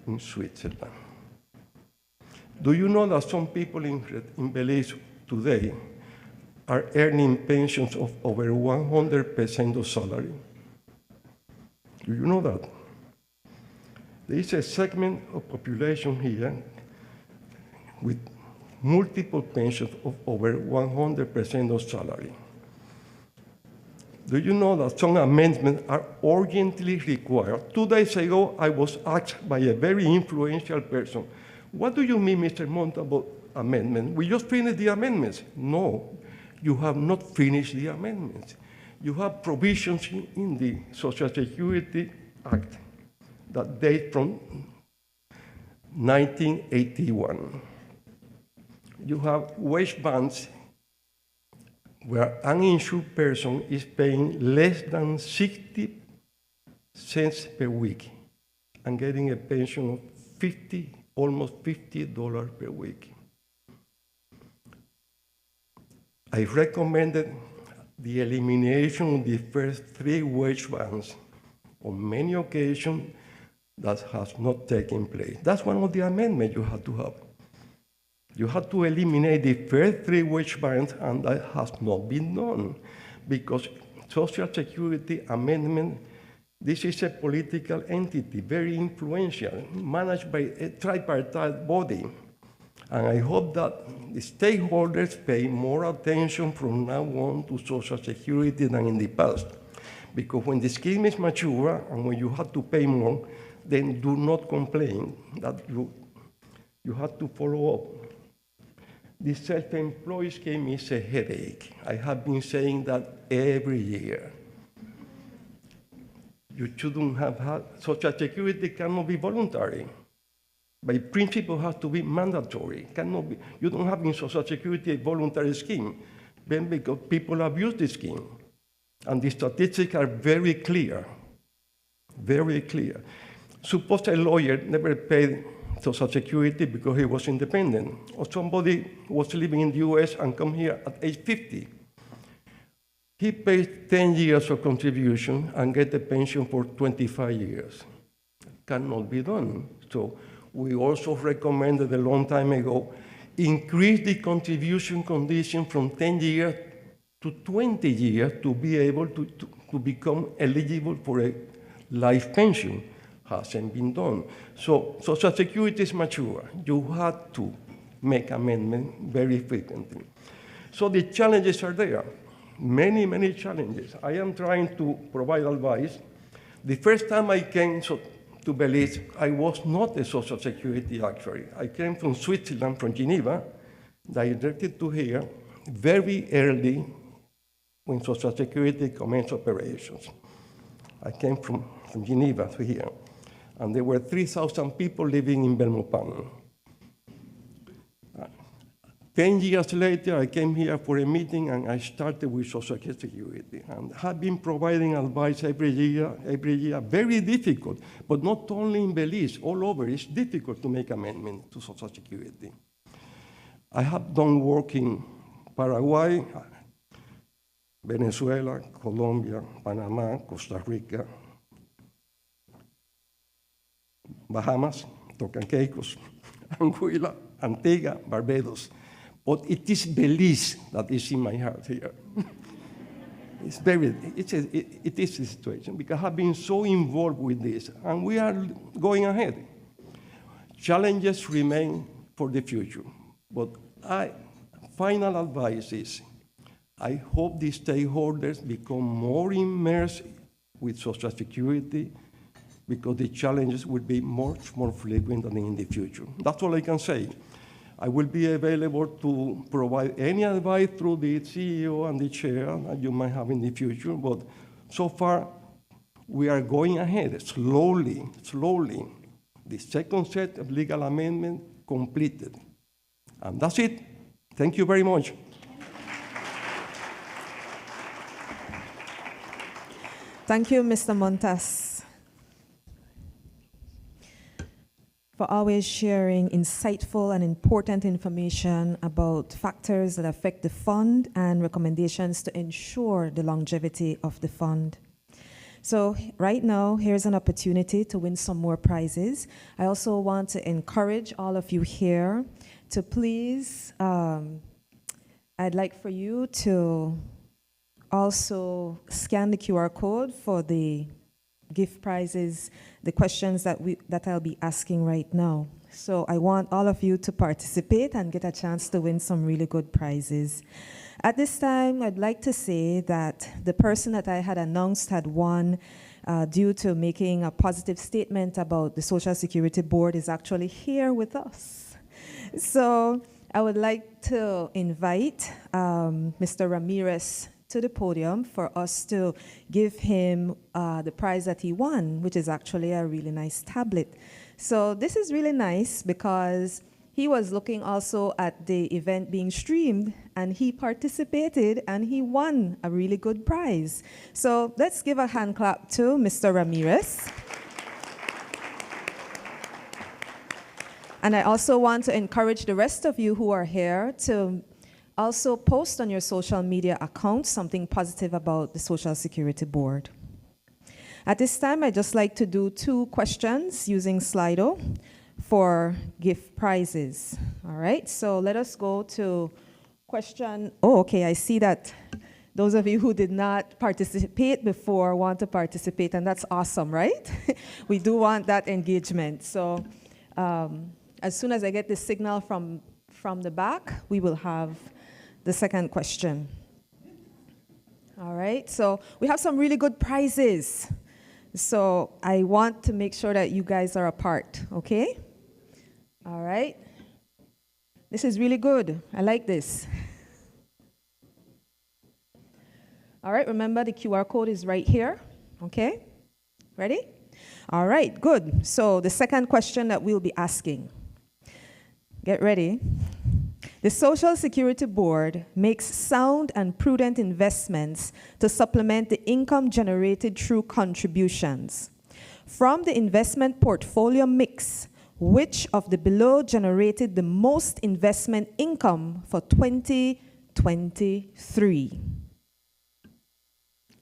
in Switzerland. Do you know that some people in Belize today are earning pensions of over 100% of salary? Do you know that? There is a segment of population here with multiple pensions of over 100% of salary. Do you know that some amendments are urgently required? 2 days ago, I was asked by a very influential person, what do you mean, Mr. Montalvo, amendment? We just finished the amendments. No, you have not finished the amendments. You have provisions in the Social Security Act that date from 1981. You have wage bands where an uninsured person is paying less than 60 cents per week and getting a pension of almost $50 per week. I recommended the elimination of the first 3 wage bands. On many occasions, that has not taken place. That's one of the amendments you have to have. You have to eliminate the first 3 wage bands, and that has not been done because Social Security amendment, this is a political entity, very influential, managed by a tripartite body. And I hope that the stakeholders pay more attention from now on to Social Security than in the past. Because when the scheme is mature and when you have to pay more, then do not complain that you have to follow up. the self-employed scheme is a headache. I have been saying that every year. You shouldn't have had, Social Security cannot be voluntary. By principle, it has to be mandatory. Cannot be, you don't have in Social Security a voluntary scheme, then because people abuse the scheme. And the statistics are very clear, very clear. Suppose a lawyer never paid Social Security because he was independent, or somebody was living in the US and come here at age 50. He pays 10 years of contribution and get a pension for 25 years. Cannot be done. So we also recommended a long time ago, increase the contribution condition from 10 years to 20 years to be able to become eligible for a life pension. Hasn't been done. So Social Security is mature. You have to make amendments very frequently. So the challenges are there. Many, many challenges. I am trying to provide advice. The first time I came to Belize, I was not a Social Security actuary. I came from Switzerland, from Geneva, directed to here very early when Social Security commenced operations. I came from Geneva to here, and there were 3,000 people living in Belmopan. 10 years later, I came here for a meeting, and I started with Social Security, and have been providing advice every year, very difficult, but not only in Belize, all over, it's difficult to make amendments to Social Security. I have done work in Paraguay, Venezuela, Colombia, Panama, Costa Rica, Bahamas, Turks and Caicos, Anguilla, Antigua, Barbados. But it is Belize that is in my heart here. It is a situation because I have been so involved with this, and we are going ahead. Challenges remain for the future, but final advice is, I hope the stakeholders become more immersed with Social Security because the challenges will be much more frequent than in the future. That's all I can say. I will be available to provide any advice through the CEO and the chair that you might have in the future, but so far we are going ahead slowly. The second set of legal amendment completed. And that's it. Thank you very much. Thank you, Mr. Montas, for always sharing insightful and important information about factors that affect the fund and recommendations to ensure the longevity of the fund. So right now, here's an opportunity to win some more prizes. I also want to encourage all of you here to please, I'd like for you to also scan the QR code for the gift prizes, the questions that I'll be asking right now. So I want all of you to participate and get a chance to win some really good prizes. At this time, I'd like to say that the person that I had announced had won due to making a positive statement about the Social Security Board is actually here with us. So I would like to invite Mr. Ramirez to the podium for us to give him the prize that he won, which is actually a really nice tablet. So this is really nice because he was looking also at the event being streamed, and he participated and he won a really good prize. So let's give a hand clap to Mr. Ramirez. And I also want to encourage the rest of you who are here to also post on your social media accounts something positive about the Social Security Board. At this time, I'd just like to do 2 questions using Slido for gift prizes. All right, so let us go to question. Oh, okay, I see that those of you who did not participate before want to participate, and that's awesome, right? We do want that engagement. So as soon as I get the signal from the back, we will have the second question. All right, so we have some really good prizes. So I want to make sure that you guys are a part, okay? All right. This is really good. I like this. All right, remember the QR code is right here. Okay? Ready? All right, good. So the second question that we'll be asking. Get ready. The Social Security Board makes sound and prudent investments to supplement the income generated through contributions. From the investment portfolio mix, which of the below generated the most investment income for 2023?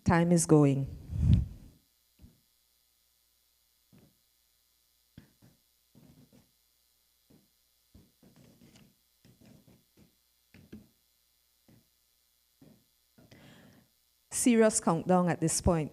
Time is going. Serious countdown at this point.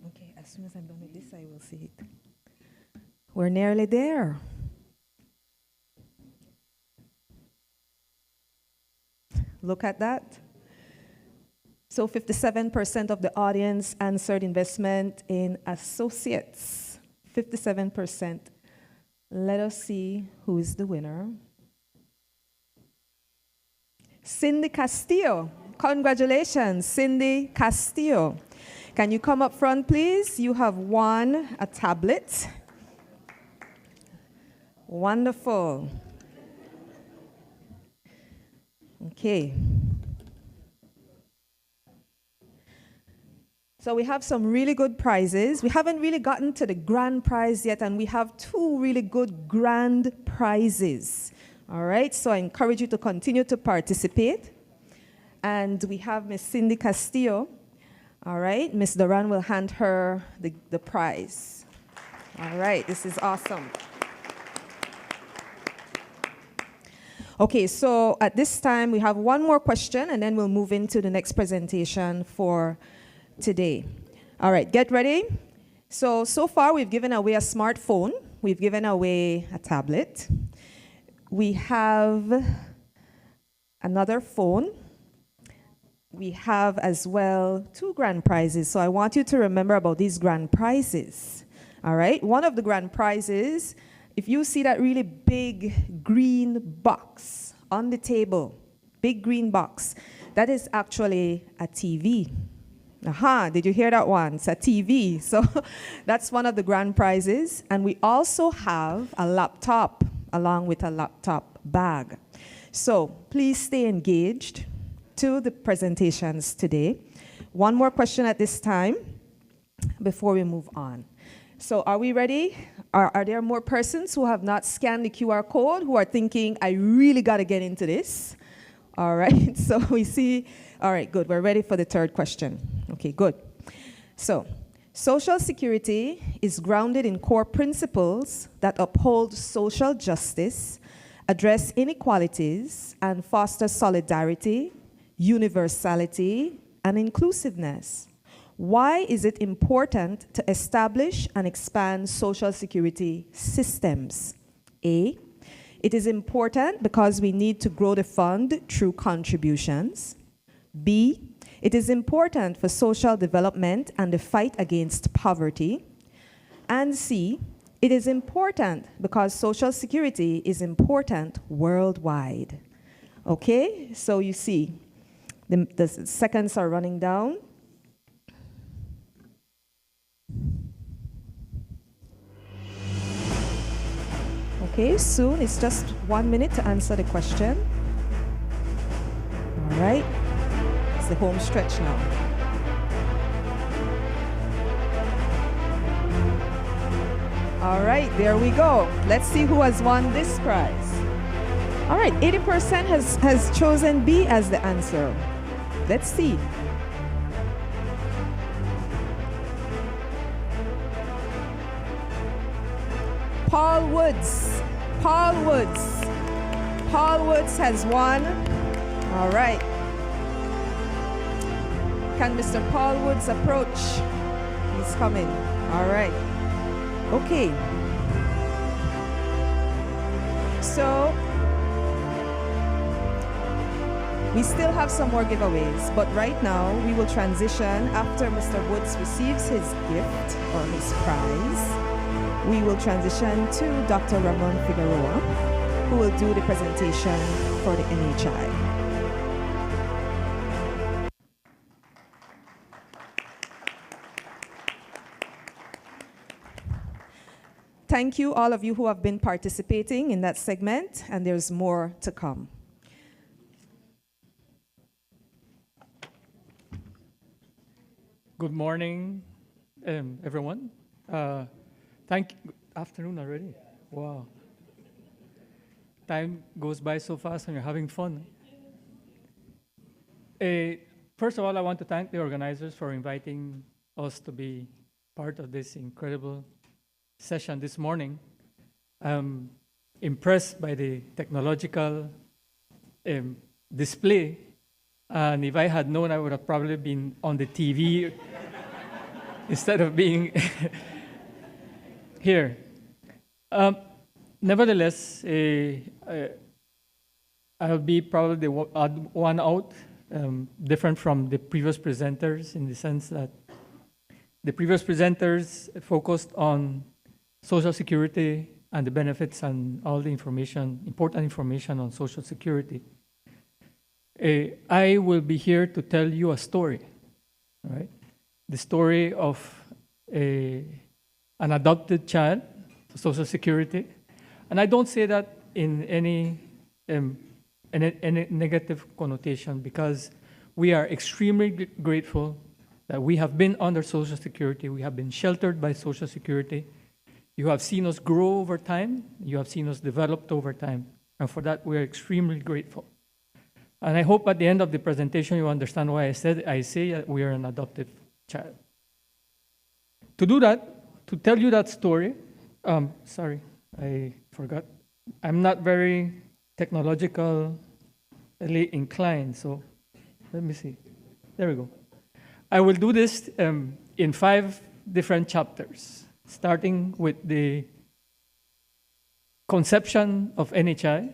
Okay, as soon as I'm done with this, I will see it. We're nearly there. Look at that. So 57% of the audience answered investment in associates. 57%. Let us see who is the winner. Cindy Castillo. Congratulations, Cindy Castillo. Can you come up front, please? You have won a tablet. Wonderful. Okay. So we have some really good prizes. We haven't really gotten to the grand prize yet, and we have two really good grand prizes. All right, so I encourage you to continue to participate. And we have Miss Cindy Castillo. All right, Miss Duran will hand her the prize. All right, this is awesome. Okay, so at this time, we have one more question, and then we'll move into the next presentation for today. All right, get ready. So far, we've given away a smartphone. We've given away a tablet. We have another phone. We have as well 2 grand prizes. So I want you to remember about these grand prizes. All right, one of the grand prizes, if you see that really big green box on the table, big green box, that is actually a TV. Aha, did you hear that one? It's a TV. So that's one of the grand prizes. And we also have a laptop along with a laptop bag. So please stay engaged to the presentations today. One more question at this time before we move on. So are we ready? Are there more persons who have not scanned the QR code who are thinking, I really got to get into this? All right, so we see, all right, good. We're ready for the third question. Okay, good. So, Social Security is grounded in core principles that uphold social justice, address inequalities, and foster solidarity, universality, and inclusiveness. Why is it important to establish and expand Social Security systems? A, it is important because we need to grow the fund through contributions. B, it is important for social development and the fight against poverty. And C, it is important because Social Security is important worldwide. Okay, so you see, the seconds are running down. Okay, soon, it's just 1 minute to answer the question. All right, it's the home stretch now. All right, there we go. Let's see who has won this prize. All right, 80% has chosen B as the answer. Let's see. Paul Woods. Paul Woods. Paul Woods has won. All right. Can Mr. Paul Woods approach? He's coming. All right. Okay. So we still have some more giveaways, but right now we will transition after Mr. Woods receives his gift or his prize. We will transition to Dr. Ramon Figueroa, who will do the presentation for the NHI. Thank you, all of you who have been participating in that segment, and there's more to come. Good morning, everyone. Afternoon already. Wow. Time goes by so fast when you're having fun. First of all, I want to thank the organizers for inviting us to be part of this incredible session this morning. I'm impressed by the technological display, and if I had known, I would have probably been on the TV instead of being here. Nevertheless, I'll be probably the odd one out, different from the previous presenters in the sense that the previous presenters focused on Social Security and the benefits and all the information, important information on Social Security. I will be here to tell you a story, right? The story of an adopted child, Social Security. And I don't say that in any negative connotation, because we are extremely grateful that we have been under Social Security. We have been sheltered by Social Security. You have seen us grow over time. You have seen us develop over time. And for that, we are extremely grateful. And I hope at the end of the presentation, you understand why I say that we are an adoptive child. To do that, to tell you that story, sorry, I forgot. I'm not very technologically inclined, so let me see. There we go. I will do this in 5 different chapters, starting with the conception of NHI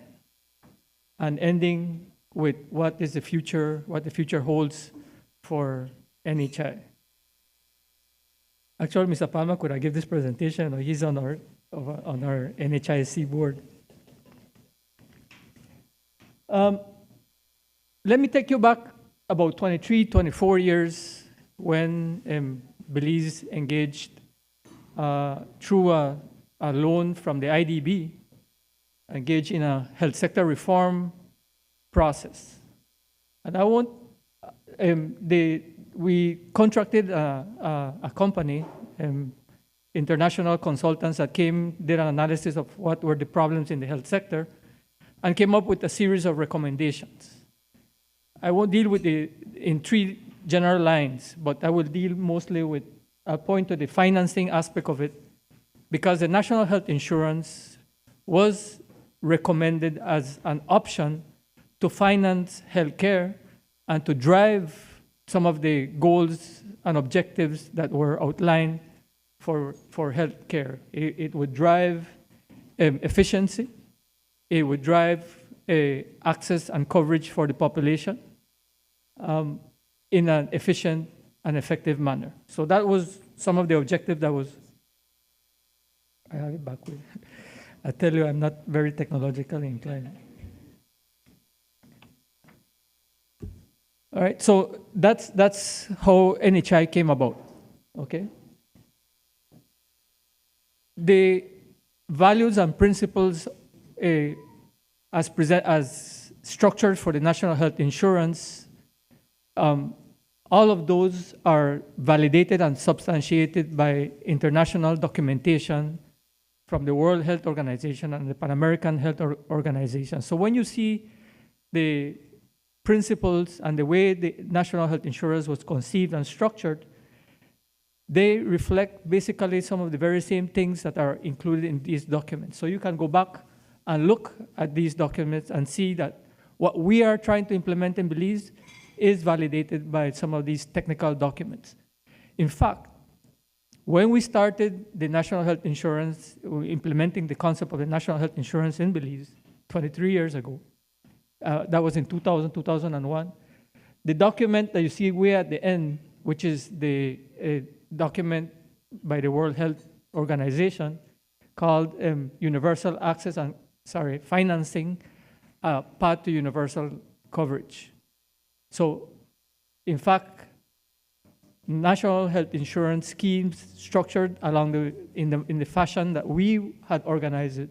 and ending with what the future holds for NHI. Actually, Mr. Palma, could I give this presentation? He's on our NHIC board. Let me take you back about 23, 24 years when Belize engaged through a loan from the IDB, engaged in a health sector reform process. And I want, we contracted a company, international consultants that did an analysis of what were the problems in the health sector and came up with a series of recommendations. I won't deal with in 3 general lines, but I will deal mostly with, I'll point to the financing aspect of it, because the National Health Insurance was recommended as an option to finance healthcare and to drive some of the goals and objectives that were outlined for healthcare. It would drive efficiency. It would drive access and coverage for the population in an efficient and effective manner. So that was some of the objective that was, I have it backward. I tell you, I'm not very technologically inclined. All right, so that's how NHI came about, okay? The values and principles as structured for the National Health Insurance, all of those are validated and substantiated by international documentation from the World Health Organization and the Pan American Health Organization. So when you see the principles and the way the National Health Insurance was conceived and structured, they reflect basically some of the very same things that are included in these documents. So you can go back and look at these documents and see that what we are trying to implement in Belize is validated by some of these technical documents. In fact, When we started the national health insurance, implementing the concept of the national health insurance in Belize 23 years ago, that was in 2000, 2001, the document that you see way at the end, which is the document by the World Health Organization called Universal Access and, Financing Path to Universal Coverage. So, in fact, national health insurance schemes structured along in the fashion that we had organized it.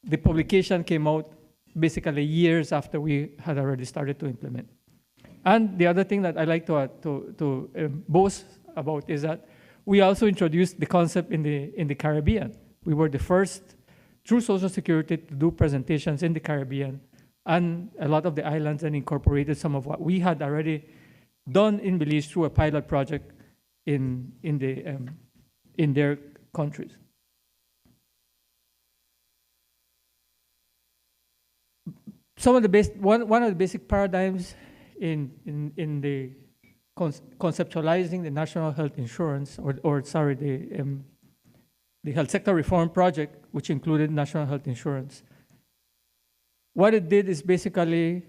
The publication came out basically years after we had already started to implement. And the other thing that I like to boast about is that we also introduced the concept in the Caribbean. We were the first, through Social Security, to do presentations in the Caribbean, and a lot of the islands, and incorporated some of what we had already done in Belize through a pilot project in their countries. Some of the one of the basic paradigms in the conceptualizing the national health insurance, the health sector reform project, which included national health insurance. What it did is basically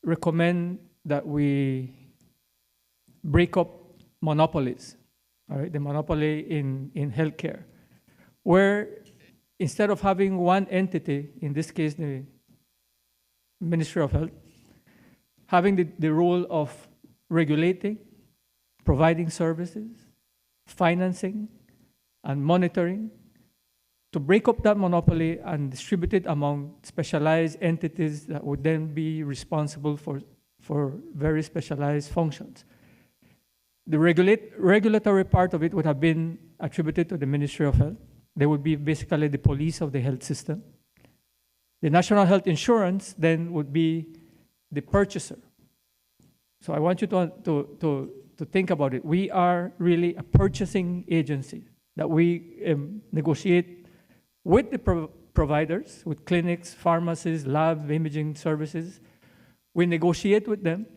recommend that we break up monopolies, all right, the monopoly in healthcare, where instead of having one entity, in this case the Ministry of Health, having the role of regulating, providing services, financing, and monitoring, to break up that monopoly and distribute it among specialized entities that would then be responsible for very specialized functions. The regulatory part of it would have been attributed to the Ministry of Health. They would be basically the police of the health system. The national health insurance then would be the purchaser. So I want you to think about it. We are really a purchasing agency that we negotiate with the providers, with clinics, pharmacies, lab, imaging services. We negotiate with them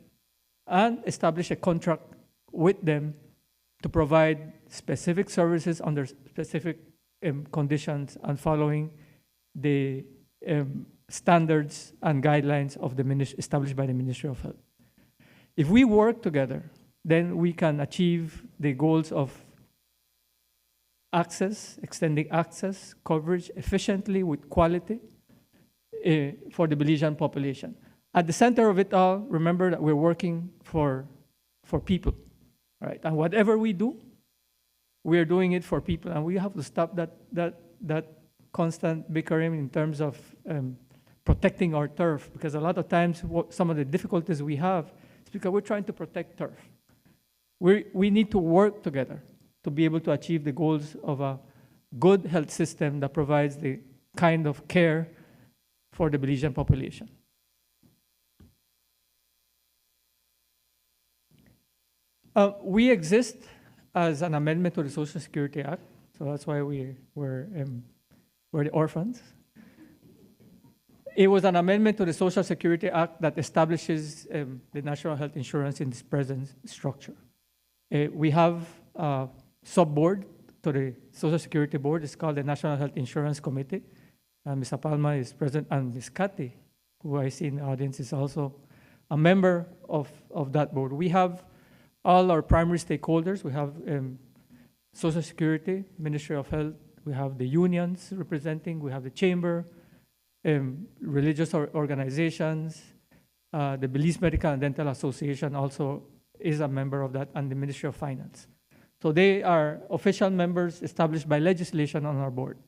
and establish a contract with them to provide specific services under specific conditions and following the standards and guidelines of the established by the Ministry of Health. If we work together, then we can achieve the goals of access, extending access, coverage efficiently with quality for the Belizean population. At the center of it all, remember that we're working for people, right? And whatever we do, we are doing it for people, and we have to stop that constant bickering in terms of protecting our turf, because a lot of times some of the difficulties we have is because we're trying to protect turf. We need to work together to be able to achieve the goals of a good health system that provides the kind of care for the Belizean population. We exist as an amendment to the Social Security Act, so that's why we're the orphans. It was an amendment to the Social Security Act that establishes the national health insurance in its present structure. We have a sub-board to the Social Security Board. It's called the National Health Insurance Committee. Ms. Palma is present, and Ms. Cathy, who I see in the audience, is also a member of that board. We have all our primary stakeholders. We have Social Security, Ministry of Health, we have the unions representing, we have the chamber, religious organizations, the Belize Medical and Dental Association also is a member of that, and the Ministry of Finance. So they are official members established by legislation on our board.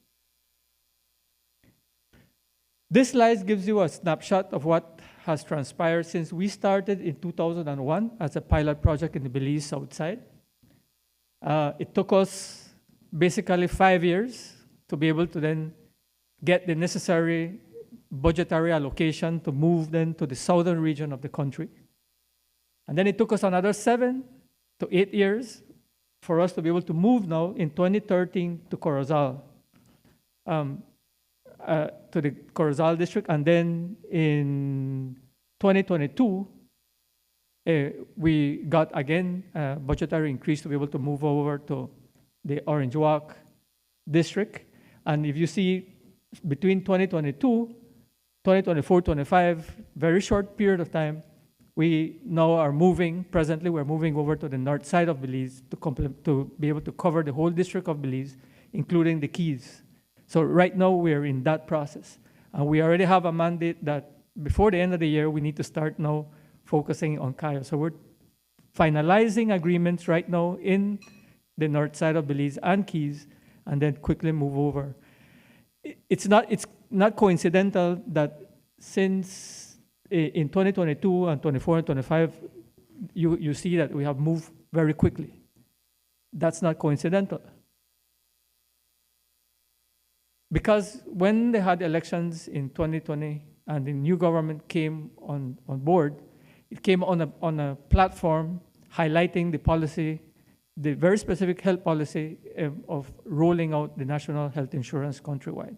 This slide gives you a snapshot of what has transpired since we started in 2001 as a pilot project in the Belize South Side. It took us basically 5 years to be able to then get the necessary budgetary allocation to move then to the southern region of the country. And then it took us another 7 to 8 years for us to be able to move now in 2013 to Corozal, to the Corozal district, and then in 2022, We got, again, a budgetary increase to be able to move over to the Orange Walk district. And if you see between 2022, 2024, 25, very short period of time, we now are moving, presently we're moving over to the north side of Belize to be able to cover the whole district of Belize, including the Keys. So right now we're in that process. And we already have a mandate that before the end of the year, we need to start now focusing on Cayo. So we're finalizing agreements right now in the north side of Belize and Keys, and then quickly move over. It's not coincidental that since in 2022 and 24 and 25, you see that we have moved very quickly. That's not coincidental. Because when they had elections in 2020 and the new government came on board, it came on a platform highlighting the policy, the very specific health policy of rolling out the national health insurance countrywide.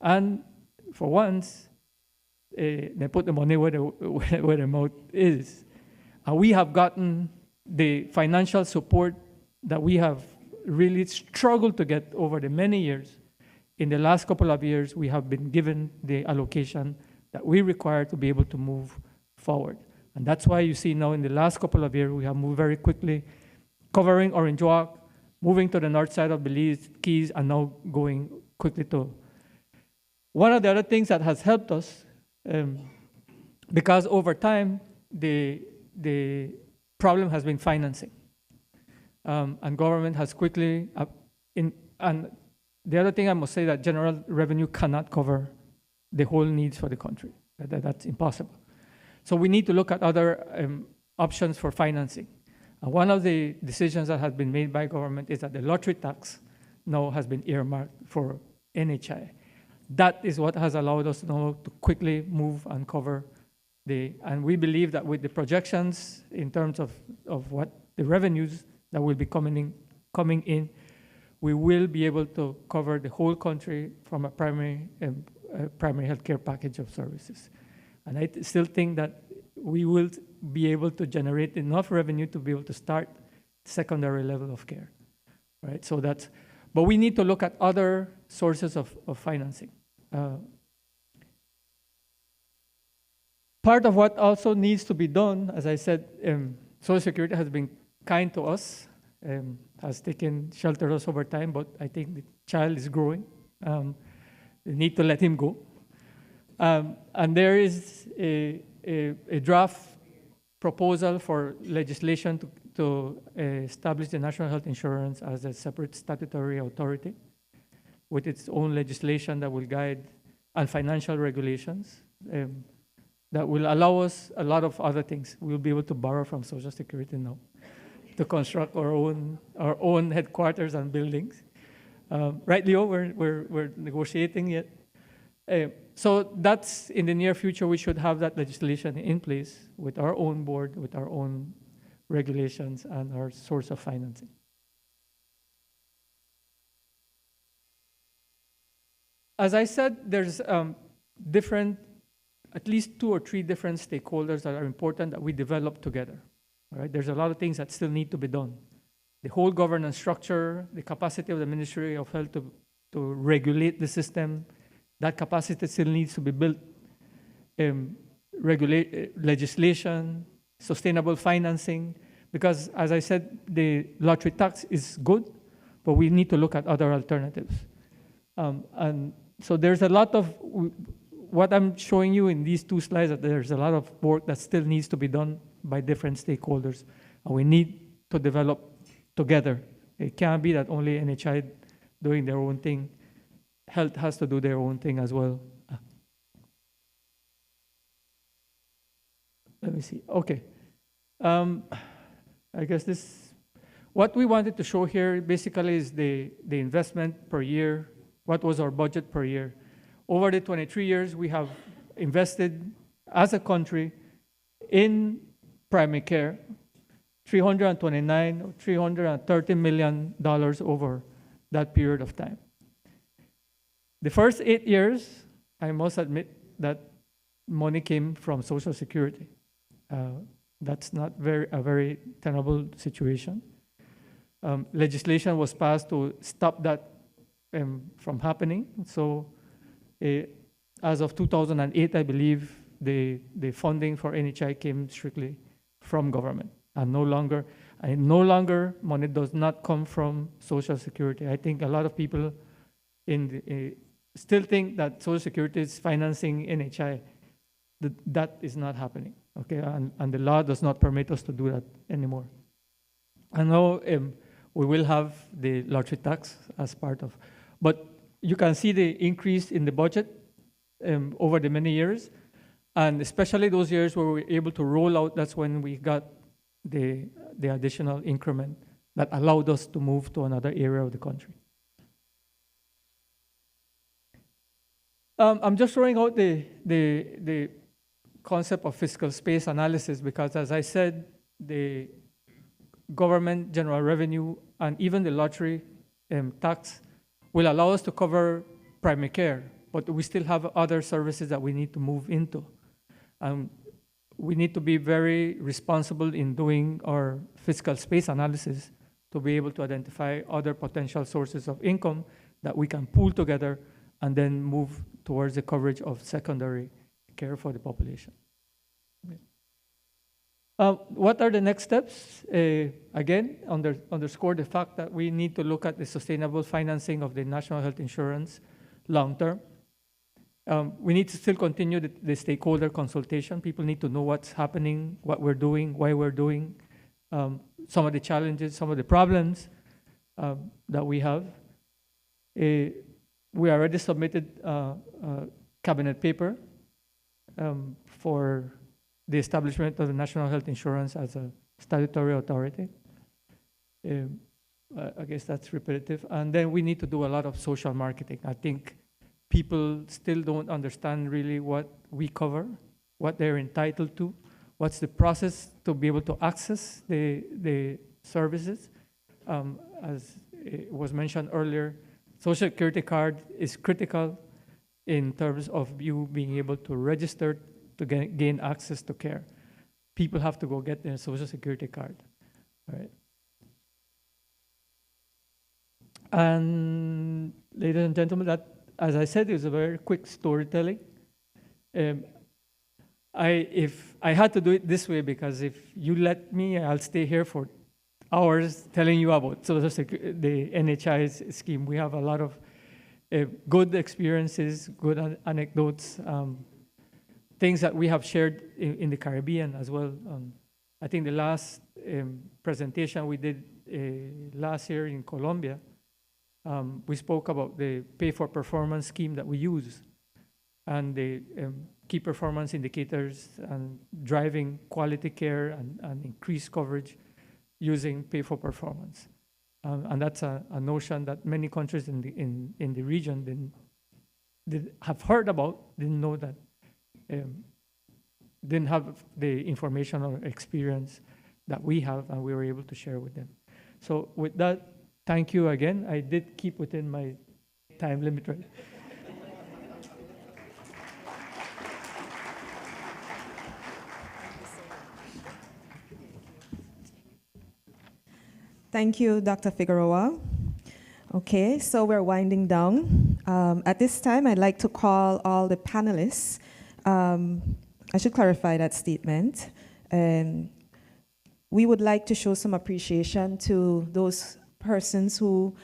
And for once, they put the money where the mouth is. And we have gotten the financial support that we have really struggled to get over the many years. In the last couple of years, we have been given the allocation that we require to be able to move forward. And that's why you see now in the last couple of years, we have moved very quickly, covering Orange Walk, moving to the north side of Belize, Keys, and now going quickly to. One of the other things that has helped us, because over time, the problem has been financing. And government has quickly, and the other thing I must say that general revenue cannot cover the whole needs for the country. That's impossible. So we need to look at other options for financing. And one of the decisions that has been made by government is that the lottery tax now has been earmarked for NHI. That is what has allowed us now to quickly move and cover and we believe that with the projections in terms of what the revenues that will be coming in, we will be able to cover the whole country from a primary healthcare package of services. And I still think that we will be able to generate enough revenue to be able to start secondary level of care, right? So but we need to look at other sources of financing. Part of what also needs to be done, as I said, Social Security has been kind to us, has sheltered us over time, but I think the child is growing. We need to let him go. And there is a draft proposal for legislation to establish the National Health Insurance as a separate statutory authority with its own legislation that will guide and financial regulations that will allow us a lot of other things. We'll be able to borrow from Social Security now to construct our own headquarters and buildings. Right, Leo, we're negotiating yet. So that's in the near future, we should have that legislation in place with our own board, with our own regulations and our source of financing. As I said, there's at least 2 or 3 different stakeholders that are important that we develop together. All right? There's a lot of things that still need to be done. The whole governance structure, the capacity of the Ministry of Health to regulate the system, that capacity still needs to be built. Legislation, sustainable financing, because as I said, the lottery tax is good, but we need to look at other alternatives. And so there's a lot of, what I'm showing you in these 2 slides, that there's a lot of work that still needs to be done by different stakeholders. And we need to develop together. It can't be that only NHI doing their own thing. Health has to do their own thing as well. Let me see. Okay. I guess what we wanted to show here basically is the investment per year. What was our budget per year? Over the 23 years, we have invested as a country in primary care, $329 or $330 million over that period of time. The first 8 years, I must admit that money came from Social Security. That's not a very tenable situation. Legislation was passed to stop that from happening. So as of 2008, I believe the funding for NHI came strictly from government, and no longer money does not come from Social Security. I think a lot of people still think that Social Security is financing NHI. That is not happening, okay? And the law does not permit us to do that anymore. I know we will have the lottery tax as part of, but you can see the increase in the budget over the many years, and especially those years where we were able to roll out, that's when we got the additional increment that allowed us to move to another area of the country. I'm just throwing out the concept of fiscal space analysis because, as I said, the government general revenue and even the lottery tax will allow us to cover primary care, but we still have other services that we need to move into. We need to be very responsible in doing our fiscal space analysis to be able to identify other potential sources of income that we can pool together and then move towards the coverage of secondary care for the population. What are the next steps? Again, underscore the fact that we need to look at the sustainable financing of the national health insurance long term. We need to still continue the stakeholder consultation. People need to know what's happening, what we're doing, why we're doing, some of the challenges, some of the problems that we have. We already submitted a cabinet paper for the establishment of the National Health Insurance as a statutory authority. I guess that's repetitive. And then we need to do a lot of social marketing. I think people still don't understand really what we cover, what they're entitled to, what's the process to be able to access the services. As it was mentioned earlier, Social Security card is critical in terms of you being able to register to gain access to care. People have to go get their Social Security card, right? And ladies and gentlemen, that, as I said, is a very quick storytelling. If I had to do it this way, because if you let me, I'll stay here for hours telling you about the NHI scheme. We have a lot of good experiences, good anecdotes, things that we have shared in the Caribbean as well. I think the last presentation we did last year in Colombia, we spoke about the pay-for-performance scheme that we use and the key performance indicators and driving quality care and increased coverage using pay-for-performance. And that's a notion that many countries in the region have heard about, didn't know that, didn't have the information or experience that we have, and we were able to share with them. So with that, thank you again. I did keep within my time limit, right? Thank you, Dr. Figueroa. Okay, so we're winding down. At this time, I'd like to call all the panelists. I should clarify that statement. We would like to show some appreciation to those persons who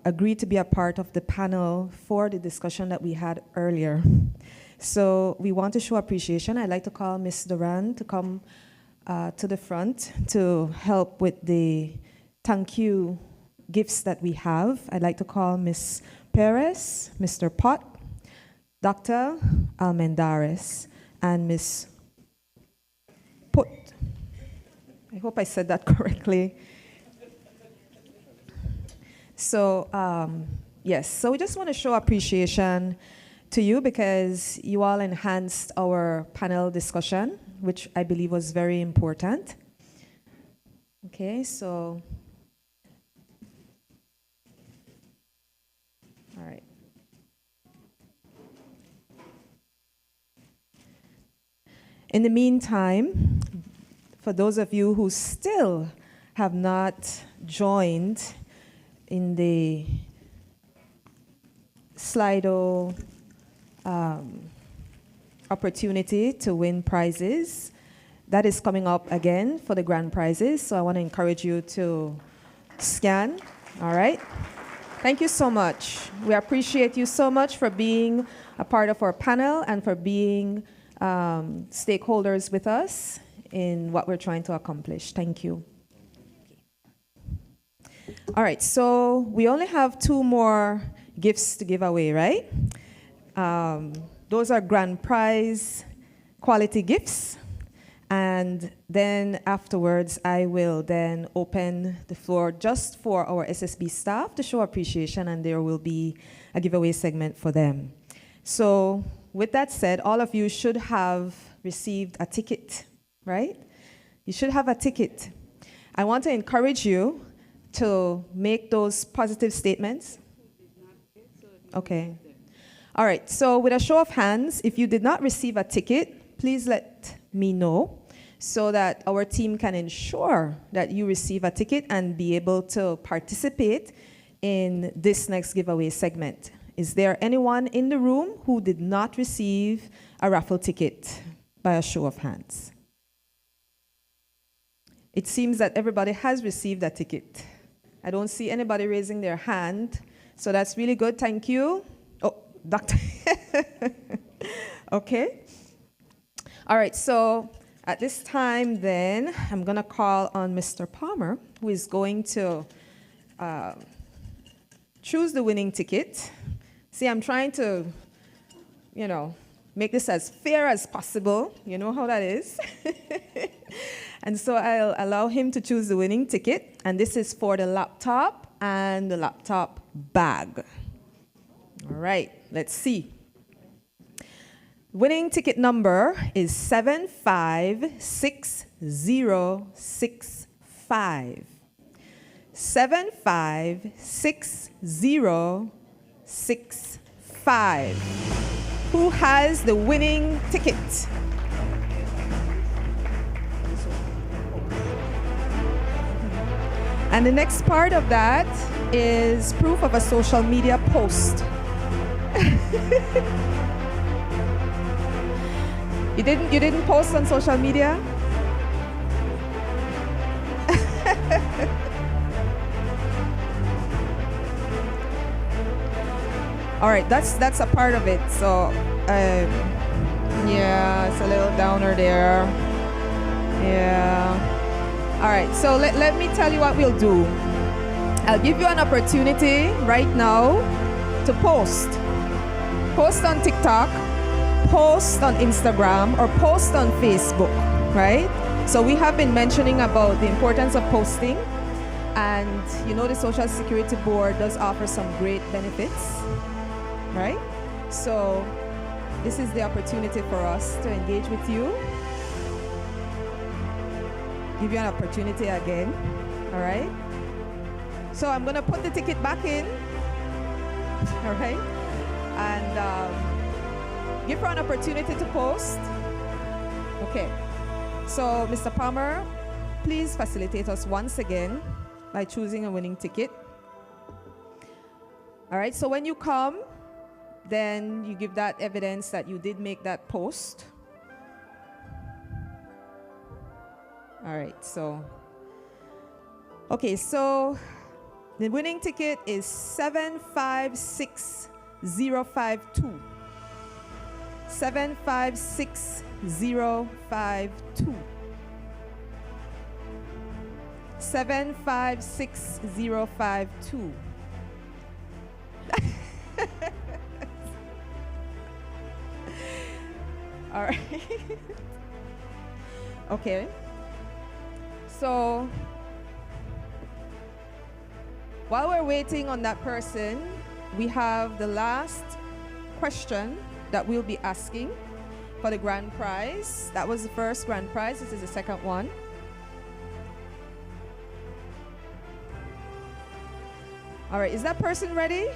agreed to be a part of the panel for the discussion that we had earlier. So we want to show appreciation. I'd like to call Ms. Duran to come to the front to help with the thank you gifts that we have. I'd like to call Ms. Perez, Mr. Pot, Dr. Almendares, and Ms. Put. I hope I said that correctly. So, yes, so we just want to show appreciation to you because you all enhanced our panel discussion, which I believe was very important. Okay, so, all right. In the meantime, for those of you who still have not joined in the Slido opportunity to win prizes, that is coming up again for the grand prizes. So I want to encourage you to scan. All right. Thank you so much. We appreciate you so much for being a part of our panel and for being stakeholders with us in what we're trying to accomplish. Thank you. All right, so we only have 2 more gifts to give away, right? Those are grand prize quality gifts. And then afterwards, I will then open the floor just for our SSB staff to show appreciation, and there will be a giveaway segment for them. So with that said, all of you should have received a ticket, right? You should have a ticket. I want to encourage you to make those positive statements. Okay. All right, so with a show of hands, if you did not receive a ticket, please let me know so that our team can ensure that you receive a ticket and be able to participate in this next giveaway segment. Is there anyone in the room who did not receive a raffle ticket by a show of hands? It seems that everybody has received a ticket. I don't see anybody raising their hand, so that's really good. Thank you. Oh, Doctor. Okay. All right, so at this time, then, I'm going to call on Mr. Palmer, who is going to choose the winning ticket. See, I'm trying to, make this as fair as possible. You know how that is. And so I'll allow him to choose the winning ticket. And this is for the laptop and the laptop bag. All right, let's see. Winning ticket number is 756065. 756065. Who has the winning ticket? And the next part of that is proof of a social media post. You didn't post on social media? All right, that's a part of it. So, yeah, it's a little downer there. Yeah. All right, so let me tell you what we'll do. I'll give you an opportunity right now to post. Post on TikTok, post on Instagram, or post on Facebook, right? So we have been mentioning about the importance of posting, and the Social Security Board does offer some great benefits, right? So this is the opportunity for us to engage with you. Give you an opportunity again, all right? So I'm gonna put the ticket back in, all right? And give her an opportunity to post. Okay, so Mr. Palmer, please facilitate us once again by choosing a winning ticket. All right, so when you come, then you give that evidence that you did make that post. All right, so, okay, so the winning ticket is 756052. 756052. 756052. All right. Okay. So while we're waiting on that person, we have the last question that we'll be asking for the grand prize. That was the first grand prize. This is the second one. All right, is that person ready?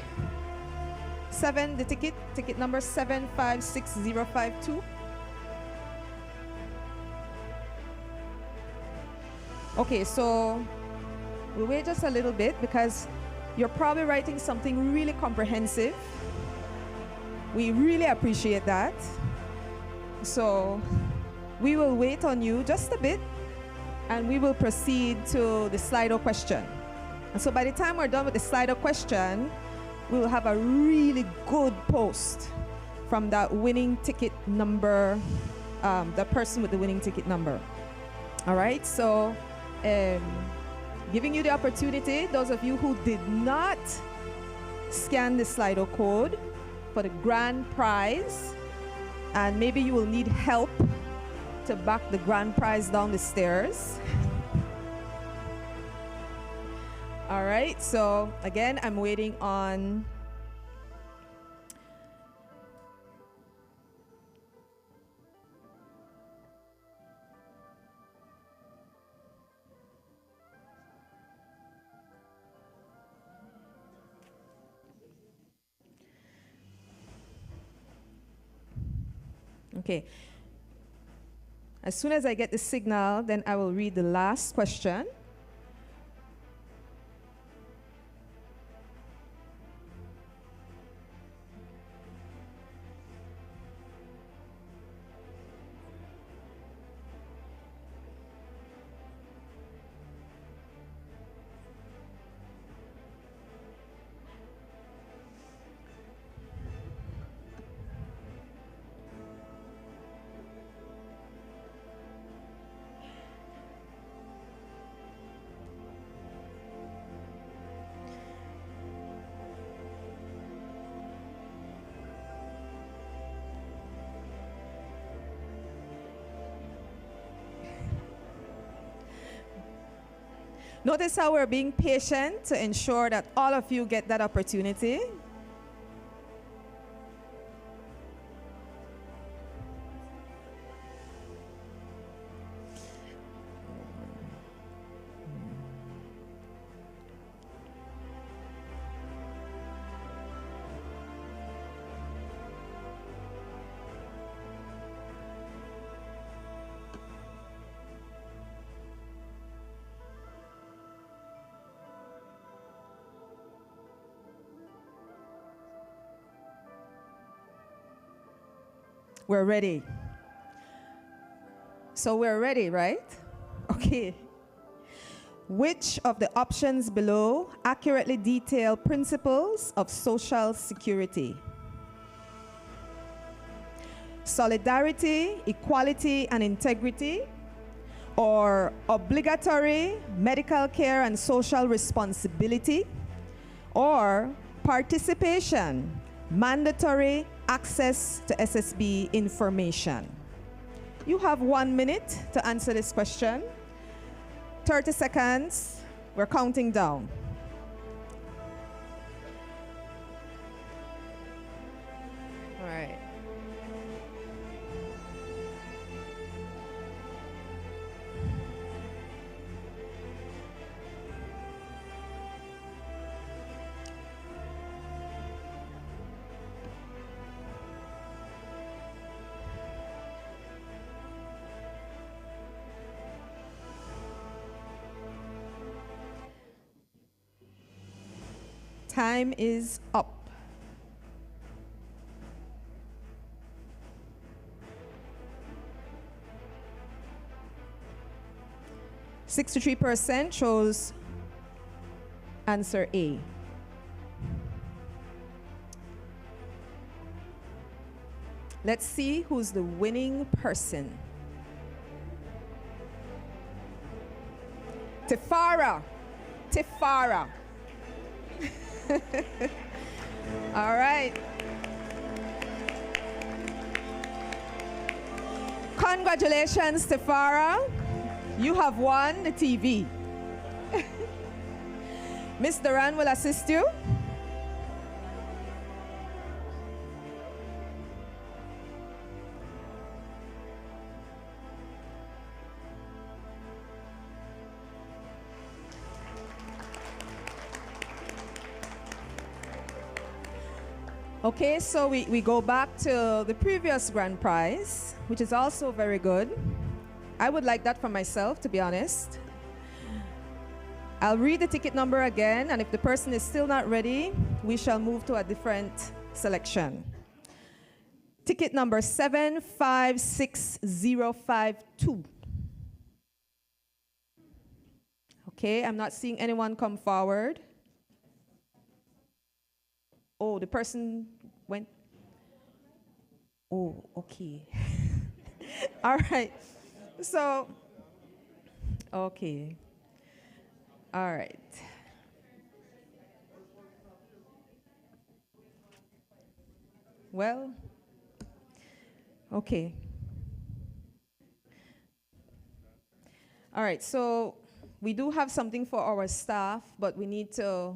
Ticket number 756052. Okay, so we'll wait just a little bit because you're probably writing something really comprehensive. We really appreciate that. So we will wait on you just a bit and we will proceed to the Slido question. And so by the time we're done with the Slido question, we will have a really good post from that winning ticket number, the person with the winning ticket number. All right, so giving you the opportunity, those of you who did not scan the Slido code for the grand prize, and maybe you will need help to back the grand prize down the stairs. All right, so again, I'm waiting on okay. As soon as I get the signal, then I will read the last question. Notice how we're being patient to ensure that all of you get that opportunity. We're ready. So we're ready, right? Okay. Which of the options below accurately detail principles of social security? Solidarity, equality, and integrity, or obligatory medical care and social responsibility, or participation, mandatory access to SSB information. You have 1 minute to answer this question. 30 seconds. We're counting down. All right. Time is up. %63% chose answer A. Let's see who's the winning person. Tifara. Tifara. All right. Congratulations, Tefara. You have won the TV. Miss Duran will assist you. Okay, so we go back to the previous grand prize, which is also very good. I would like that for myself, to be honest. I'll read the ticket number again, and if the person is still not ready, we shall move to a different selection. Ticket number 756052. Okay, I'm not seeing anyone come forward. Oh, the person went. Oh, okay. All right. So, okay. All right. Well, okay. All right, so we do have something for our staff, but we need to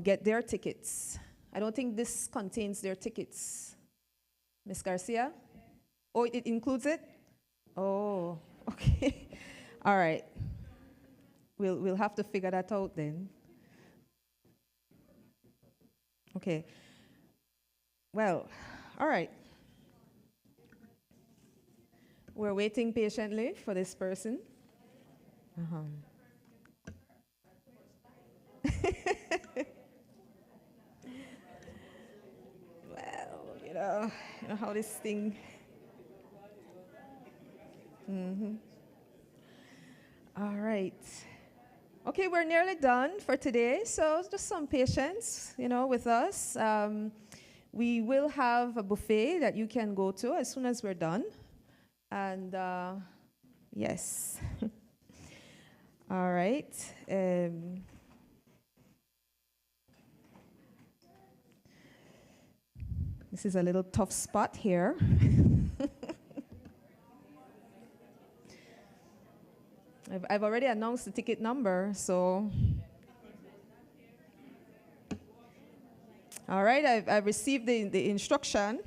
get their tickets. I don't think this contains their tickets. Ms. Garcia? Oh, it includes it? Oh, okay. All right. We'll have to figure that out then. Okay. Well, all right. We're waiting patiently for this person. Well, you know how this thing. All right. Okay, we're nearly done for today, so just some patience, with us. We will have a buffet that you can go to as soon as we're done. And yes. All right. This is a little tough spot here. I've already announced the ticket number, so. All right, I've received the instruction.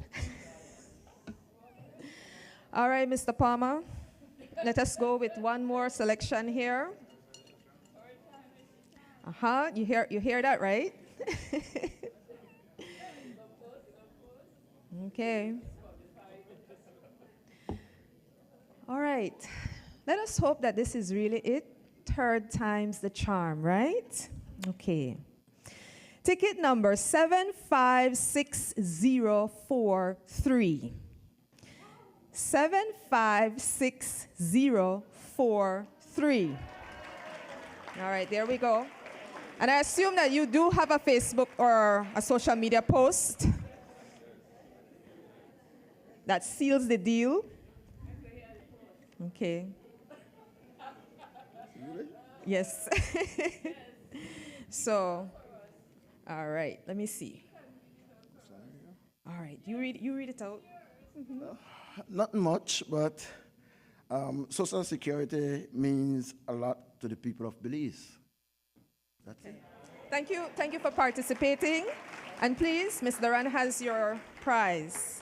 All right, Mr. Palmer, let us go with one more selection here. You hear that, right? Okay. All right. Let us hope that this is really it. Third time's the charm, right? Okay. Ticket number 756043. 756043. All right, there we go. And I assume that you do have a Facebook or a social media post that seals the deal. Okay. Yes. So, all right, let me see. All right, you read it out. Not much, but Social Security means a lot to the people of Belize. That's it. Thank you for participating. And please, Ms. Duran has your prize.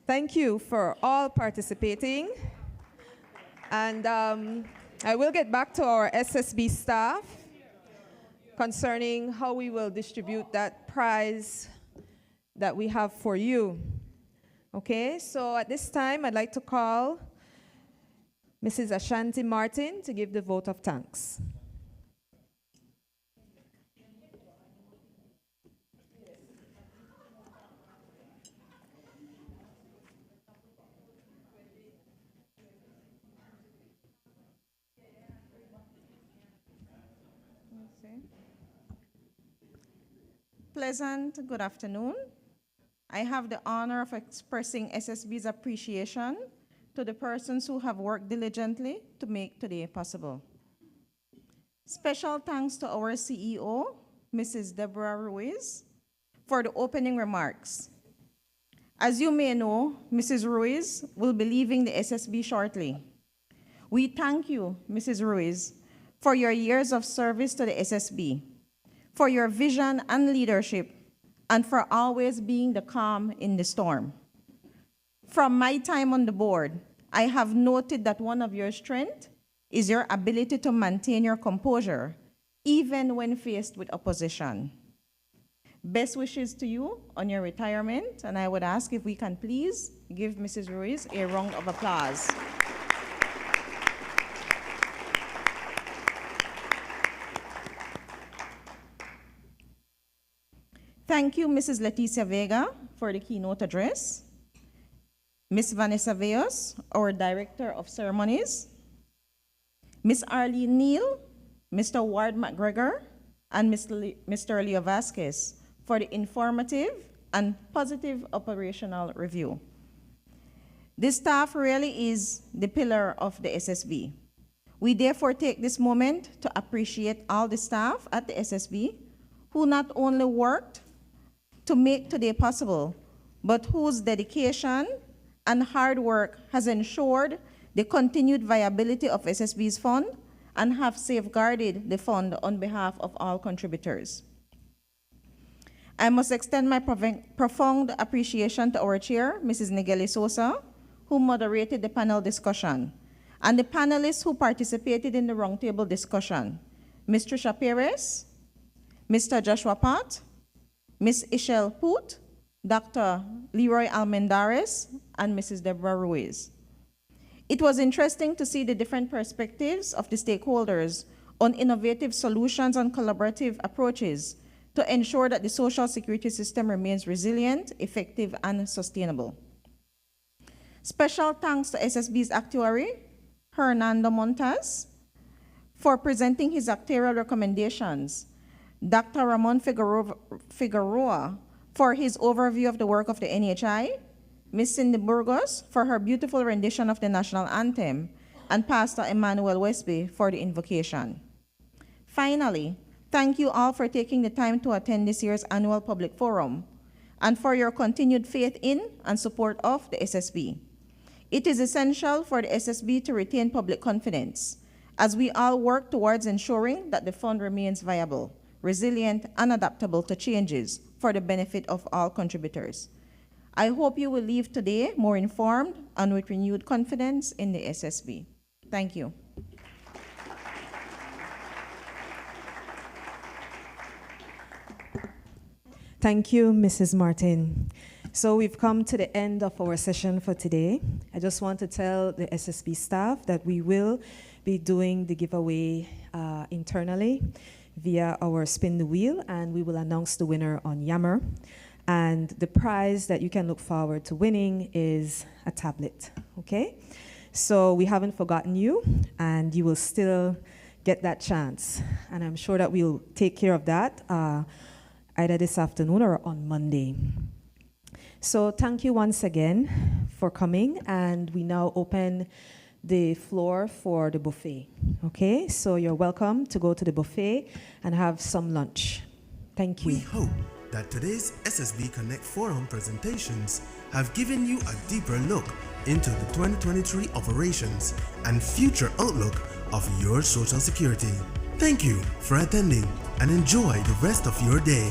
Thank you for all participating. And I will get back to our SSB staff concerning how we will distribute that prize that we have for you. Okay, so at this time, I'd like to call Mrs. Ashanti Martin to give the vote of thanks. Pleasant good afternoon. I have the honor of expressing SSB's appreciation to the persons who have worked diligently to make today possible. Special thanks to our CEO, Mrs. Deborah Ruiz, for the opening remarks. As you may know, Mrs. Ruiz will be leaving the SSB shortly. We thank you, Mrs. Ruiz, for your years of service to the SSB, for your vision and leadership, and for always being the calm in the storm. From my time on the board, I have noted that one of your strengths is your ability to maintain your composure, even when faced with opposition. Best wishes to you on your retirement, and I would ask if we can please give Mrs. Ruiz a round of applause. Thank you, Mrs. Leticia Vega, for the keynote address. Ms. Vanessa Veos, our Director of Ceremonies. Ms. Arlene Neal, Mr. Ward McGregor, and Mr. Leo Vasquez for the informative and positive operational review. This staff really is the pillar of the SSB. We therefore take this moment to appreciate all the staff at the SSB who not only worked to make today possible, but whose dedication and hard work has ensured the continued viability of SSB's fund and have safeguarded the fund on behalf of all contributors. I must extend my profound appreciation to our chair, Mrs. Nigeli Sosa, who moderated the panel discussion, and the panelists who participated in the roundtable discussion, Ms. Trisha Perez, Mr. Joshua Pat, Ms. Ishel Poot, Dr. Leroy Almendares, and Mrs. Deborah Ruiz. It was interesting to see the different perspectives of the stakeholders on innovative solutions and collaborative approaches to ensure that the social security system remains resilient, effective, and sustainable. Special thanks to SSB's actuary, Hernando Montas, for presenting his actuarial recommendations, Dr. Ramon Figueroa for his overview of the work of the NHI, Ms. Cindy Burgos for her beautiful rendition of the national anthem, and Pastor Emmanuel Westby for the invocation. Finally, thank you all for taking the time to attend this year's annual public forum and for your continued faith in and support of the SSB. It is essential for the SSB to retain public confidence as we all work towards ensuring that the fund remains viable, resilient, and adaptable to changes for the benefit of all contributors. I hope you will leave today more informed and with renewed confidence in the SSB. Thank you. Thank you, Mrs. Martin. So we've come to the end of our session for today. I just want to tell the SSB staff that we will be doing the giveaway internally via our spin the wheel, and we will announce the winner on Yammer. And the prize that you can look forward to winning is a tablet, okay? So we haven't forgotten you, and you will still get that chance. And I'm sure that we'll take care of that either this afternoon or on Monday. So thank you once again for coming, and we now open the floor for the buffet, okay? So you're welcome to go to the buffet and have some lunch. Thank you. We hope that today's SSB Connect Forum presentations have given you a deeper look into the 2023 operations and future outlook of your Social Security. Thank you for attending and enjoy the rest of your day.